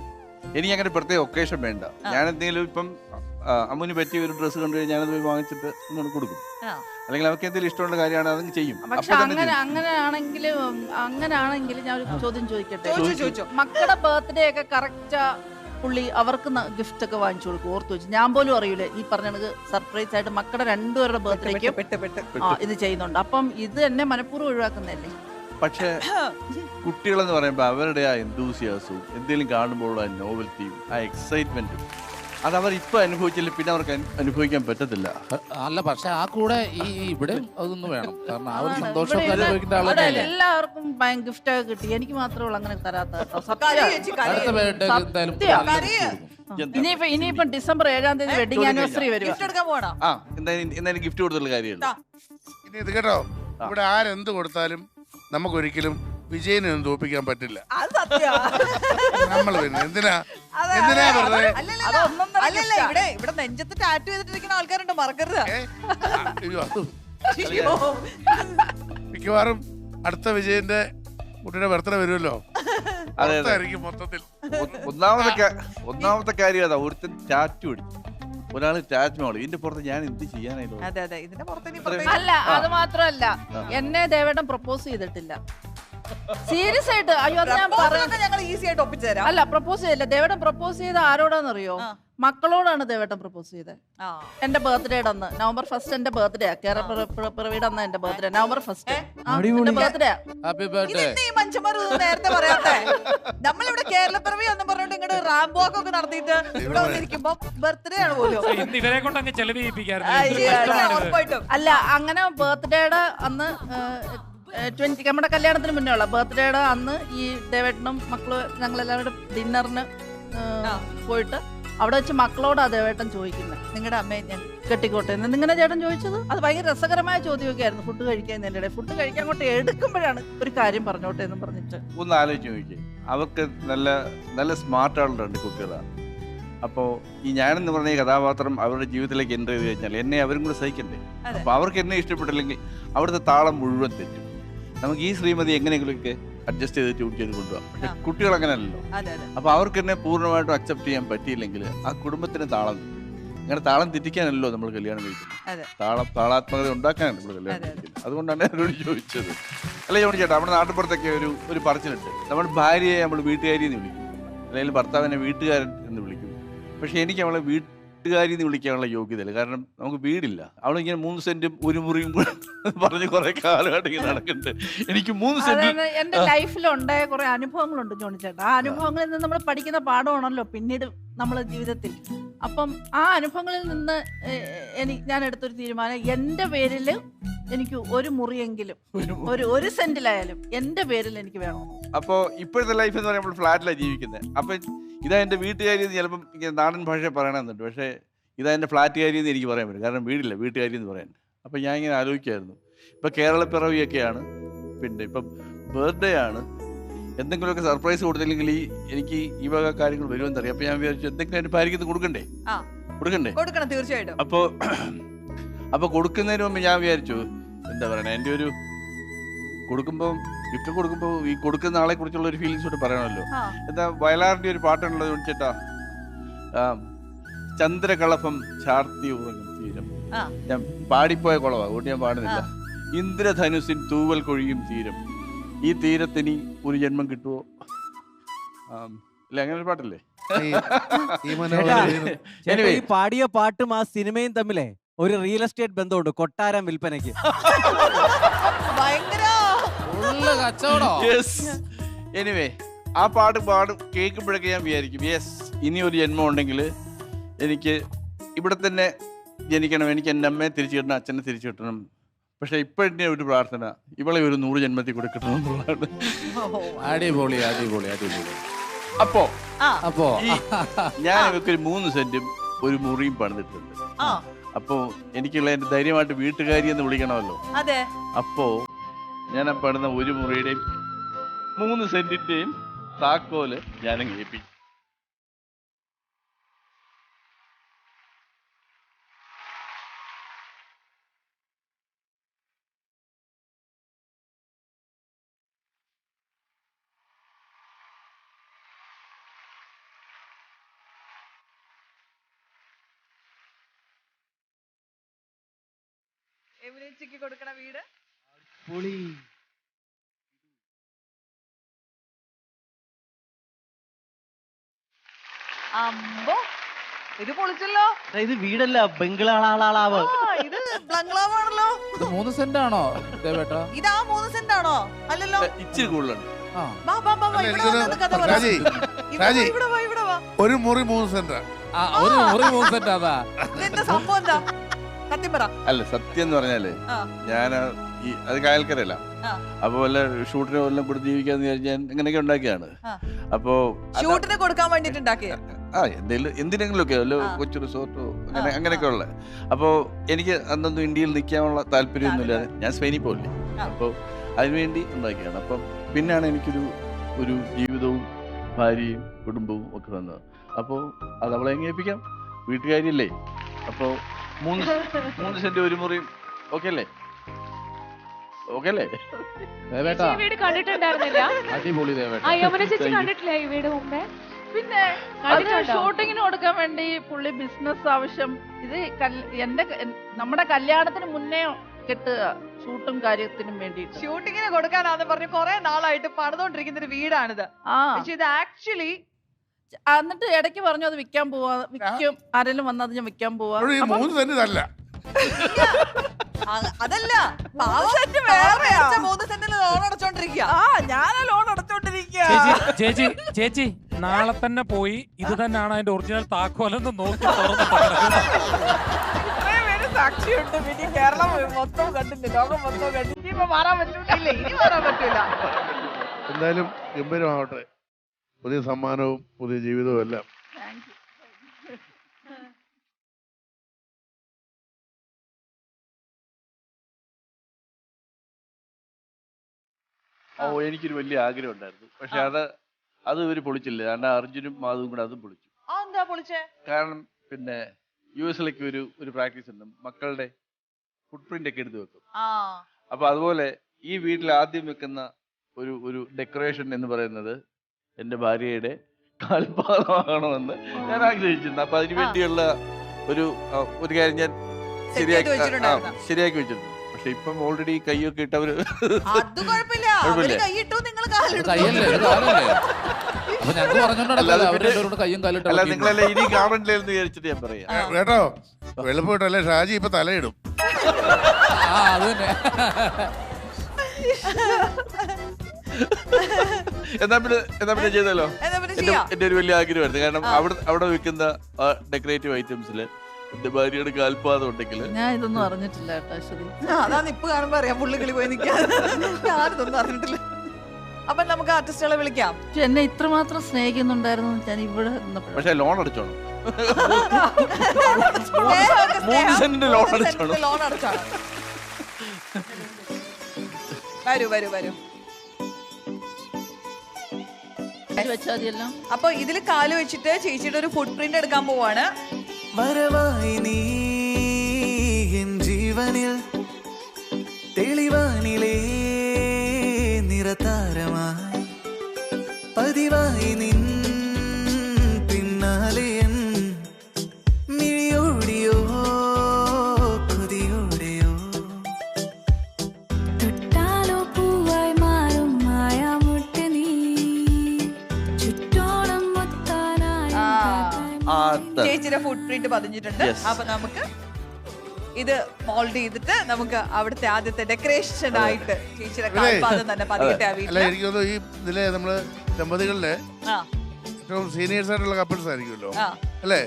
എനിക്ക് അങ്ങനെ പ്രത്യേക ഒക്കേഷൻ വേണ്ട. ഞാൻ എന്തെങ്കിലും ഇപ്പം അമ്മുന് പറ്റിയ ഒരു ഡ്രസ്സ് കണ്ടു കഴിഞ്ഞാൽ ഞാനത് പോയി വാങ്ങിച്ചിട്ട് ഇങ്ങോട്ട് കൊടുക്കും. അല്ലെങ്കിൽ അവർക്ക് എന്തെങ്കിലും ഇഷ്ടമുള്ള കാര്യമാണ് അതൊക്കെ ചെയ്യും. പക്ഷെ അങ്ങനെയാണെങ്കിൽ ഞാൻ ഒരു ചോദ്യം ചോദിക്കട്ടെ. മക്കളുടെ ബർത്ത്ഡേ ഒക്കെ കറക്റ്റ് പുള്ളി അവർക്ക് ഗിഫ്റ്റ് ഒക്കെ വാങ്ങിച്ചു കൊടുക്കും. ഓർത്തു വെച്ചു ഞാൻ പോലും അറിയില്ല ഈ പറഞ്ഞ സർപ്രൈസ് ആയിട്ട് മക്കളുടെ രണ്ടുപേരുടെ ബർത്ത്ഡേക്ക് ഇത് ചെയ്യുന്നുണ്ട്. അപ്പം ഇത് എന്നെ മനഃപൂർവ്വം ഒഴിവാക്കുന്നതല്ലേ? പക്ഷെ കുട്ടികളെന്ന് പറയുമ്പോൾ അവരുടെ ആ എന്തൂസിയാസവും എന്തെങ്കിലും കാണുമ്പോഴുള്ള ആ നോവൽറ്റിയും ആ എക്സൈറ്റ്മെന്റും അത് അവർ ഇപ്പൊ അനുഭവിച്ചില്ല, പിന്നെ അവർക്ക് അനുഭവിക്കാൻ പറ്റത്തില്ല. അല്ല, പക്ഷെ ആ കൂടെ ഇവിടെ അതൊന്നും വേണം. കാരണം ആ ഒരു സന്തോഷമൊക്കെ അനുഭവിക്കേണ്ട ആളല്ലേ. എല്ലാവർക്കും ഗിഫ്റ്റ് ഒക്കെ കിട്ടി, എനിക്ക് മാത്രമേ അങ്ങനെ തരാത്ത. ഇനിയിപ്പം ഡിസംബർ 7-ാം തീയതി വെഡിങ് ആനിവേഴ്സറി വരും. എന്തായാലും ഗിഫ്റ്റ് കൊടുത്തുള്ള കാര്യമല്ല. ഇനി ഇത് കേട്ടോ, ഇവിടെ ആരെന്ത് കൊടുത്താലും നമുക്കൊരിക്കലും വിജയനും തോപ്പിക്കാൻ പറ്റില്ല. നമ്മൾ പിന്നെ എന്തിനാ വെറുതെ ഇവിടെ നെഞ്ചത്ത് ടാറ്റു ചെയ്തിട്ടിരിക്കുന്ന ആൾക്കാരുണ്ട്, മറക്കരുത്. മിക്കവാറും അടുത്ത വിജയന്റെ കുട്ടിയുടെ ബർത്ത്ഡേ വരുമല്ലോ. മൊത്തത്തിൽ ഒന്നാമത്തെ കാര്യം അതാ, ഒരുത്തൻ ടാറ്റു അടിച്ചു, ഒരാള് ടാജ്മഹൽ. ഇതിന്റെ പുറത്ത് ഞാൻ എന്ത് ചെയ്യാനായിരുന്നു? അല്ല, അത് മാത്രമല്ല, എന്നെ ദേവേട്ടൻ പ്രപ്പോസ് ചെയ്തിട്ടില്ല. സീരിയസ് ആയിട്ട്. അയ്യോ, അത് ഞാൻ അല്ല പ്രപ്പോസ് ചെയ്തില്ല. ദേവേട്ടൻ പ്രപ്പോസ് ചെയ്ത ആരോടാന്നറിയോ? മക്കളോടാണ് ദേവേട്ടൻ പ്രപ്പോസ് ചെയ്തത്. എന്റെ ബർത്ത്ഡേയുടെ അന്ന്, November 1 എന്റെ ബർത്ത്ഡേ. കേരളപ്പിറവിയുടെ അന്ന് എന്റെ ബർത്ത്ഡേ November 1 ബർത്ത്ഡേ. നേരത്തെ പറയാത്തെ നമ്മളിവിടെ കേരളപ്പിറവി എന്ന് പറഞ്ഞിട്ട് ഇങ്ങോട്ട് റാംബോ ഒക്കെ നടത്തിയിട്ട് ഇവിടെ വന്നിരിക്കുമ്പോ ബർത്ത്ഡേ ആണ് പോലും. അല്ല, അങ്ങനെ ബർത്ത്ഡേയുടെ അന്ന് നമ്മുടെ കല്യാണത്തിന് മുന്നേ ഉള്ള ബർത്ത്ഡേയുടെ അന്ന് ഈ ദേവേട്ടനും മക്കള് ഞങ്ങളെല്ലാവരും ഡിന്നറിന് പോയിട്ട് അവിടെ വെച്ച് മക്കളോടാ ദേവേട്ടൻ ചോദിക്കുന്നത്, നിങ്ങളുടെ അമ്മയെ ഞാൻ കെട്ടിക്കോട്ടെ എന്ന് നിങ്ങളുടെ ചേട്ടൻ ചോദിച്ചത്. അത് ഭയങ്കര രസകരമായ ചോദ്യമൊക്കെ ആയിരുന്നു. ഫുഡ് കഴിക്കാൻ എൻ്റെ ഫുഡ് കഴിക്കാൻ അങ്ങോട്ട് എടുക്കുമ്പോഴാണ് ഒരു കാര്യം പറഞ്ഞോട്ടെ എന്ന് പറഞ്ഞിട്ട് ഒന്ന് ആലോചിച്ച് നോക്കിയേ. അവർക്ക് നല്ല നല്ല സ്മാർട്ട് ആളുണ്ട് കുട്ടികളാണ്. അപ്പോൾ ഈ ഞാനെന്ന് പറഞ്ഞ ഈ കഥാപാത്രം അവരുടെ ജീവിതത്തിലേക്ക് എൻ്റർ ചെയ്ത് കഴിഞ്ഞാൽ എന്നെ അവരും കൂടെ സഹിക്കണ്ടേ. അപ്പോൾ അവർക്ക് എന്നെ ഇഷ്ടപ്പെട്ടില്ലെങ്കിൽ അവിടുത്തെ താളം മുഴുവൻ തെറ്റും. നമുക്ക് ഈ ശ്രീമതി എങ്ങനെയെങ്കിലുമൊക്കെ അഡ്ജസ്റ്റ് ചെയ്ത് ട്യൂൺ ചെയ്ത് കൊണ്ടുപോകാം. പക്ഷെ കുട്ടികൾ അങ്ങനെയല്ലല്ലോ. അപ്പോൾ അവർക്ക് എന്നെ പൂർണ്ണമായിട്ടും അക്സെപ്റ്റ് ചെയ്യാൻ പറ്റിയില്ലെങ്കിൽ ആ കുടുംബത്തിന് താളം അങ്ങനെ താളം തെറ്റിക്കാനല്ലോ നമ്മൾ കല്യാണം കഴിക്കുന്നത്. താളാത്മകത ഉണ്ടാക്കാനാണ് നമ്മൾ കല്യാണം കഴിക്കുന്നത്. അതുകൊണ്ടാണ് എന്നോട് ചോദിച്ചത്. അല്ല ജോണി ചേട്ടാ, നമ്മുടെ നാട്ടുപുറത്തൊക്കെ ഒരു പറച്ചിലുണ്ട്, നമ്മൾ ഭാര്യയെ നമ്മൾ വീട്ടുകാരി എന്ന് വിളിക്കും, അല്ലെങ്കിൽ ഭർത്താവിനെ വീട്ടുകാരൻ എന്ന് വിളിക്കും. പക്ഷെ എനിക്ക് അവളെ വീട്ടുകാരി എന്ന് വിളിക്കാനുള്ള യോഗ്യതയില്ല. കാരണം നമുക്ക് വീടില്ല. അവളിങ്ങനെ 3 സെന്റും 1 മുറിയും പറഞ്ഞ് കുറെ കാലമായിട്ട് ഇങ്ങനെ നടക്കുന്നുണ്ട്. എനിക്ക് 3 സെന്റ് എന്റെ ലൈഫിൽ ഉണ്ടായ കുറെ അനുഭവങ്ങളുണ്ട് ജോണി ചേട്ടാ. ആ അനുഭവങ്ങളിൽ നിന്ന് നമ്മൾ പഠിക്കുന്ന പാഠമാണല്ലോ പിന്നീട് നമ്മളെ ജീവിതത്തിൽ. അപ്പം ആ അനുഭവങ്ങളിൽ നിന്ന് ഞാൻ എടുത്തൊരു തീരുമാനം, എന്റെ പേരിൽ എനിക്ക് 1 മുറിയെങ്കിലും 1 സെന്റിലായാലും എന്റെ പേരിൽ എനിക്ക് വേണം. അപ്പോൾ ഇപ്പോഴത്തെ ലൈഫ് എന്ന് പറയുമ്പോൾ ഫ്ലാറ്റിലാണ് ജീവിക്കുന്നത്. അപ്പം ഇതാ എൻ്റെ വീട്ടുകാരി എന്ന് ചിലപ്പം നാടൻ ഭാഷ പറയണമെന്നുണ്ട്. പക്ഷേ ഇതാ എൻ്റെ ഫ്ലാറ്റുകാരി എന്ന് എനിക്ക് പറയാൻ പറ്റും. കാരണം വീടില്ല, വീട്ടുകാരി എന്ന് പറയാൻ. അപ്പം ഞാൻ ഇങ്ങനെ ആലോചിക്കായിരുന്നു, ഇപ്പം കേരളപ്പിറവിയൊക്കെയാണ്, പിന്നെ ഇപ്പം ബർത്ത്ഡേ ആണ്, എന്തെങ്കിലുമൊക്കെ സർപ്രൈസ് കൊടുത്തില്ലെങ്കിൽ എനിക്ക് ഈ വക കാര്യങ്ങൾ വരുമെന്നറിയാം. അപ്പം ഞാൻ വിചാരിച്ചു എന്തെങ്കിലും എൻ്റെ ഭാര്യയ്ക്ക് കൊടുക്കണ്ടേ. തീർച്ചയായിട്ടും. അപ്പോൾ കൊടുക്കുന്നതിന് മുമ്പ് ഞാൻ വിചാരിച്ചു എന്താ പറയണേ, എൻ്റെ ഒരു കൊടുക്കുമ്പോൾ ഗിഫ്റ്റ് കൊടുക്കുമ്പോൾ ഈ കൊടുക്കുന്ന ആളെ കുറിച്ചുള്ള ഒരു ഫീലിങ്സ് കൂടെ പറയണമല്ലോ. എന്താ വയലാറിന്റെ ഒരു പാട്ടുള്ളത് ചോദിച്ചേട്ടാ, ചന്ദ്രകളഭം ചാർത്തി ഉറങ്ങും തീരം. ഞാൻ പാടിപ്പോയ കുളവാ, അതുകൊണ്ട് ഞാൻ പാടുന്നില്ല. ഇന്ദ്രധനുസിൻ തൂവൽ കൊഴിയും തീരം, ഈ തീരത്തിനി ഒരു ജന്മം കിട്ടുമോ? ഇല്ല, അങ്ങനെ ഒരു പാട്ടല്ലേ? ഈ പാടിയ പാട്ടും ആ സിനിമയും തമ്മിലേ ഒരു റിയൽ എസ്റ്റേറ്റ് ബന്ധമുണ്ട്. കൊട്ടാരം വിൽപ്പനയ്ക്ക്. എനിവേ, ആ പാട്ട് കേൾക്കുമ്പോഴൊക്കെ ഞാൻ വിചാരിക്കും, യെസ്, ഇനി ഒരു ജന്മം ഉണ്ടെങ്കിൽ എനിക്ക് ഇവിടെ തന്നെ ജനിക്കണം, എനിക്ക് എൻ്റെ അമ്മയെ തിരിച്ചു കിട്ടണം, അച്ഛനെ തിരിച്ചു കിട്ടണം. പക്ഷെ ഇപ്പോഴത്തെ ഒരു പ്രാർത്ഥന, ഇവളെ ഒരു 100 ജന്മത്തിൽ കൂടെ കിട്ടണം എന്നുള്ളതാണ്. അടിപൊളി അടിപൊളി അടിപൊളി. അപ്പോ ഞാൻ ഇവർക്ക് ഒരു 3 സെന്റും ഒരു മുറിയും പണിതിട്ടുണ്ട്. അപ്പോ എനിക്കുള്ള എന്റെ ധൈര്യമായിട്ട് വീട്ടുകാരി എന്ന് വിളിക്കണമല്ലോ. അപ്പോ ഞാൻ ആ പണിത ഒരു മുറിയുടെയും 3 സെന്റിന്റെയും താക്കോല് ഞാനങ്ങ് ഏൽപ്പിക്കും. കൊടുക്കണ വീട് അമ്പോ, ഇത് പൊളിച്ചല്ലോ. ഇത് വീടല്ല, ബംഗ്ലാളാളാവ്. ഇത് ബംഗ്ലാവാണല്ലോ. ഇത് 3 സെന്റ് ആണോ ദേവേട്ടാ? ഇതാ 3 സെന്റ് ആണോ? അല്ലല്ലോ, ഇച്ചിരി കൂടുതലുണ്ട്. ഒരു മുറി 3 സെന്റ്. ഒരു മുറി 3 സെന്റ്. അതാ സംഭവം എന്താ? സത്യം പറ. അല്ല, സത്യം എന്ന് പറഞ്ഞാല് ഞാൻ അത് കായൽക്കരല്ല. അപ്പൊ വല്ല ഷൂട്ടിന് വല്ലതും കൊടുത്ത് ജീവിക്കാന്ന് വിചാരിച്ച് ഞാൻ ഇങ്ങനെയൊക്കെ ഉണ്ടാക്കിയാണ്. അപ്പോ ഷൂട്ടിന് കൊടുക്കാൻ വേണ്ടിട്ട് ഉണ്ടാക്കിയ എന്തിനെങ്കിലും ഒക്കെ വല്ല കൊച്ചു റിസോർട്ടോ അങ്ങനെയൊക്കെ ഉള്ള. അപ്പോ എനിക്ക് അന്നൊന്നും ഇന്ത്യയിൽ നിൽക്കാനുള്ള താല്പര്യമൊന്നുമില്ല. ഞാൻ സ്പെയിനിൽ പോകില്ലേ, അപ്പോൾ അതിനുവേണ്ടി ഉണ്ടാക്കിയാണ്. അപ്പം പിന്നാണ് ഒരു ജീവിതവും ഭാര്യയും കുടുംബവും ഒക്കെ വന്നത്. അപ്പോൾ അത് അവളെ എങ്ങനെ ഏൽപ്പിക്കാം, വീട്ടുകാരിയല്ലേ. അപ്പോൾ 3 സെന്റ് ഒരു മുറിയും ഓക്കെ അല്ലേ? ഓക്കെ അല്ലേ? വീട് കണ്ടിട്ടുണ്ടായിരുന്നില്ല. അടിപൊളി ദേവേട്ടാ. യമുന ചേച്ചി കണ്ടിട്ടില്ല ഈ വീട് മുമ്പേ? പിന്നെ ഷൂട്ടിങ്ങിന് കൊടുക്കാൻ വേണ്ടി പുള്ളി ബിസിനസ് ആവശ്യം. ഇത് നമ്മുടെ കല്യാണത്തിന് മുന്നേ കെട്ടുക, ഷൂട്ടും കാര്യത്തിനും വേണ്ടി. ഷൂട്ടിങ്ങിന് കൊടുക്കാനാന്ന് പറഞ്ഞു കുറെ നാളായിട്ട് പണിതോണ്ടിരിക്കുന്ന ഒരു വീടാണിത്. പക്ഷെ ഇത് ആക്ച്വലി എന്നിട്ട് ഇടയ്ക്ക് പറഞ്ഞു അത് വിൽക്കാൻ പോവാ, വിൽക്കും, ആരെങ്കിലും വന്നത് ഞാൻ വിൽക്കാൻ പോവാ. 3 സെന്റ് അല്ല, അതല്ല, 3 സെന്റിന് ലോൺ അടച്ചോണ്ടിരിക്കുക. ഞാൻ ലോൺ അടച്ചോണ്ടിരിക്കുക. ചേച്ചി നാളെ തന്നെ പോയി ഇത് തന്നെയാണ് അതിന്റെ ഒറിജിനൽ താക്കോലെന്ന് നോക്കി തുറന്ന് സാക്ഷിയുണ്ട്. പിന്നെ കേരളം മൊത്തം കണ്ടില്ല, ലോകം മൊത്തം കണ്ടില്ല. ഇനിയിപ്പോ മാറാൻ പറ്റൂല, ഇനി മാറാൻ പറ്റൂല. എന്തായാലും ഗംഭീരമാവട്ടെ. പുതിയ സമ്മാനവും പുതിയ ജീവിതവും എല്ലാം. എനിക്കൊരു വലിയ ആഗ്രഹം ഉണ്ടായിരുന്നു. പക്ഷെ അത് ഇവര് പൊളിച്ചില്ല. കാരണം അർജുനും മാധവും കൂടെ അതും പൊളിച്ചു. കാരണം പിന്നെ US-ലേക്ക് ഒരു പ്രാക്ടീസ് ഉണ്ട്, മക്കളുടെ ഫുട് പ്രിന്റ് ഒക്കെ എടുത്ത് വെക്കും. അപ്പൊ അതുപോലെ ഈ വീട്ടിൽ ആദ്യം വെക്കുന്ന ഒരു ഡെക്കറേഷൻ എന്ന് പറയുന്നത് എന്റെ ഭാര്യയുടെ കാൽപാദമാകണമെന്ന് ഞാൻ ആഗ്രഹിച്ചിരുന്നു. അപ്പൊ അതിനു വേണ്ടിയുള്ള ഒരു കാര്യം ഞാൻ ശരിയാക്കി വെച്ചിട്ടുണ്ട്. പക്ഷെ ഇപ്പം ഓൾറെഡി കൈയൊക്കെ ഇട്ടവര് അല്ല, നിങ്ങളെല്ലാം ഇനി കാണണ്ടില്ല എന്ന് വിചാരിച്ചിട്ട് ഞാൻ പറയാം കേട്ടോ. വെളുപ്പിട്ടല്ലേ ഷാജി ഇപ്പൊ തലയിടും. എന്നാ പിന്നെ ചെയ്തല്ലോ. എന്റെ ഒരു വലിയ ആഗ്രഹമായിരുന്നു. കാരണം അവിടെ വിൽക്കുന്ന ഡെക്കറേറ്റീവ് ഐറ്റംസില് എന്റെ ഭാര്യയുടെ കാൽപാദം ഉണ്ടെങ്കിൽ ഞാൻ ഇതൊന്നും അറിഞ്ഞിട്ടില്ല കേട്ടോ. അതാണ് ഇപ്പൊ കാണുമ്പോ അറിയാം, പുള്ളികളി പോയി നിൽക്കാൻ. ഞാനിതൊന്നും അറിഞ്ഞിട്ടില്ല. അപ്പൊ നമുക്ക് ആർട്ടിസ്റ്റുകളെ വിളിക്കാം. എന്നെ ഇത്രമാത്രം സ്നേഹിക്കുന്നുണ്ടായിരുന്നു ഞാൻ ഇവിടെ. പക്ഷെ ലോൺ അടച്ചോണം. ലോൺ അടച്ചോണം. വരൂ. അപ്പൊ ഇതില് കാല് വെച്ചിട്ട് ചേച്ചിയുടെ ഒരു ഫുട് പ്രിന്റ് എടുക്കാൻ പോവാണ്. വരവായി നീ എൻ ജീവനിൽ തെളിവാനിലേ നിറതാരമായി പതിവായി നിൻ പിന്നാലെ എൻ മിഴിയോടിയോ കൊതിയോടെയോ തൊട്ടാലോ പൂവായി മാറും ചേച്ചിയുടെ ഫുട് പ്രിന്റ് പതിഞ്ഞിട്ടുണ്ട്. അപ്പൊ നമുക്ക് ഇത് മോൾഡ് ചെയ്തിട്ട് നമുക്ക് അവിടുത്തെ ആദ്യത്തെ ഡെക്കറേഷൻ ആയിട്ട് ചേച്ചിയുടെ കാൽപാദം തന്നെ പതിയട്ടെ. അല്ല എനിക്ക് തോന്നുന്നു ഈ ഇതിലെ നമ്മള് ദമ്പതികളിലെ ഏറ്റവും സീനിയേഴ്സ് ആയിട്ടുള്ള കപ്പിൾസ് ആയിരിക്കുമല്ലോ അല്ലേ?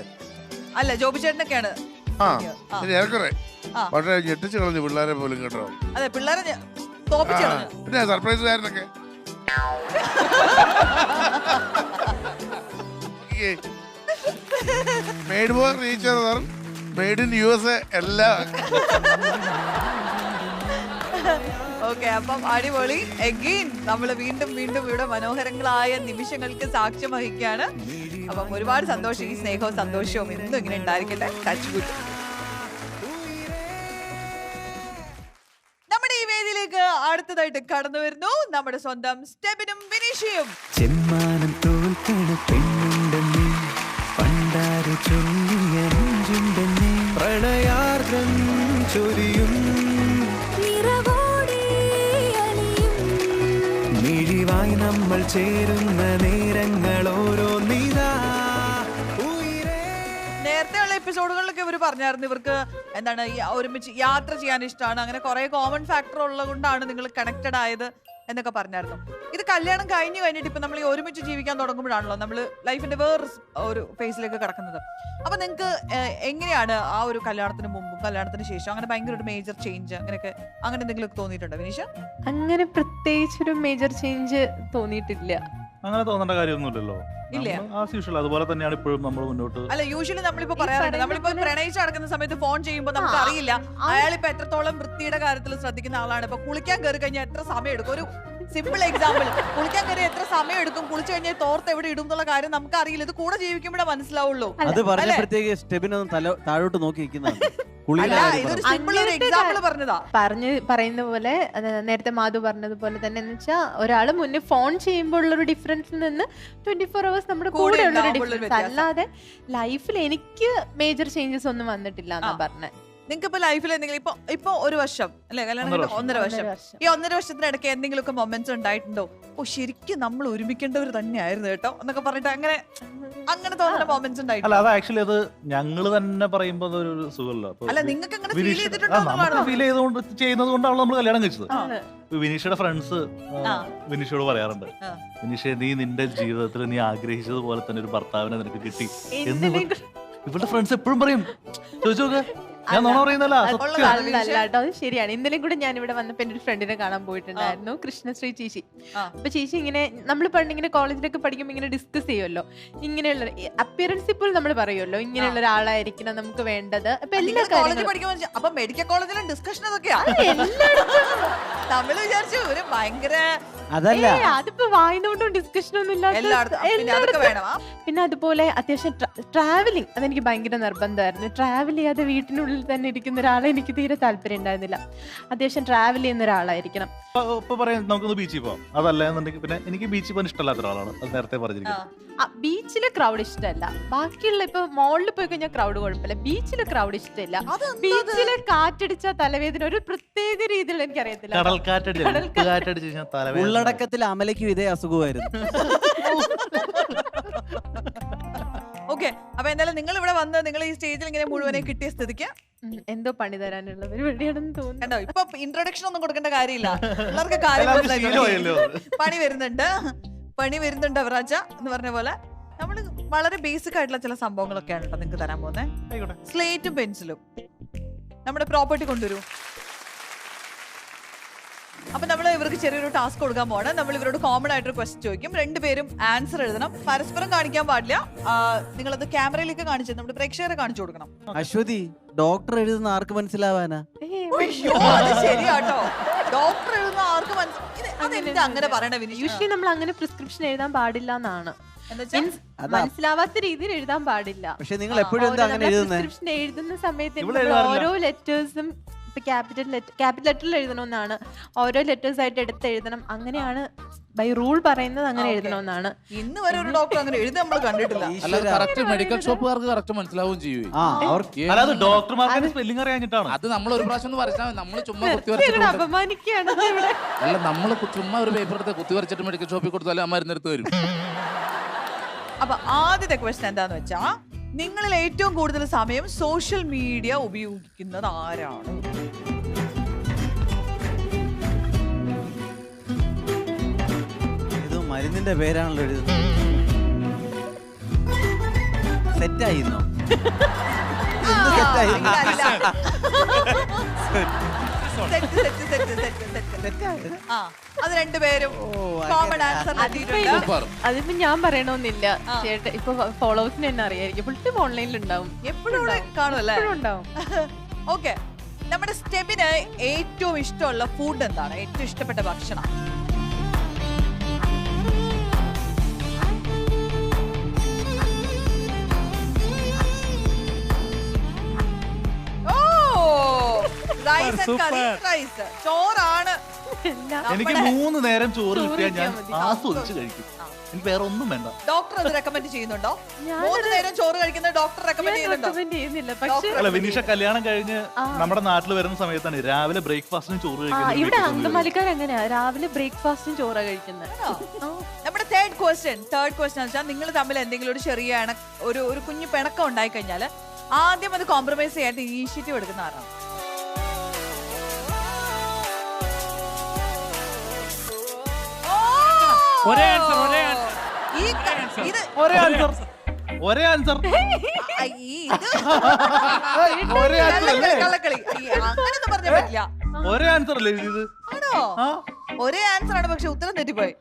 അല്ല ജോബി ചേട്ടനൊക്കെയാണ്. ഏറെക്കുറെ വളരെ ഞെട്ടിച്ചു കളഞ്ഞു പിള്ളേരെ പോലും കേട്ടോ. അതെ പിള്ളേരെ തോപ്പിച്ചു കളഞ്ഞു. പിന്നെ സർപ്രൈസുകാരനൊക്കെ made for each other, made in USA എല്ലാം. ഓക്കെ, അപ്പം അടിപൊളി. എഗെയിൻ നമ്മൾ വീണ്ടും വീണ്ടും ഇവിടെ മനോഹരങ്ങളായ നിമിഷങ്ങൾക്ക് സാക്ഷ്യം വഹിക്കുകയാണ്. അപ്പം ഒരുപാട് സന്തോഷം. ഈ സ്നേഹവും സന്തോഷവും എന്നും ഇങ്ങനെ ഉണ്ടായിരിക്കട്ടെ. Touch good. നമ്മുടെ ഈ വേദിയിലേക്ക് അടുത്തതായിട്ട് കടന്നു വരുന്നു നമ്മുടെ സ്വന്തം സ്റ്റെബിനും വിനീഷയും. ചെമ്മാനം തോൽക്കണ പെണ്ണുണ്ടെന്നേ പണ്ടാരി ചൊല്ലിയ നെഞ്ചുണ്ടെന്നേ പ്രണയാർദ്രം ചൊരിയും മിഴിവായി നമ്മൾ ചേരുന്ന നേരങ്ങൾ ഓരോ നീതാ. നേരത്തെയുള്ള എപ്പിസോഡുകളിലൊക്കെ ഇവർ പറഞ്ഞായിരുന്നു ഇവർക്ക് എന്താണ് ഒരുമിച്ച് യാത്ര ചെയ്യാൻ ഇഷ്ടമാണ്, അങ്ങനെ കുറെ കോമൺ ഫാക്ടർ ഉള്ളത് കൊണ്ടാണ് നിങ്ങൾ കണക്റ്റഡ് ആയത് എന്നൊക്കെ പറഞ്ഞായിരുന്നു. ഇത് കല്യാണം കഴിഞ്ഞിട്ട് ഇപ്പൊ നമ്മൾ ഈ ഒരുമിച്ച് ജീവിക്കാൻ തുടങ്ങുമ്പോഴാണല്ലോ നമ്മൾ ലൈഫിന്റെ വേറെ ഒരു ഫേസിലേക്ക് കിടക്കുന്നത്. അപ്പൊ നിങ്ങൾക്ക് എങ്ങനെയാണ് ആ ഒരു കല്യാണത്തിന് മുമ്പും കല്യാണത്തിന് ശേഷം അങ്ങനെ ഭയങ്കര ഒരു മേജർ ചേഞ്ച് അങ്ങനെയൊക്കെ അങ്ങനെ എന്തെങ്കിലും തോന്നിയിട്ടുണ്ടോ വിനീഷ? അങ്ങനെ പ്രത്യേകിച്ചൊരു മേജർ ചേഞ്ച് തോന്നിയിട്ടില്ല. അങ്ങനെ തോന്നേണ്ട കാര്യമൊന്നുമില്ലല്ലോ. അതുപോലെ തന്നെയാണ് ഇപ്പോഴും നമ്മൾ മുന്നോട്ട്. അല്ല യൂഷ്വലി നമ്മളിപ്പോ പറയാറുണ്ട്, നമ്മളിപ്പോ പ്രണയിച്ച് നടക്കുന്ന സമയത്ത് ഫോൺ ചെയ്യുമ്പോൾ നമുക്ക് അറിയില്ല അയാൾ ഇപ്പൊ എത്രത്തോളം വൃത്തിയുടെ കാര്യത്തിൽ ശ്രദ്ധിക്കുന്ന ആളാണ്. ഇപ്പൊ കുളിക്കാൻ കയറി കഴിഞ്ഞാൽ എത്ര സമയം എടുക്കും? ഒരു സിമ്പിൾ എക്സാമ്പിൾ, കുളിക്കാൻ കയറി എത്ര സമയം എടുക്കും, കുളിച്ചു കഴിഞ്ഞാൽ തോർത്ത് എവിടെ ഇടും എന്നുള്ള കാര്യം നമുക്ക് അറിയില്ല. ഇത് കൂടെ ജീവിക്കുമ്പോഴേ മനസ്സിലാവുള്ളൂ. അത് പറഞ്ഞപ്പോഴത്തേക്ക് സ്റ്റെബിനൊന്നും താഴോട്ട് നോക്കി പറയുന്ന പോലെ നേരത്തെ മാധു പറഞ്ഞതുപോലെ തന്നെ എന്ന് വെച്ചാൽ ഒരാള് മുന്നേ ഫോൺ ചെയ്യുമ്പോൾ ഉള്ളൊരു ഡിഫറൻസിൽ നിന്ന് 24 hours നമ്മുടെ കൂടെ ഉള്ളൊരു ഡിഫറൻസ്. അല്ലാതെ ലൈഫിൽ എനിക്ക് മേജർ ചേഞ്ചസ് ഒന്നും വന്നിട്ടില്ല എന്നാ പറഞ്ഞത്. നിങ്ങൾക്ക് ഇപ്പൊ ലൈഫിൽ എന്തെങ്കിലും ഇപ്പൊ ഒരു വർഷം അല്ലെ കല്യാണം 1.5 വർഷം, ഈ 1.5 വർഷത്തിനിടയ്ക്ക് എന്തെങ്കിലുമൊക്കെ മൊമെന്റ്സ് ഉണ്ടായിട്ടുണ്ടോ? ഓ ശരിക്കും നമ്മൾ ഒരുമിക്കേണ്ടവർ തന്നെയായിരുന്നു കേട്ടോ എന്നൊക്കെ പറഞ്ഞിട്ട് അങ്ങനെ തോന്നുന്ന മൊമെന്റ്സ് ഉണ്ടായിട്ടില്ല? അല്ല അത് ആക്ച്വലി അത് ഞങ്ങള് തന്നെ പറയുമ്പോ ഒരു സുഖമല്ലോ. അല്ല നിങ്ങൾക്ക് അങ്ങനെ ഫീൽ ചെയ്തിട്ടുണ്ടോ? ഫീൽ ചെയ്തുകൊണ്ട് ചെയ്യുന്നത് കൊണ്ടാണല്ലോ നമ്മൾ കല്യാണം കഴിച്ചത്. വിനീഷയുടെ ഫ്രണ്ട്സ് വിനീഷയോട് പറയാറുണ്ട്, വിനീഷ നീ നിന്റെ ജീവിതത്തിൽ നീ ആഗ്രഹിച്ചതുപോലെ തന്നെ ഒരു ഭർത്താവിനെ നിനക്ക് കിട്ടി എന്ന് ഇവളുടെ ഫ്രണ്ട്സ് എപ്പോഴും പറയും. ചോദിച്ചു നോക്ക്, ഞാൻ നോണ പറയുന്നല്ലോ. ശരിയാണ്. ഇന്നലെ കൂടെ ഞാൻ ഇവിടെ വന്നപ്പോ എന്റെ ഒരു ഫ്രണ്ടിനെ കാണാൻ പോയിട്ടുണ്ടായിരുന്നു, കൃഷ്ണശ്രീ ചേച്ചി. അപ്പൊ ചേച്ചി ഇങ്ങനെ നമ്മൾ പണ്ടിങ്ങനെ കോളേജിലൊക്കെ പഠിക്കുമ്പോൾ ഇങ്ങനെ ഡിസ്കസ് ചെയ്യുമല്ലോ, ഇങ്ങനെയുള്ള അപ്പിയറൻസ് ഇപ്പോൾ നമ്മൾ പറയുമല്ലോ ഇങ്ങനെയുള്ള ഒരാളായിരിക്കണം നമുക്ക് വേണ്ടത്. അപ്പൊ എല്ലാ അപ്പൊ മെഡിക്കൽ കോളേജിലും ഡിസ്കഷൻ അതൊക്കെയാ നമ്മൾ വിചാരിച്ചു ഒരു ഭയങ്കര അതിപ്പോ വായനോണ്ടും ഡിസ്കഷനൊന്നും ഇല്ലാത്ത. പിന്നെ അതുപോലെ അത്യാവശ്യം ട്രാവലിംഗ് അതെനിക്ക് ഭയങ്കര നിർബന്ധമായിരുന്നു. ട്രാവൽ ചെയ്യാതെ വീട്ടിനുള്ളിൽ തന്നെ ഇരിക്കുന്ന ഒരാളെ എനിക്ക് തീരെ താല്പര്യം ഉണ്ടായിരുന്നില്ല. അത്യാവശ്യം ട്രാവൽ ചെയ്യുന്ന ഒരാളായിരിക്കണം. നമുക്കൊന്ന് ബീച്ചിൽ പോകാം, അതല്ലെന്നുണ്ടെങ്കിൽ പിന്നെ എനിക്ക് ബീച്ചിൽ പോകാൻ ഇഷ്ടമല്ലാത്ത ഒരാളാണ്, അത് നേരത്തെ പറഞ്ഞിരിക്കുന്നത്. ബീച്ചിലെ ക്രൗഡ് ഇഷ്ടമല്ല. ബാക്കിയുള്ള ഇപ്പൊ മോളിൽ പോയി കഴിഞ്ഞാൽ ക്രൗഡ് കുഴപ്പമില്ല, ബീച്ചിലെ ക്രൗഡ് ഇഷ്ടമില്ല. ബീച്ചിലെ കാറ്റടിച്ച തലവേദന ഒരു പ്രത്യേക രീതിയിൽ എനിക്കറിയത്തില്ല. ഉള്ളടക്കത്തിൽ അമലയ്ക്കും ഇതേ അസുഖമായിരുന്നു. ഓക്കെ, അപ്പൊ എന്തായാലും നിങ്ങൾ ഇവിടെ വന്ന് നിങ്ങൾ ഈ സ്റ്റേജിൽ ഇങ്ങനെ മുഴുവനെ കിട്ടിയ സ്ഥിതിക്ക് എന്തോ പണി തരാനുള്ള പരിപാടിയാണെന്ന് തോന്നുന്നു. ഇപ്പൊ ഇൻട്രൊഡക്ഷൻ ഒന്നും കൊടുക്കേണ്ട കാര്യമില്ല, പിള്ളേർക്ക് കാര്യം പണി വരുന്നുണ്ട് അവറാച്ച എന്ന് പറഞ്ഞ പോലെ. നമ്മള് വളരെ ബേസിക് ആയിട്ടുള്ള ചില സംഭവങ്ങളൊക്കെയാണ് കേട്ടോ നിങ്ങൾക്ക് തരാൻ പോകുന്നത്. സ്ലേറ്റും പെൻസിലും നമ്മുടെ പ്രോപ്പർട്ടി കൊണ്ടുവരൂ. അപ്പൊ നമ്മൾ ഇവർക്ക് ചെറിയൊരു ടാസ്ക് കൊടുക്കാൻ പോകണം. നമ്മൾ ഇവരോട് കോമൺ ആയിട്ടൊരു ക്വസ്റ്റ്യൻ ചോദിക്കും, രണ്ടുപേരും ആൻസർ എഴുതണം. പരസ്പരം കാണിക്കാൻ പാടില്ല. നിങ്ങളത് ക്യാമറയിലേക്ക് കാണിച്ചു നമ്മുടെ പ്രേക്ഷകരെ കാണിച്ചു കൊടുക്കണം. അശ്വതി, ഡോക്ടർ എഴുതുന്ന ആർക്ക് മനസ്സിലാവാനാ? ശരിയാട്ടോ, ഡോക്ടർ എഴുതുന്ന ആർക്ക് മനസ്സിലാവാ അങ്ങനെ പറയണ. യൂഷ്വലി നമ്മൾ അങ്ങനെ പ്രിസ്ക്രിപ്ഷൻ എഴുതാൻ പാടില്ല എന്നാണ്, മനസ്സിലാവാത്ത രീതിയിൽ എഴുതാൻ പാടില്ല. പക്ഷെ നിങ്ങൾ എപ്പോഴും പ്രിസ്ക്രിപ്ഷൻ എഴുതുന്ന സമയത്ത് ഓരോ ലെറ്റേഴ്സും ക്യാപിറ്റൽ ലെറ്ററിൽ എഴുതണമെന്നാണ്, ഓരോ ലെറ്റേഴ്സ് ആയിട്ട് എടുത്ത് എഴുതണം. അങ്ങനെയാണ് ബൈ റൂൾ പറയുന്നത്, അങ്ങനെ എഴുതണമെന്നാണ്. ഇന്ന് വരെ ഒരു ഡോക്ടർ അങ്ങനെ എഴുതി നമ്മൾ കണ്ടിട്ടില്ല. മെഡിക്കൽ ഷോപ്പുകാർക്ക് കറക്റ്റ് മനസ്സിലാവുകയും ചെയ്യും. അത് നമ്മൾ ഒരു പ്രാവശ്യം വരച്ചാൽ നമ്മൾ ചുമ്മാ അപമാനിക്കുകയാണ്. അല്ല, നമ്മൾ ചുമ്മാ ഒരു പേപ്പർ എടുത്ത് കുത്തി വരച്ചിട്ട് മെഡിക്കൽ ഷോപ്പിൽ കൊടുത്താലും ആ മരുന്നെടുത്ത് വരും. അപ്പൊ ആദ്യത്തെ ക്വസ്റ്റ്യൻ എന്താന്ന് വെച്ചാ, നിങ്ങളിൽ ഏറ്റവും കൂടുതൽ സമയം സോഷ്യൽ മീഡിയ ഉപയോഗിക്കുന്നത് ആരാണ്? ഇത് മരുന്നിന്റെ പേരാണല്ലോ എഴുതുന്നത്. സെറ്റായിരുന്നോ? അത് രണ്ടുപേരും കോമൺ ആൻസർ അതിപ്പോ ഞാൻ പറയണമെന്നില്ല. ചേട്ടൻ ഇപ്പൊ ഫോളോവേഴ്സിന് തന്നെ അറിയായിരിക്കും. ഫുൾ ടൈം ഓൺലൈനിൽ ഉണ്ടാവും, എപ്പോഴും കാണുമല്ലേ? ഉണ്ടാവും. ഓക്കെ, നമ്മുടെ സ്റ്റെപ്പിന് ഏറ്റവും ഇഷ്ടമുള്ള ഫുഡ് എന്താണ്? ഏറ്റവും ഇഷ്ടപ്പെട്ട ഭക്ഷണം? ചോറാണ്. എനിക്ക് 3 നേരം ചോറ് കിട്ടിയാൽ ഞാൻ ആസ്വദിച്ച് കഴിക്കും. എനിക്ക് വേറെ ഒന്നും വേണ്ട. ഡോക്ടർ അത് റെക്കമെൻഡ് ചെയ്യുന്നുണ്ടോ? 3 നേരം ചോറ് കഴിക്കുന്നത് ഡോക്ടർ റെക്കമെൻഡ് ചെയ്യുന്നുണ്ടോ? അല്ല, വിനീഷ കല്യാണം കഴിഞ്ഞ് നമ്മുടെ നാട്ടിൽ വരുന്ന സമയത്താണ് രാവിലെ ബ്രേക്ക്ഫാസ്റ്റിനും ചോറ് കഴിക്കുന്നത്. ഇവിടെ അങ്കമാലിക്കാർ എങ്ങനെയാ രാവിലെ ബ്രേക്ക്ഫാസ്റ്റും ചോറാ കഴിക്കുന്നത്. നമ്മുടെ തേർഡ് ക്വസ്റ്റ്യൻ വെച്ചാൽ നിങ്ങൾ തമ്മിൽ എന്തെങ്കിലും ഒരു ചെറിയ ഒരു കുഞ്ഞു പിണക്കം ഉണ്ടായി കഴിഞ്ഞാൽ ആദ്യം അത് കോംപ്രമൈസ് ചെയ്യാൻ ഇനീഷ്യേറ്റീവ് എടുക്കുന്ന ആരാണ്? ഒരേ ആൻസർ. ഒരേ ആൻസർ അല്ലേ ഇത്? ആണോ? ഒരേ ആൻസർ ആണ്, പക്ഷെ ഉത്തരം തെറ്റിപ്പോയി.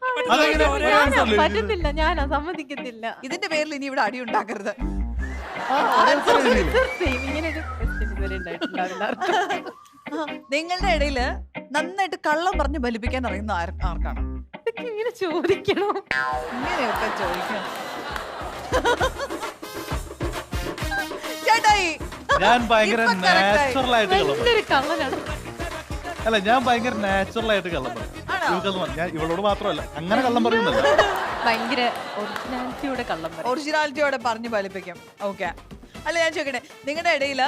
പറ്റത്തില്ല, ഞാൻ സമ്മതിക്കത്തില്ല. ഇതിന്റെ പേരിൽ ഇനി ഇവിടെ അടി ഉണ്ടാക്കരുത്. നിങ്ങളുടെ ഇടയില് നന്നായിട്ട് കള്ളം പറഞ്ഞ് ബലിപ്പിക്കാൻ അറിയുന്ന ആർക്കാണ്? ഇങ്ങനെ ചോദിക്കണോ? ഇങ്ങനെയൊക്കെ ചോദിക്കണം. ചേട്ടായി, ഞാൻ ഭയങ്കര നാച്ചുറൽ ആയിട്ട് കള്ളനാണ്. അല്ല, ഞാൻ ഭയങ്കര നാച്ചുറൽ ആയിട്ട് കള്ളം പറയും. ഞാൻ ഇവളോട് മാത്രമല്ല, അങ്ങനെ കള്ളം പറയുന്നില്ല. ഭയങ്കര ഒറിജിനാലിറ്റിയോടെ പറഞ്ഞു ഫലിപ്പിക്കും. ഓക്കെ, അല്ല ഞാൻ ചോദിക്കട്ടെ, നിങ്ങളുടെ ഇടയിൽ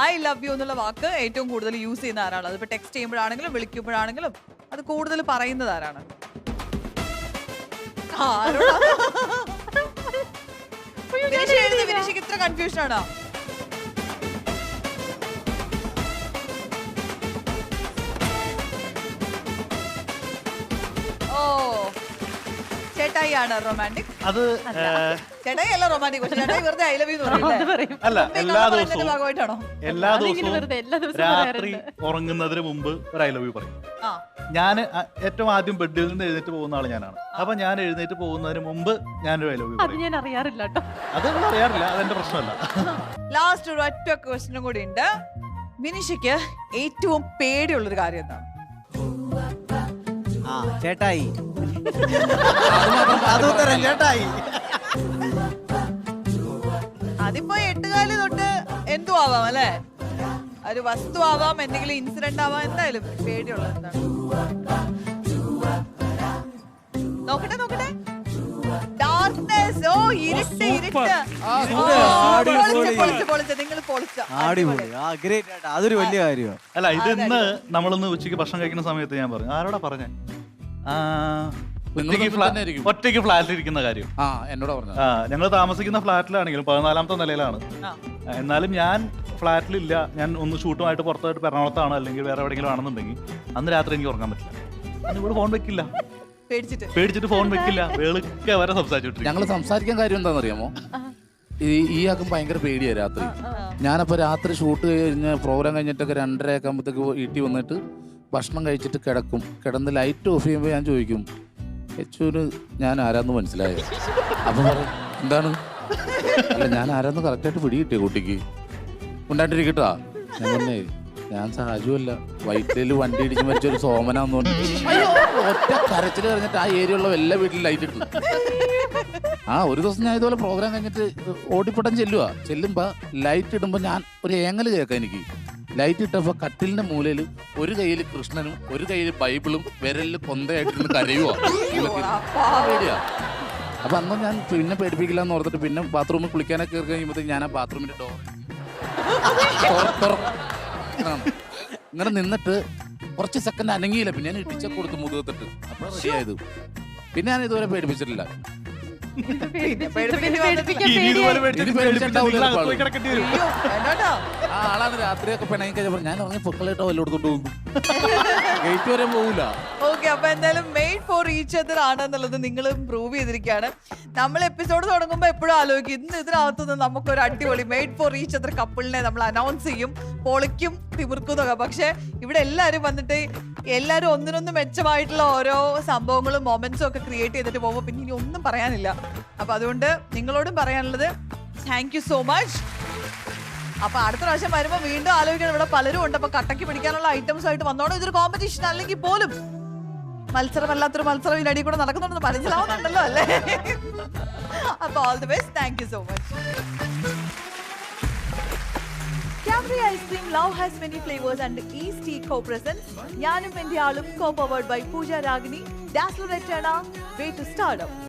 ഐ ലവ് യു എന്നുള്ള വാക്ക് ഏറ്റവും കൂടുതൽ യൂസ് ചെയ്യുന്ന ആരാണ്? അതിപ്പോ ടെക്സ്റ്റ് ചെയ്യുമ്പോഴാണെങ്കിലും വിളിക്കുമ്പോഴാണെങ്കിലും അത് കൂടുതൽ പറയുന്നത് ആരാണ്? വിനിഷയ്ക്ക് ഇത്ര കൺഫ്യൂഷൻ ആണോ? ഓ, ചേട്ടായി ആണ് റൊമാൻറ്റിക്. അത് ചേട്ടായി അല്ല റൊമാൻറ്റിക്, ചേട്ടായി വെറുതെ ഐ ലവ് യു അല്ല, എല്ലാ ദിവസവും രാത്രി ഉറങ്ങുന്നതിന് മുമ്പ് ഒരു ഐ ലവ് യു പറയും. ഞാൻ ഏറ്റവും ആദ്യം ബെഡിൽ നിന്ന് എഴുന്നേറ്റ് പോകുന്ന ആള് ഞാനാണ്. അപ്പൊ ഞാൻ എഴുന്നേറ്റ് പോകുന്നതിന് മുമ്പ് ഞാനൊരു ഐ ലവ് യു പറയും. ഞാൻ അറിയാറില്ല കേട്ടോ. അതൊന്നും അറിയാറില്ല, അതെന്റെ പ്രശ്നമല്ല. ലാസ്റ്റ് ഒരു ഒറ്റ ക്വസ്റ്റ്യനും കൂടി ഉണ്ട്. വിനിഷയ്ക്ക് ഏറ്റവും പേടിയുള്ളൊരു കാര്യം എന്താണ്? ചേട്ടായി. ചേട്ടായി. അതിപ്പോ 8 കാല് തൊട്ട് എന്തു ആവാം അല്ലെ? ഒരു വസ്തു ആവാം, എന്തെങ്കിലും ഇൻസിഡന്റ് ആവാം, എന്തായാലും പേടിയുള്ളത് എന്താണ്? നോക്കട്ടെ. ഡാർക്ക്നെസ്. ഓ, ഇരുട്ട്. നിങ്ങൾ പൊളിച്ച. അതൊരു വലിയ കാര്യം. അല്ല, ഇത് ഇന്ന് നമ്മളൊന്ന് ഉച്ചയ്ക്ക് ഭക്ഷണം കഴിക്കുന്ന സമയത്ത് ഞാൻ പറഞ്ഞു, ആരോടാ പറഞ്ഞേ, ഒറ്റയ്ക്ക് ഫ്ലാറ്റിൽ ഇരിക്കുന്ന കാര്യം. എന്നോട് പറഞ്ഞു. ഞങ്ങൾ താമസിക്കുന്ന ഫ്ലാറ്റിലാണെങ്കിലും 14ാമത്തെ നിലയിലാണ്. എന്നാലും ഞാൻ ഫ്ലാറ്റിലില്ല, ഞാൻ ഒന്ന് ഷൂട്ടുമായിട്ട് പുറത്തായിട്ട് എറണാകുളത്താണ് അല്ലെങ്കിൽ വേറെ എവിടെയെങ്കിലും ആണെന്നുണ്ടെങ്കിൽ അന്ന് രാത്രി എനിക്ക് ഉറങ്ങാൻ പറ്റില്ല. ഇവിടെ ഫോൺ വെക്കില്ല, പേടിച്ചിട്ട് ഫോൺ വെക്കില്ല, വെളുക്കെ വരെ സംസാരിച്ചിട്ട്. ഞങ്ങൾ സംസാരിക്കാൻ കാര്യം എന്താണെന്നറിയാമോ? ഈ ആക്കും ഭയങ്കര പേടിയാ രാത്രി. ഞാനപ്പോൾ രാത്രി ഷൂട്ട് കഴിഞ്ഞ് പ്രോഗ്രാം കഴിഞ്ഞിട്ടൊക്കെ 2:30 ഒക്കെ ആകുമ്പോഴത്തേക്ക് വീട്ടിൽ വന്നിട്ട് ഭക്ഷണം കഴിച്ചിട്ട് കിടക്കും. കിടന്ന് ലൈറ്റ് ഓഫ് ചെയ്യുമ്പോൾ ഞാൻ ചോദിക്കും, യച്ചുവിന് ഞാൻ ആരാന്ന് മനസ്സിലായോ? അപ്പം പറയും, എന്താണ്? അല്ല, ഞാൻ ആരാന്ന് കറക്റ്റായിട്ട് പിടി കിട്ടിയ കുട്ടിക്ക് ഉണ്ടായിട്ടിരിക്കട്ടാ. ഞാൻ പറഞ്ഞേ, ഞാൻ സാജു അല്ല, വൈറ്റില് വണ്ടി ഇടിച്ച് മരിച്ചൊരു സോമനാന്ന് പറഞ്ഞു. ഒറ്റ കരച്ചിൽ കഴിഞ്ഞിട്ട് ആ ഏരിയ ഉള്ള എല്ലാ വീട്ടിലും ലൈറ്റ് ഇട്ടു. ഒരു ദിവസം ഞാൻ ഇതുപോലെ പ്രോഗ്രാം കഴിഞ്ഞിട്ട് ഓടിപ്പട്ടം ചെല്ലുമ്പോ ലൈറ്റ് ഇടുമ്പോ ഞാൻ ഒരു ഏങ്ങല് കേൾക്കാം. എനിക്ക് ലൈറ്റ് ഇട്ടപ്പോ കട്ടിലിന്റെ മൂലയിൽ ഒരു കയ്യിൽ കൃഷ്ണനും ഒരു കയ്യിൽ ബൈബിളും വിരലിൽ കൊന്തയായിട്ട് കരയുവാ. പേടിയാ. അപ്പൊ അന്ന് ഞാൻ പിന്നെ പേടിപ്പിക്കില്ല എന്ന് ഓർത്തിട്ട് പിന്നെ ബാത്റൂമിൽ കുളിക്കാനൊക്കെ കയറി കഴിയുമ്പോഴത്തേക്ക് ഞാൻ ആ ബാത്റൂമിന്റെ ഡോർ ഇങ്ങനെ നിന്നിട്ട് കുറച്ച് സെക്കൻഡ് അനങ്ങിയില്ല. പിന്നെ ഞാൻ ഇടിച്ച കൊടുത്ത് മുതുകത്തിട്ട് അപ്പോഴാണ് റെഡിയായത്. പിന്നെ ഞാൻ ഇതുവരെ പേടിപ്പിച്ചിട്ടില്ല. ഇനി ഇതുപോലെ പേടിച്ചിട്ട് പോയി കിടക്കേണ്ടി വരും. ആ ആളാണ് രാത്രിയൊക്കെ പിണങ്ങി കഴിഞ്ഞപ്പോൾ ഞാൻ ഇറങ്ങി പൊക്കളായിട്ടോ വല്ലോടത്തോട്ട് പോകുന്നു. ഗേറ്റ് വരെ പോകൂല. ഓക്കെ, അപ്പൊ എന്തായാലും മെയ്ഡ് ഫോർ ഈച്ച് അതർ ആണെന്നുള്ളത് നിങ്ങളും പ്രൂവ് ചെയ്തിരിക്കുകയാണ്. നമ്മൾ എപ്പിസോഡ് തുടങ്ങുമ്പോൾ എപ്പോഴും ആലോചിക്കും ഇന്ന് ഇതിനകത്തുനിന്ന് നമുക്കൊരു അടിപൊളി മെയ്ഡ് ഫോർ ഈച്ച് അതർ കപ്പിളിനെ നമ്മൾ അനൗൺസ് ചെയ്യും, പൊളിക്കും തിമിർക്കുന്നൊക്കെ. പക്ഷെ ഇവിടെ എല്ലാവരും വന്നിട്ട് എല്ലാവരും ഒന്നിനൊന്ന് മെച്ചമായിട്ടുള്ള ഓരോ സംഭവങ്ങളും മൊമെന്റ്സും ഒക്കെ ക്രിയേറ്റ് ചെയ്തിട്ട് പോകുമ്പോൾ പിന്നെ ഇനി ഒന്നും പറയാനില്ല. അപ്പൊ അതുകൊണ്ട് നിങ്ങളോടും പറയാനുള്ളത് താങ്ക് യു സോ മച്ച്. അപ്പൊ അടുത്ത പ്രാവശ്യം വരുമ്പോ വീണ്ടും ആലോചിക്കണം, ഇവിടെ പലരും ഉണ്ട്. അപ്പൊ കട്ടക്ക് പിടിക്കാനുള്ള ഐറ്റംസ് ആയിട്ട് വന്നോണം. ഇതൊരു കോമ്പറ്റീഷൻ അല്ലെങ്കിൽ പോലും മത്സരമല്ലാത്തൊരു മത്സരം ഇതിനടി കൂടെ നടക്കുന്നുണ്ടെന്ന് മനസ്സിലാവുന്നുണ്ടല്ലോ അല്ലേ? അപ്പൊ all the best, thank you so much. Cadbury Ice Cream Love has many flavors and East Tea co-presents. Njanum Endialum co-powered by Pooja Ragini, Dazzler Eternal, Way to Stardom.